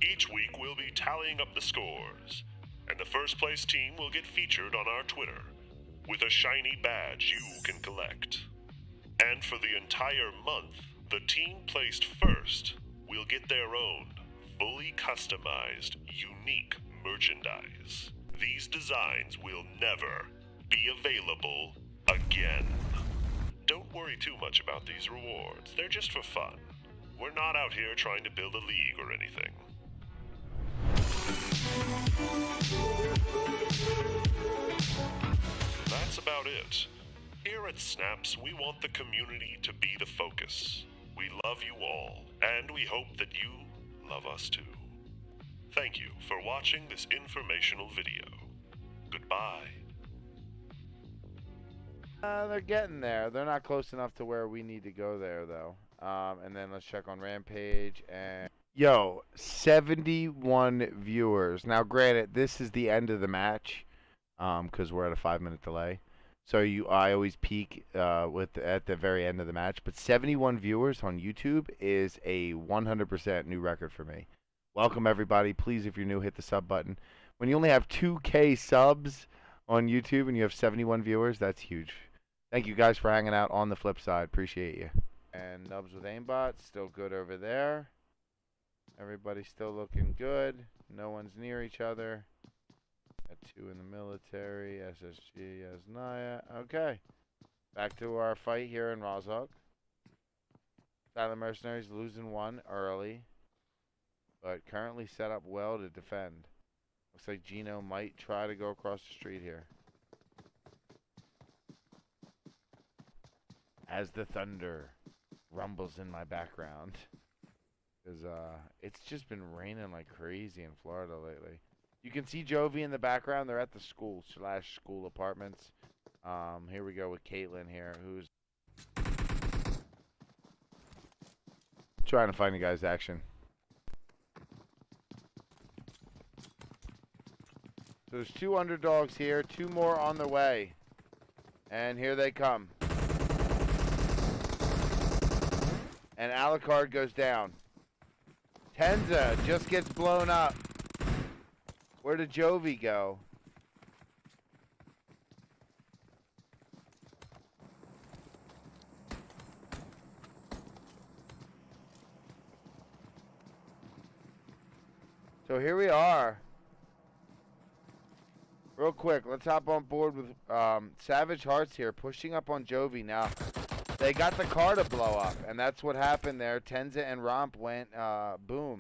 Each week we'll be tallying up the scores, and the first place team will get featured on our Twitter with a shiny badge you can collect. And for the entire month, the team placed first will get their own fully customized, unique merchandise. These designs will never be available again. Don't worry too much about these rewards. They're just for fun. We're not out here trying to build a league or anything. That's about it. Here at Snaps, we want the community to be the focus. We love you all, and we hope that you love us too. Thank you for watching this informational video. Goodbye. They're getting there. They're not close enough to where we need to go there, though. And then let's check on Rampage. And yo, 71 viewers. Now, granted, this is the end of the match, because we're at a 5-minute delay. So I always peak at the very end of the match. But 71 viewers on YouTube is a 100% new record for me. Welcome, everybody. Please, if you're new, hit the sub button. When you only have 2K subs on YouTube and you have 71 viewers, that's huge. Thank you guys for hanging out on the flip side. Appreciate you. And Nubs with Aimbot, still good over there. Everybody's still looking good. No one's near each other. Got 2 in the military. SSG, Naya. Okay. Back to our fight here in Rozhok. Silent Mercenaries losing 1 early, but currently set up well to defend. Looks like Gino might try to go across the street here. as the thunder rumbles in my background. Because it's just been raining like crazy in Florida lately. You can see JOVI in the background. They're at the school/school apartments. Here we go with Caitlin here, who's trying to find you guys action. So there's 2 underdogs here, 2 more on the way. And here they come. And Alucard goes down. Tenza just gets blown up. Where did JOVI go? So here we are. Real quick, let's hop on board with Savage Hearts here, pushing up on JOVI now. They got the car to blow up, and that's what happened there. Tenza and Romp went boom.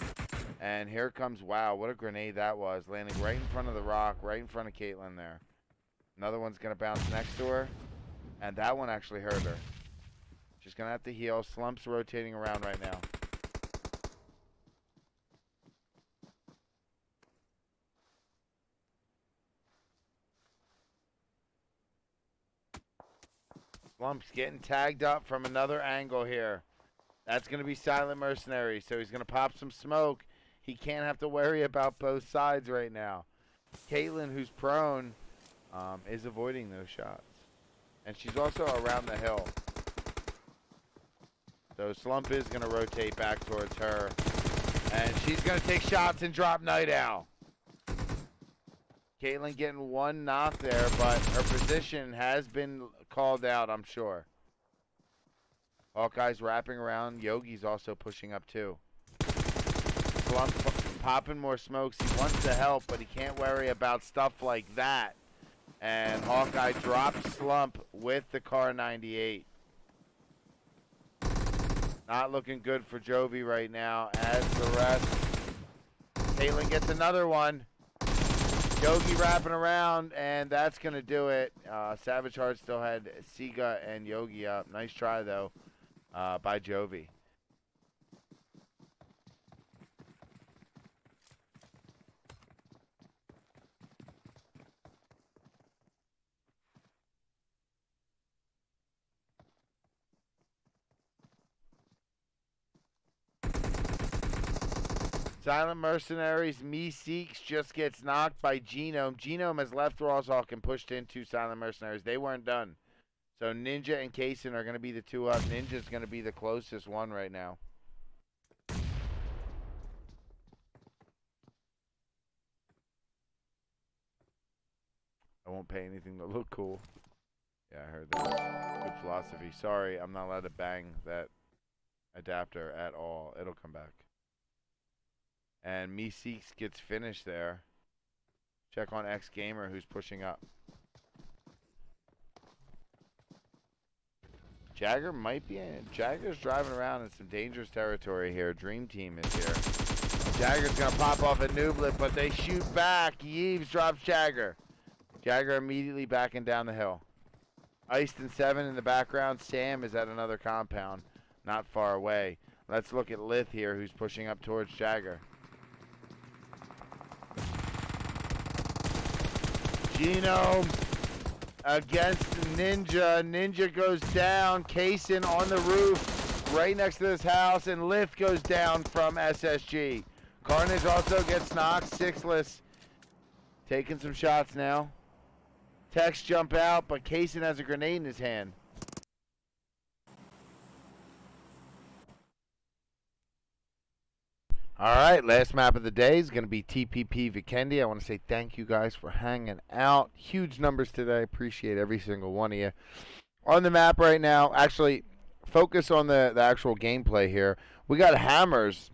And here comes, wow, what a grenade that was, landing right in front of the rock, right in front of Caitlin there. Another one's going to bounce next to her, and that one actually hurt her. She's going to have to heal. Slump's rotating around right now. Slump's getting tagged up from another angle here. That's going to be Silent Mercenaries, so he's going to pop some smoke. He can't have to worry about both sides right now. Caitlin, who's prone, is avoiding those shots. And she's also around the hill. So Slump is going to rotate back towards her. And she's going to take shots and drop Night Owl. Caitlin getting one knock there, but her position has been called out, I'm sure. Hawkeye's wrapping around. Yogi's also pushing up too. Slump popping more smokes. He wants to help, but he can't worry about stuff like that. And Hawkeye drops Slump with the Car 98. Not looking good for JOVI right now, as the rest. Caitlin gets another one. Yogi wrapping around, and that's going to do it. Savage Heart still had Siga and Yogi up. Nice try, though, by JOVI. Silent Mercenaries, Meeseeks just gets knocked by Genome. Genome has left Rawshawk and pushed into Silent Mercenaries. They weren't done. So Ninja and Kaysen are going to be the 2 up. Ninja's going to be the closest one right now. I won't pay anything to look cool. Yeah, I heard that. Good philosophy. Sorry, I'm not allowed to bang that adapter at all. It'll come back. And Meeseeks gets finished there. Check on X Gamer, who's pushing up. Jagger might be in. Jagger's driving around in some dangerous territory here. Dream Team is here. Jagger's going to pop off a Nublet, but they shoot back. Yeeves drops Jagger. Jagger immediately backing down the hill. Iced and 7 in the background. Sam is at another compound, not far away. Let's look at Lith here, who's pushing up towards Jagger. Genome against Ninja. Ninja goes down. Kaysen on the roof right next to this house, and Lift goes down from SSG. Carnage also gets knocked. Sixless taking some shots now. Tex jump out, but Kaysen has a grenade in his hand. All right, last map of the day is going to be TPP Vikendi. I want to say thank you guys for hanging out. Huge numbers today. Appreciate every single one of you. On the map right now, actually, focus on the actual gameplay here. We got Hammers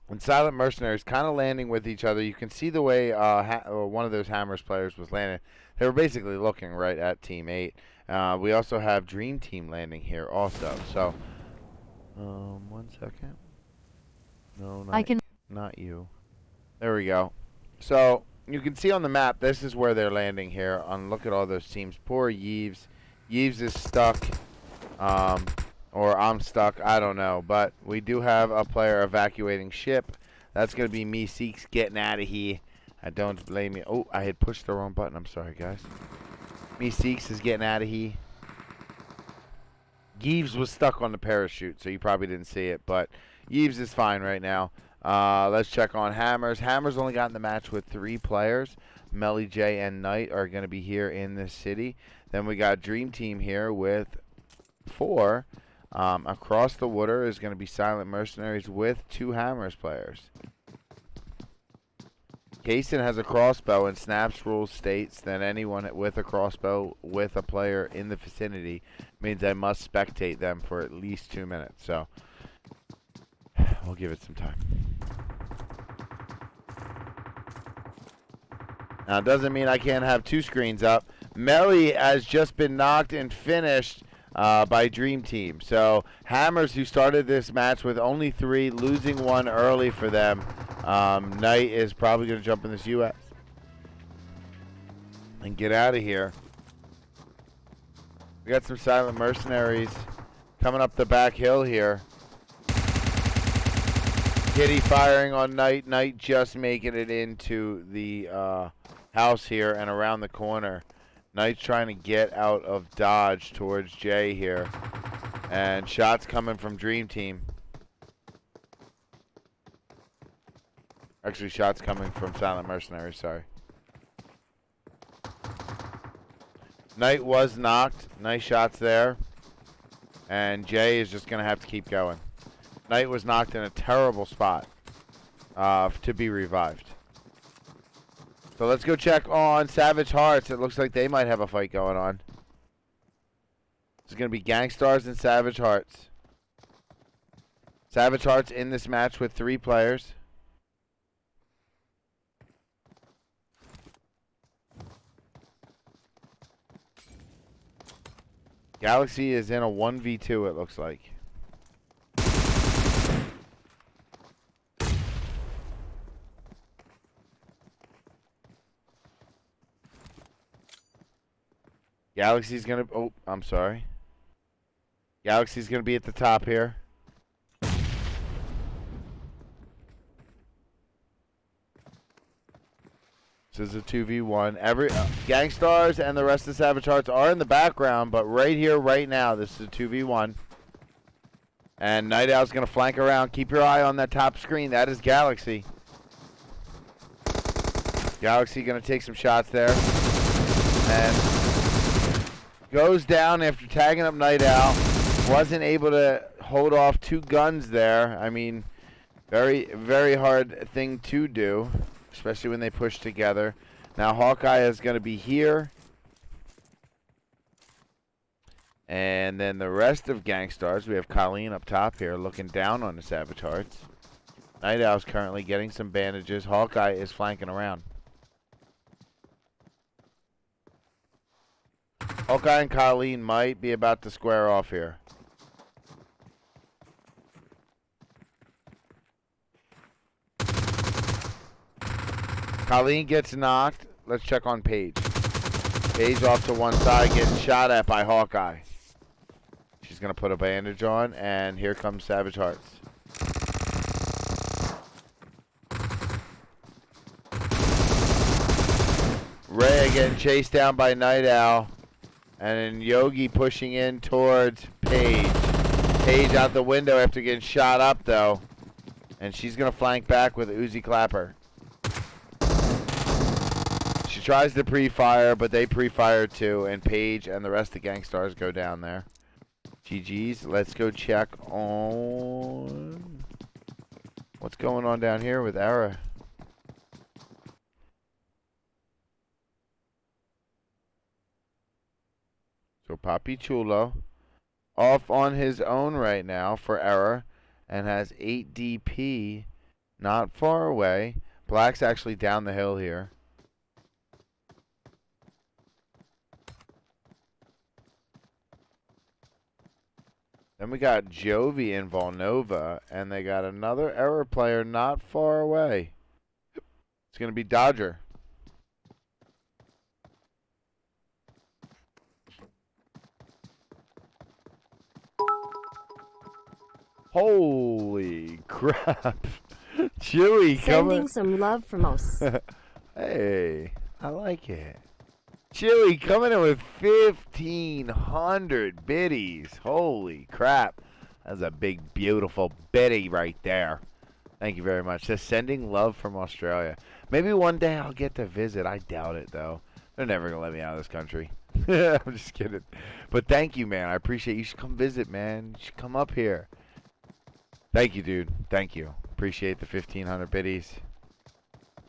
and Silent Mercenaries kind of landing with each other. You can see the way one of those Hammers players was landing. They were basically looking right at Team 8. We also have Dream Team landing here also. So, 1 second. No, not you. There we go. So, you can see on the map, this is where they're landing here. Look at all those teams. Poor Yeeves. Yeeves is stuck Or I'm stuck. I don't know. But we do have a player evacuating ship. That's going to be me, Seeks, getting out of here. I don't blame you. Oh, I had pushed the wrong button. I'm sorry, guys. Me, Seeks, is getting out of here. Yeeves was stuck on the parachute, so you probably didn't see it. But Yeeves is fine right now. Let's check on Hammers. Hammers only got in the match with 3 players. Melly, J, and Knight are going to be here in this city. Then we got Dream Team here with 4. Across the water is going to be Silent Mercenaries with 2 Hammers players. Kaysen has a crossbow, and Snaps rules states that anyone with a crossbow with a player in the vicinity means I must spectate them for at least 2 minutes. So we'll give it some time. Now, it doesn't mean I can't have 2 screens up. Melly has just been knocked and finished by Dream Team. So Hammers, who started this match with only 3, losing 1 early for them. Knight is probably going to jump in this US and get out of here. We got some Silent Mercenaries coming up the back hill here. Kitty firing on Knight. Knight just making it into the house here and around the corner. Knight's trying to get out of dodge towards Jay here. And shots coming from Dream Team. Actually, shots coming from Silent Mercenaries, sorry. Knight was knocked. Nice shots there. And Jay is just going to have to keep going. Knight was knocked in a terrible spot to be revived. So let's go check on Savage Hearts. It looks like they might have a fight going on. This is going to be Gankstars and Savage Hearts. Savage Hearts in this match with 3 players. Galaxy is in a 1v2, it looks like. Galaxy's gonna... Oh, I'm sorry. Galaxy's gonna be at the top here. This is a 2v1. Gankstars and the rest of Savage Hearts are in the background, but right here, right now, this is a 2v1. And Night Owl's going to flank around. Keep your eye on that top screen. That is Galaxy. Galaxy going to take some shots there. And goes down after tagging up Night Owl. Wasn't able to hold off 2 guns there. I mean, very, very hard thing to do, especially when they push together. Now Hawkeye is going to be here. And then the rest of Gankstars, we have Colleen up top here looking down on the Savage Hearts. Night Owl's currently getting some bandages. Hawkeye is flanking around. Hawkeye and Colleen might be about to square off here. Colleen gets knocked. Let's check on Paige. Paige off to one side, getting shot at by Hawkeye. She's going to put a bandage on, and here comes Savage Hearts. Rhea getting chased down by Night Owl. And then Yogi pushing in towards Paige. Paige out the window after getting shot up, though. And she's going to flank back with Uzi Clapper. She tries to pre-fire, but they pre-fire too. And Paige and the rest of the Gankstars go down there. GG's. Let's go check on what's going on down here with Era. So Papi Chulo off on his own right now for Era and has 8 DP not far away. Black's actually down the hill here. Then we got JOVI and Volnova, and they got another Era player not far away. It's going to be Dodger. Holy crap. Chewy Sending coming. some love from us. Hey, I like it. Chewy coming in with 1,500 biddies. Holy crap. That's a big, beautiful biddy right there. Thank you very much. Just sending love from Australia. Maybe one day I'll get to visit. I doubt it, though. They're never going to let me out of this country. I'm just kidding. But thank you, man. I appreciate you. You should come visit, man. You should come up here. Thank you, dude. Thank you. Appreciate the 1,500 biddies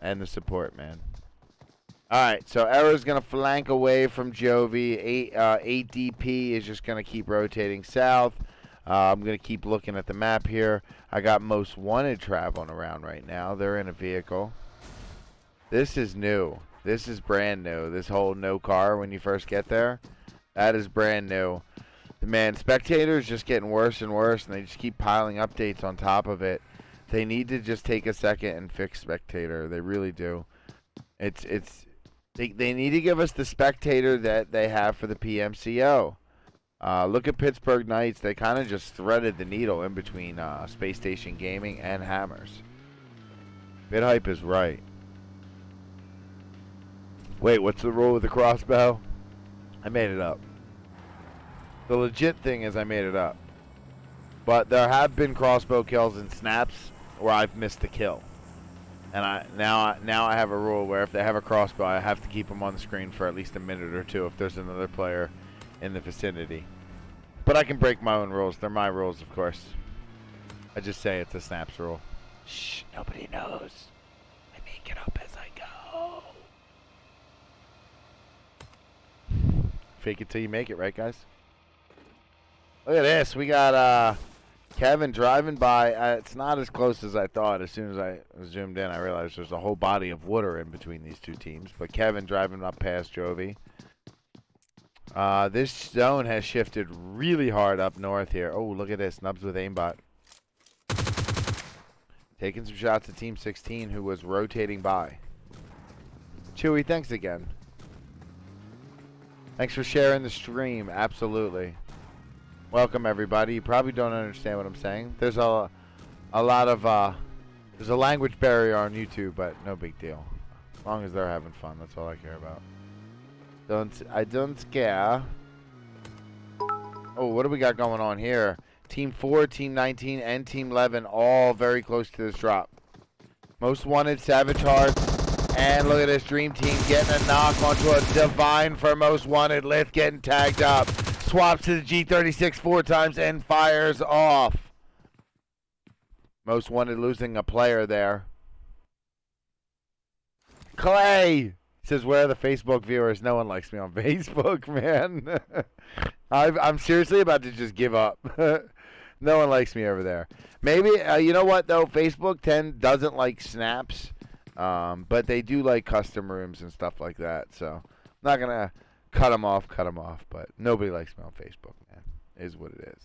and the support, man. All right, so Error's going to flank away from JOVI. 8DP is just going to keep rotating south. I'm going to keep looking at the map here. I got Most Wanted traveling around right now. They're in a vehicle. This is new. This is brand new. This whole no car when you first get there, that is brand new. Man, spectators just getting worse and worse, and they just keep piling updates on top of it. They need to just take a second and fix spectator. They really do. They need to give us the spectator that they have for the PMCO. Look at Pittsburgh Knights. They kind of just threaded the needle in between Spacestation Gaming and Hammers. BitHype is right. Wait, what's the rule with the crossbow? I made it up. The legit thing is I made it up. But there have been crossbow kills in snaps where I've missed the kill. And now I have a rule where if they have a crossbow, I have to keep them on the screen for at least a minute or two if there's another player in the vicinity. But I can break my own rules. They're my rules, of course. I just say it's a snaps rule. Shh, nobody knows. I make it up as I go. Fake it till you make it, right, guys? Look at this. We got Kevin driving by. It's not as close as I thought. As soon as I zoomed in, I realized there's a whole body of water in between these two teams. But Kevin driving up past JOVI. This zone has shifted really hard up north here. Oh, look at this. Nubs with aimbot. Taking some shots at Team 16, who was rotating by. Chewy, thanks again. Thanks for sharing the stream. Absolutely. Welcome, everybody. You probably don't understand what I'm saying. There's a lot of, there's a language barrier on YouTube, but no big deal. As long as they're having fun, that's all I care about. I don't care. Oh, what do we got going on here? Team 4, Team 19, and Team 11 all very close to this drop. Most Wanted, Savage Hearts, and look at this Dream Team getting a knock onto a Divine for Most Wanted. Lith getting tagged up. Swaps to the G36 4 times and fires off. Most Wanted losing a player there. Clay says, where are the Facebook viewers? No one likes me on Facebook, man. I'm seriously about to just give up. No one likes me over there. Maybe, you know what, though? Facebook doesn't like snaps, but they do like custom rooms and stuff like that. So I'm not going to cut them off, but nobody likes me on Facebook, man. Is what it is.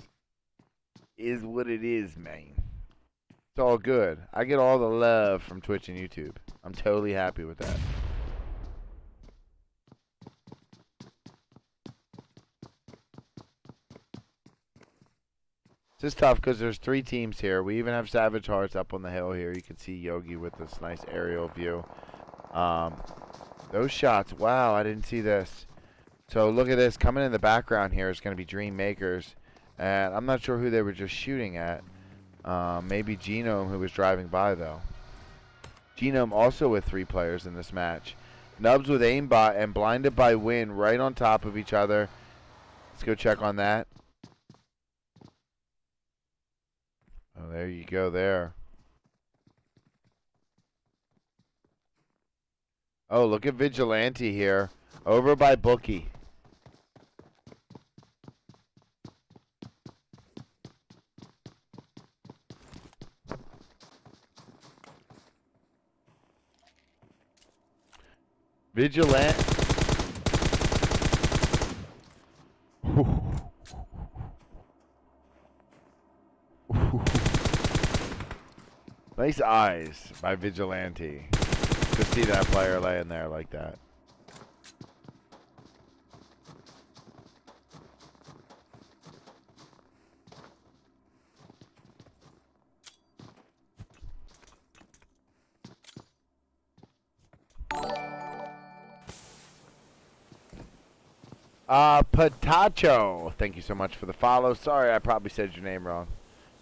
Is what it is, man. It's all good. I get all the love from Twitch and YouTube. I'm totally happy with that. This is tough because there's 3 teams here. We even have Savage Hearts up on the hill here. You can see Yogi with this nice aerial view. Those shots, wow, I didn't see this. So look at this. Coming in the background here is going to be Dream Makers. And I'm not sure who they were just shooting at. Maybe Genome, who was driving by, though. Genome also with 3 players in this match. Nubs with aimbot and Blinded by Wind right on top of each other. Let's go check on that. Oh, there you go there. Oh, look at Vigilante here. Over by Bookie. Vigilante. Nice eyes by Vigilante. To see that player laying there like that. Patacho, thank you so much for the follow. Sorry, I probably said your name wrong.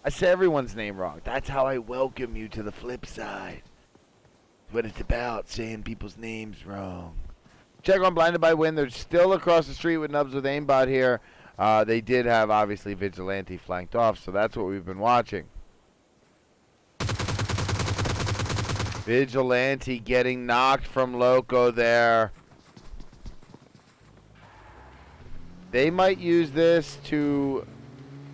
I say everyone's name wrong. That's how I welcome you to the flip side. What it's about, saying people's names wrong. Check on Blinded by Wind. They're still across the street with Nubs with Aimbot here. They did have, obviously, Vigilante flanked off, so that's what we've been watching. Vigilante getting knocked from Loco there. They might use this to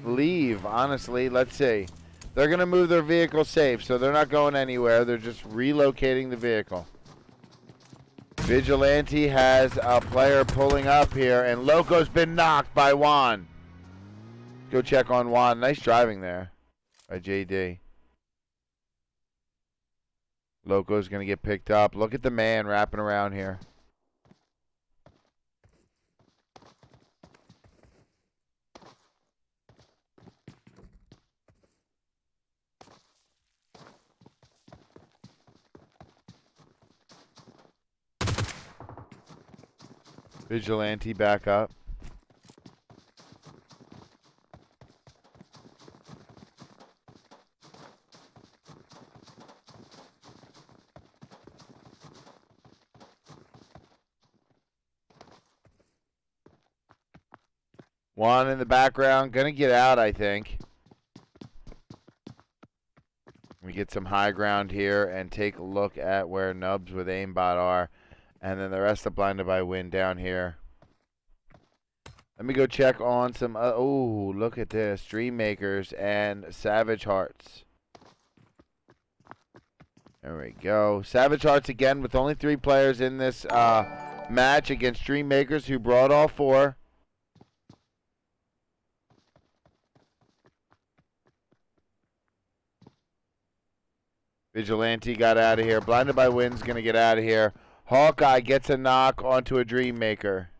leave, honestly. Let's see. They're going to move their vehicle safe, so they're not going anywhere. They're just relocating the vehicle. Vigilante has a player pulling up here, and Loco's been knocked by Juan. Go check on Juan. Nice driving there by JD. Loco's going to get picked up. Look at the man wrapping around here. Vigilante back up. Juan in the background, gonna get out, I think. We get some high ground here and take a look at where Nubs with Aimbot are. And then the rest of Blinded by Wind down here. Let me go check on some... oh, look at this. Dream Makers and Savage Hearts. There we go. Savage Hearts again with only 3 players in this match against Dream Makers, who brought all 4. Vigilante got out of here. Blinded by Wind's going to get out of here. Hawkeye gets a knock onto a Dream Maker.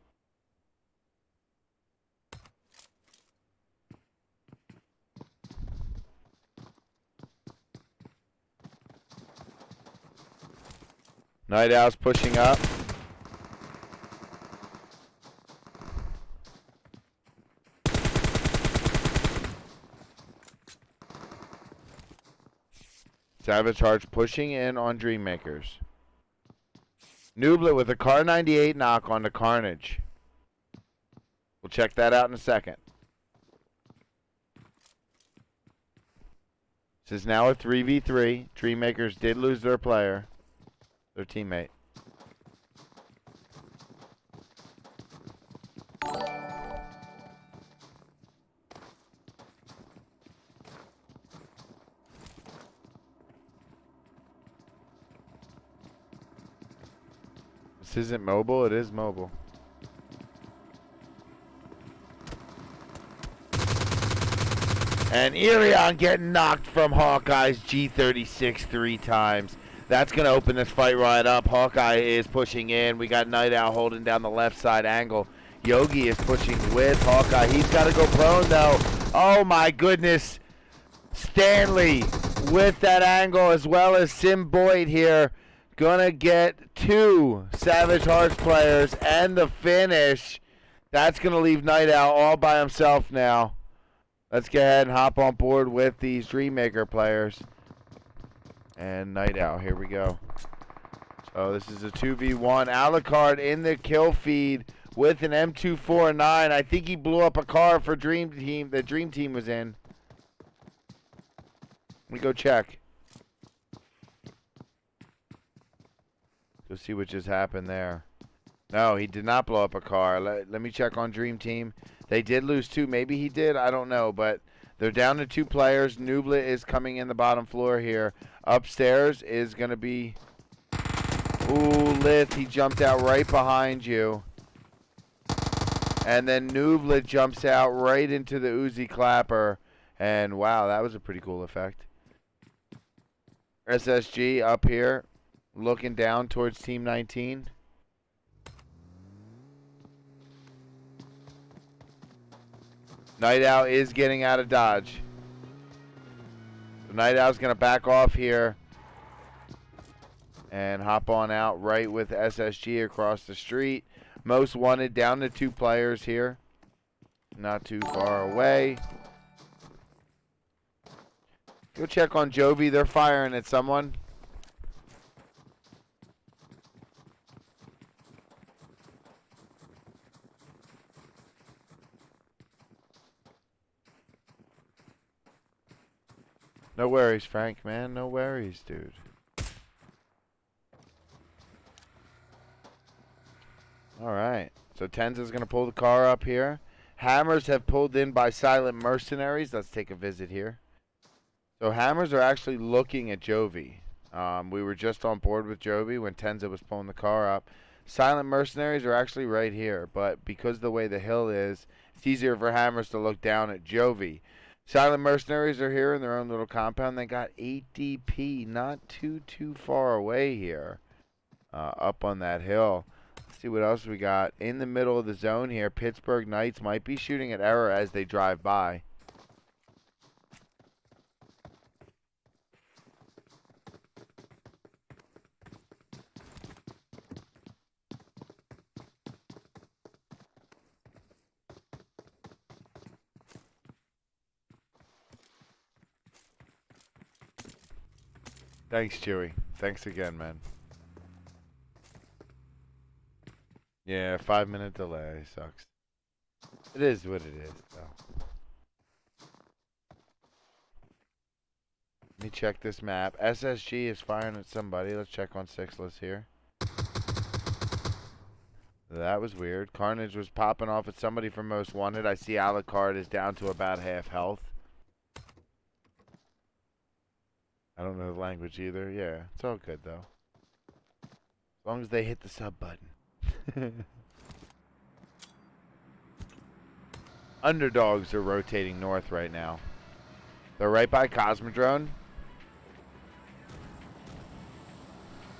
Night Owl's pushing up. Savage Hearts pushing in on Dream Makers. Nublet with a Car 98 knock on the Carnage. We'll check that out in a second. This is now a 3v3. Dream Makers did lose their player, their teammate. This isn't mobile, it is mobile. And Irion getting knocked from Hawkeye's G36 3 times. That's going to open this fight right up. Hawkeye is pushing in. We got Night Owl holding down the left side angle. Yogi is pushing with Hawkeye. He's got to go prone, though. Oh, my goodness. Stanley with that angle, as well as Sim Boyd here. Gonna get 2 Savage Hearts players and the finish. That's gonna leave Night Owl all by himself now. Let's go ahead and hop on board with these Dreammaker players. And Night Owl, here we go. So this is a 2v1. Alucard in the kill feed with an M249. I think he blew up a car for Dream Team. The Dream Team was in. Let me go check. Go see what just happened there. No, he did not blow up a car. Let me check on Dream Team. They did lose 2. Maybe he did. I don't know. But they're down to 2 players. Nublet is coming in the bottom floor here. Upstairs is going to be... Ooh, Lith. He jumped out right behind you. And then Nublet jumps out right into the Uzi Clapper. And wow, that was a pretty cool effect. SSG up here. Looking down towards Team 19. Night Owl is getting out of dodge. The Night Owl's going to back off here and hop on out right with SSG across the street. Most Wanted down to 2 players here. Not too far away. Go check on JOVI. They're firing at someone. No worries, Frank, man. No worries, dude. All right. So Tenza's going to pull the car up here. Hammers have pulled in by Silent Mercenaries. Let's take a visit here. So Hammers are actually looking at JOVI. We were just on board with JOVI when Tenza was pulling the car up. Silent Mercenaries are actually right here, but because of the way the hill is, it's easier for Hammers to look down at JOVI. Silent Mercenaries are here in their own little compound. They got 8 DP, not too far away here, up on that hill. Let's see what else we got. In the middle of the zone here, Pittsburgh Knights might be shooting at error as they drive by. Thanks, Chewy. Thanks again, man. Yeah, 5-minute delay sucks. It is what it is, though. Let me check this map. SSG is firing at somebody. Let's check on Sixless here. That was weird. Carnage was popping off at somebody from Most Wanted. I see Alucard is down to about half health. I don't know the language either. Yeah, it's all good, though. As long as they hit the sub button. Underdogs are rotating north right now. They're right by Cosmodrome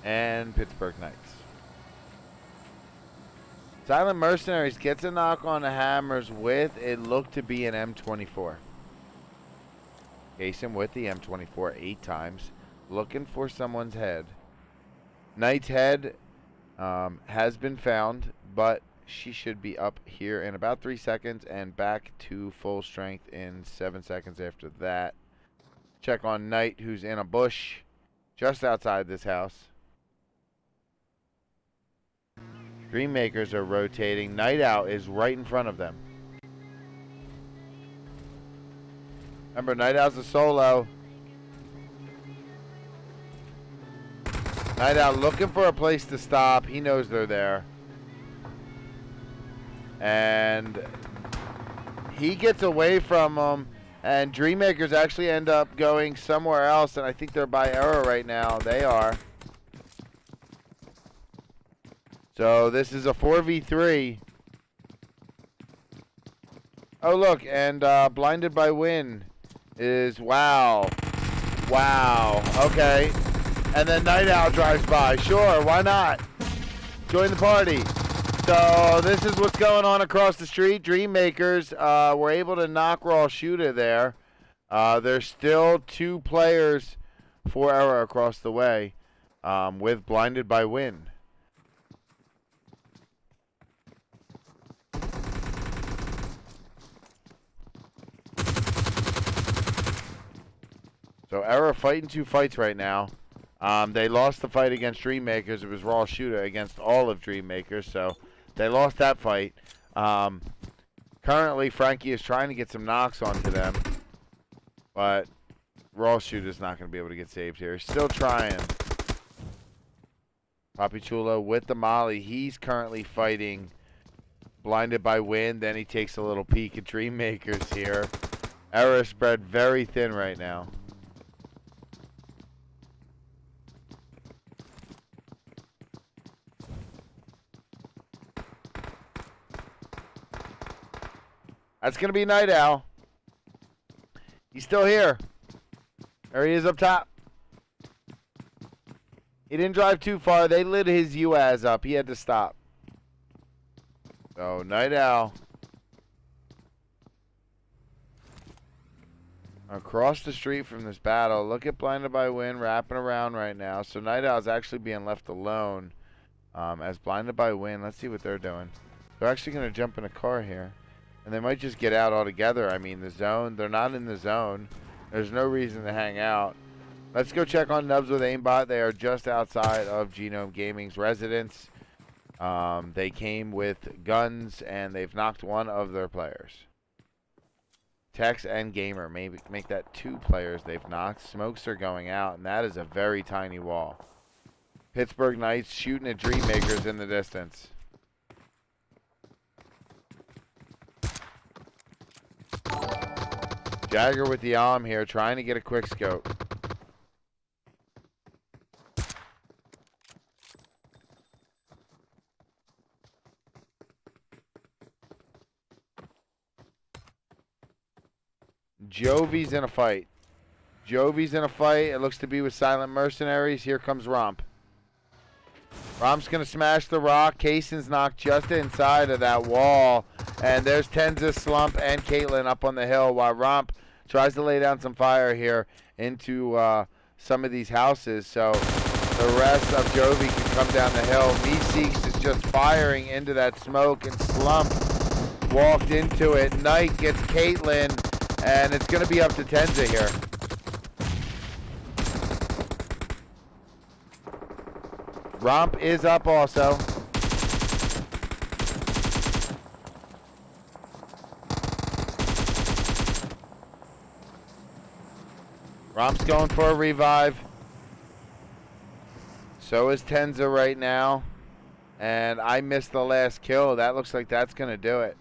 and Pittsburgh Knights. Silent Mercenaries gets a knock on the Hammers with, it looked to be an M24. Jason with the M24 8 times, looking for someone's head. Knight's head has been found, but she should be up here in about 3 seconds and back to full strength in 7 seconds after that. Check on Knight, who's in a bush just outside this house. Dreammakers are rotating. Night Owl is right in front of them. Remember, Night Owl's a solo. Night Owl looking for a place to stop. He knows they're there. And he gets away from them. And Dreammakers actually end up going somewhere else. And I think they're by error right now. They are. So this is a 4v3. Oh, look. And Blinded by Wind is, wow. Wow. Okay. And then Night Owl drives by. Sure, why not? Join the party. So this is what's going on across the street. Dreammakers were able to knock Raw Shooter there. There's still 2 players for error across the way with Blinded by Wind. So error fighting 2 fights right now. They lost the fight against Dreammakers. It was Raw Shooter against all of Dreammakers, so they lost that fight. Currently, Frankie is trying to get some knocks onto them, but Raw Shooter's not going to be able to get saved here. Still trying. Papi Chulo with the molly. He's currently fighting Blinded by Wind. Then he takes a little peek at Dreammakers here. Error spread very thin right now. That's going to be Night Owl. He's still here. There he is up top. He didn't drive too far. They lit his UAZ up. He had to stop. So, Night Owl. Across the street from this battle. Look at Blinded by Wind wrapping around right now. So, Night Owl's actually being left alone. as blinded by wind. Let's see what they're doing. They're actually going to jump in a car here. And they might just get out altogether. I mean, the zone, they're not in the zone. There's no reason to hang out. Let's go check on Nubs with Aimbot. They are just outside of Genome Gaming's residence. They came with guns, and they've knocked one of their players. Tex and Gamer, maybe make that 2 players they've knocked. Smokes are going out, and that is a very tiny wall. Pittsburgh Knights shooting at Dreammakers in the distance. Jagger with the arm here, trying to get a quick scope. Jovi's in a fight. Jovi's in a fight. It looks to be with Silent Mercenaries. Here comes Romp. Romp's going to smash the rock. Kaysen's knocked just inside of that wall. And there's Tenza, Slump, and Caitlin up on the hill while Romp tries to lay down some fire here into some of these houses. So the rest of Jovi can come down the hill. Meeseeks is just firing into that smoke, and Slump walked into it. Knight gets Caitlin, and it's going to be up to Tenza here. Romp is up also. Romp's going for a revive. So is Tenza right now. And I missed the last kill. That looks like that's going to do it.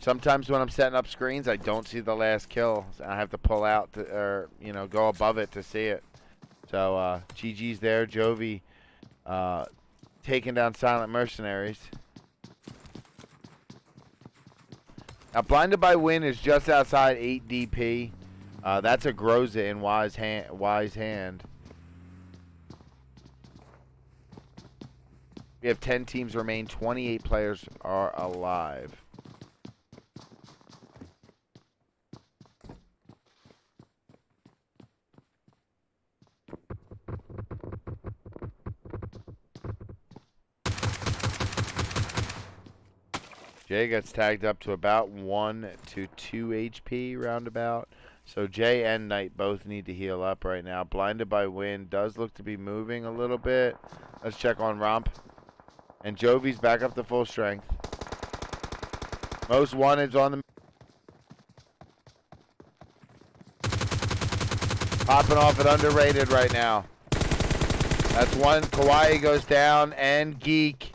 Sometimes when I'm setting up screens, I don't see the last kill. I have to pull out to, or, you know, go above it to see it. So GG's there. Jovi taking down Silent Mercenaries. Now, Blinded by Wind is just outside 8 DP. That's a Groza in Wise hand. We have 10 teams remain. 28 players are alive. Jay gets tagged up to about 1 to 2 HP roundabout. So Jay and Knight both need to heal up right now. Blinded by Wind does look to be moving a little bit. Let's check on Romp. And Jovi's back up to full strength. Most Wanted's on the... Popping off at Underrated right now. That's one. Kawaii goes down, and Geek.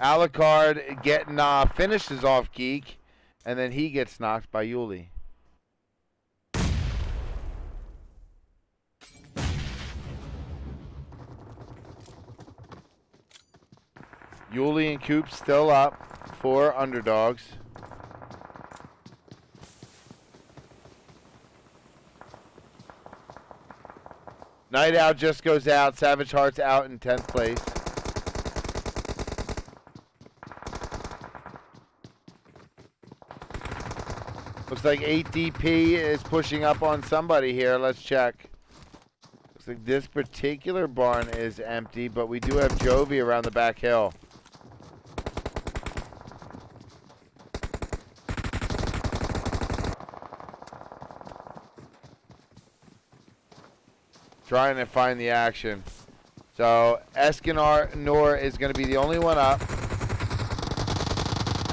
Alucard getting finishes off Geek, and then he gets knocked by Yuli. Yuli and Coop still up for Underdogs. Night Owl just goes out. Savage Heart's out in 10th place. Looks like 8 DP is pushing up on somebody here. Let's check. Looks like this particular barn is empty, but we do have Jovi around the back hill. Trying to find the action. So Escanor is going to be the only one up.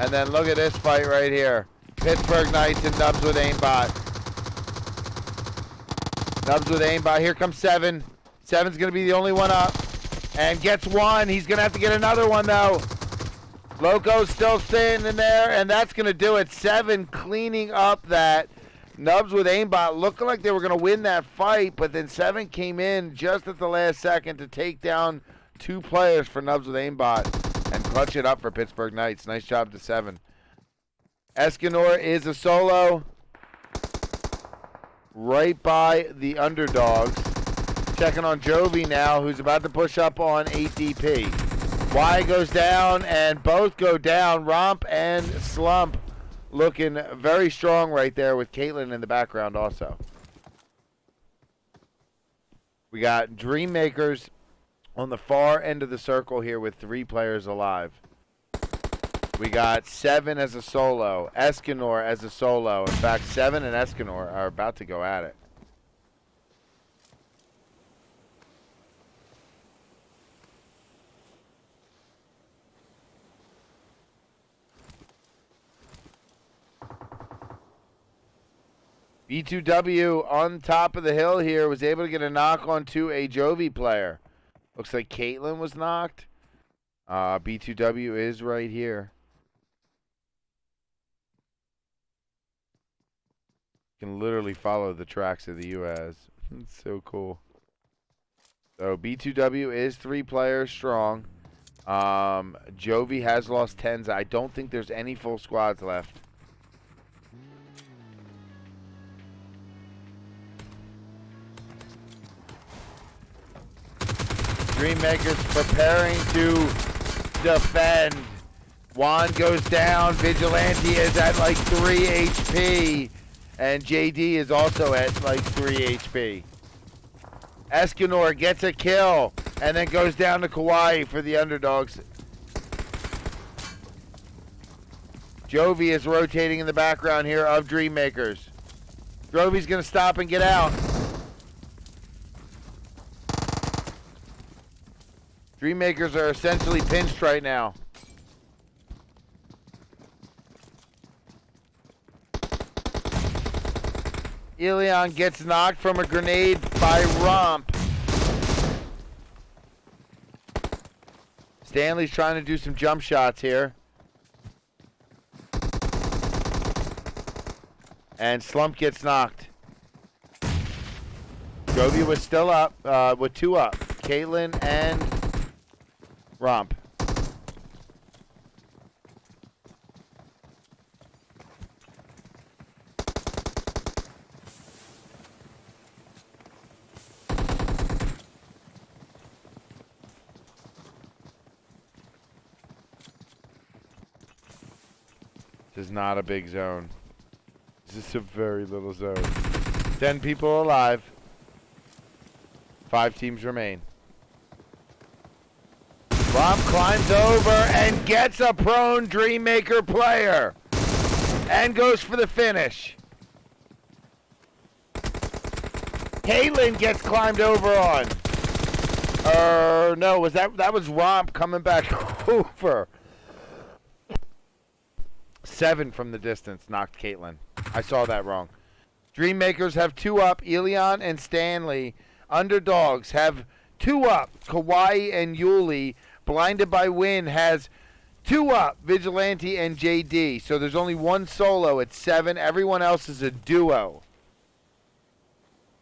And then look at this fight right here. Pittsburgh Knights and Nubs with Aimbot. Nubs with Aimbot. Here comes Seven. Seven's going to be the only one up. And gets one. He's going to have to get another one, though. Loco's still staying in there, and that's going to do it. Seven cleaning up that. Nubs with Aimbot looking like they were going to win that fight, but then Seven came in just at the last second to take down 2 players for Nubs with Aimbot and clutch it up for Pittsburgh Knights. Nice job to Seven. Escanor is a solo right by the Underdogs. Checking on Jovi now, who's about to push up on 8 DP. Y goes down, and both go down. Romp and Slump looking very strong right there with Caitlin in the background also. We got Dreammakers on the far end of the circle here with 3 players alive. We got 7 as a solo, Escanor as a solo. In fact, 7 and Escanor are about to go at it. B2W on top of the hill here was able to get a knock onto a JOVI player. Looks like Caitlin was knocked. B2W is right here. You can literally follow the tracks of the US. It's so cool. So B2W is 3 players strong. JOVI has lost 10s. I don't think there's any full squads left. Dreammaker's preparing to defend. Juan goes down. Vigilante is at like 3 HP. And JD is also at like 3 HP. Escanor gets a kill and then goes down to Kauai for the Underdogs. JOVI is rotating in the background here of Dreammakers. JOVI's going to stop and get out. Dreammakers are essentially pinched right now. Elion gets knocked from a grenade by Romp. Stanley's trying to do some jump shots here. And Slump gets knocked. JOVI was still up, with 2 up. Caitlin and Romp. This is not a big zone. This is a very little zone. 10 people alive. 5 teams remain. Romp climbs over and gets a prone Dreammaker player. And goes for the finish. Caitlin gets climbed over on. No, that was Romp coming back over. 7 from the distance knocked Caitlin. I saw that wrong. Dreammakers have 2 up. Elion and Stanley. Underdogs have 2 up. Kauai and Yuli. Blinded by Win has 2 up. Vigilante and JD. So there's only 1 solo at 7. Everyone else is a duo.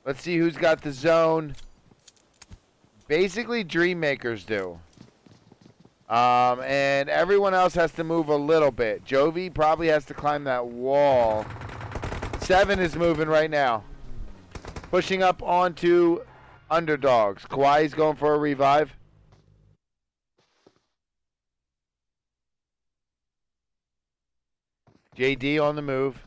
Let's see who's got the zone. Basically, Dreammakers do. And everyone else has to move a little bit. JOVI probably has to climb that wall. 7 is moving right now. Pushing up onto Underdogs. Kauai's going for a revive. JD on the move.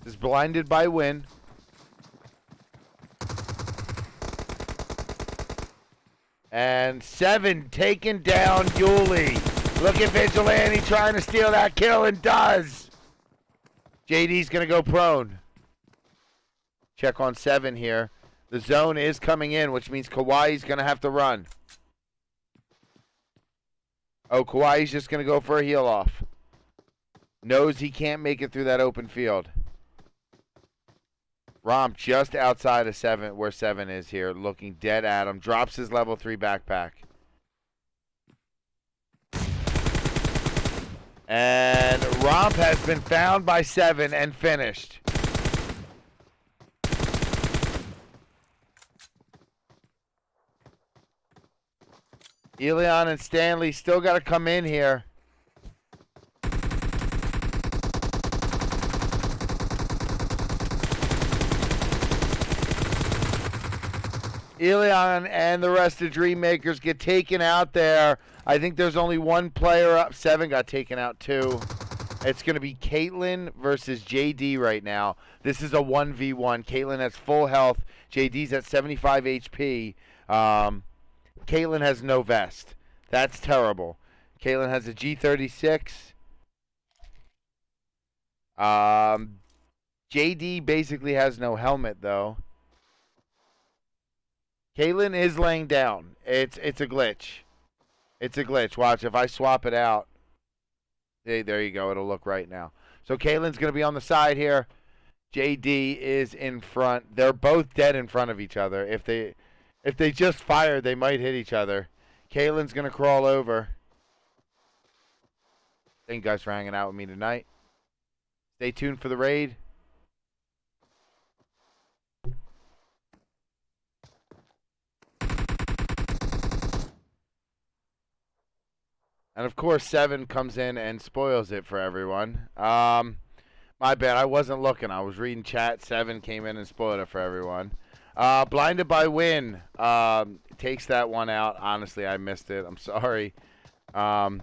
Is blinded by Win. And 7 taking down Yuli. Look at Vigilante trying to steal that kill and does. JD's going to go prone. Check on 7 here. The zone is coming in, which means Kauai's going to have to run. Oh, Kauai's just going to go for a heal off. Knows he can't make it through that open field. Romp just outside of 7, where 7 is here, looking dead at him. Drops his level 3 backpack. And Romp has been found by 7 and finished. Elion and Stanley still got to come in here. Elion and the rest of Dreammakers get taken out there. I think there's only 1 player up. 7 got taken out too. It's going to be Caitlyn versus JD right now. This is a 1v1. Caitlyn has full health. JD's at 75 HP. Caitlyn has no vest. That's terrible. Caitlyn has a G36. JD basically has no helmet, though. Caitlyn is laying down. It's a glitch. It's a glitch. Watch, if I swap it out. Hey, there you go. It'll look right now. So Caitlyn's going to be on the side here. JD is in front. They're both dead in front of each other. If they just fired, they might hit each other. Caitlyn's going to crawl over. Thank you guys for hanging out with me tonight. Stay tuned for the raid. And of course, 7 comes in and spoils it for everyone. My bad, I wasn't looking. I was reading chat. 7 came in and spoiled it for everyone. Blinded by Win takes that one out. Honestly, I missed it. I'm sorry. Caitlyn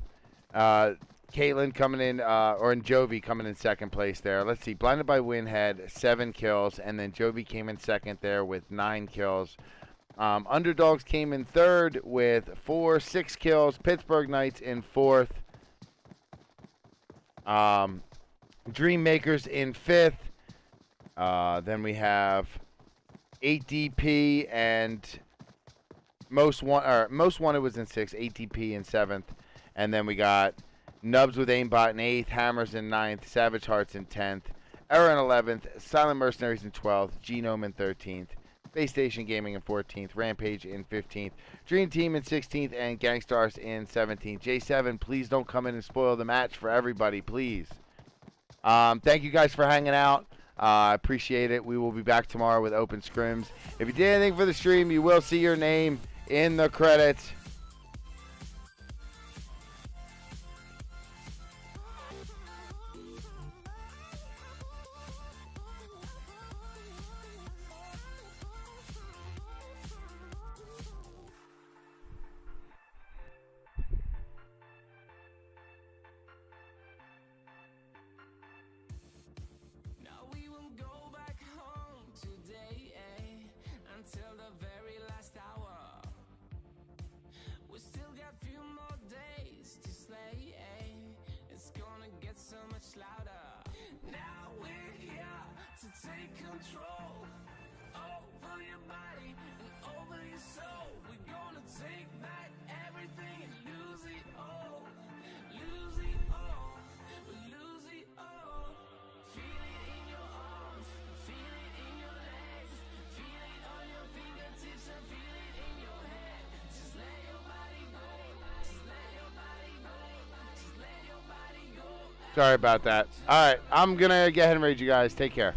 coming in, or in JOVI coming in second place there. Let's see. Blinded by Win had 7 kills, and then JOVI came in second there with 9 kills. Underdogs came in third with 6 kills. Pittsburgh Knights in fourth. Dreammakers in fifth. Then we have 8DP and Most Wanted was in sixth. 8DP in seventh. And then we got Nubs with Aimbot in eighth. Hammers in ninth. Savage Hearts in 10th. Error in 11th. Silent Mercenaries in 12th. Genome in 13th. Spacestation Gaming in 14th, Rampage in 15th, Dream Team in 16th, and Gankstars in 17th. J7, please don't come in and spoil the match for everybody, please. Thank you guys for hanging out. I appreciate it. We will be back tomorrow with open scrims. If you did anything for the stream, you will see your name in the credits. Sorry about that. All right, I'm going to go ahead and raid you guys. Take care.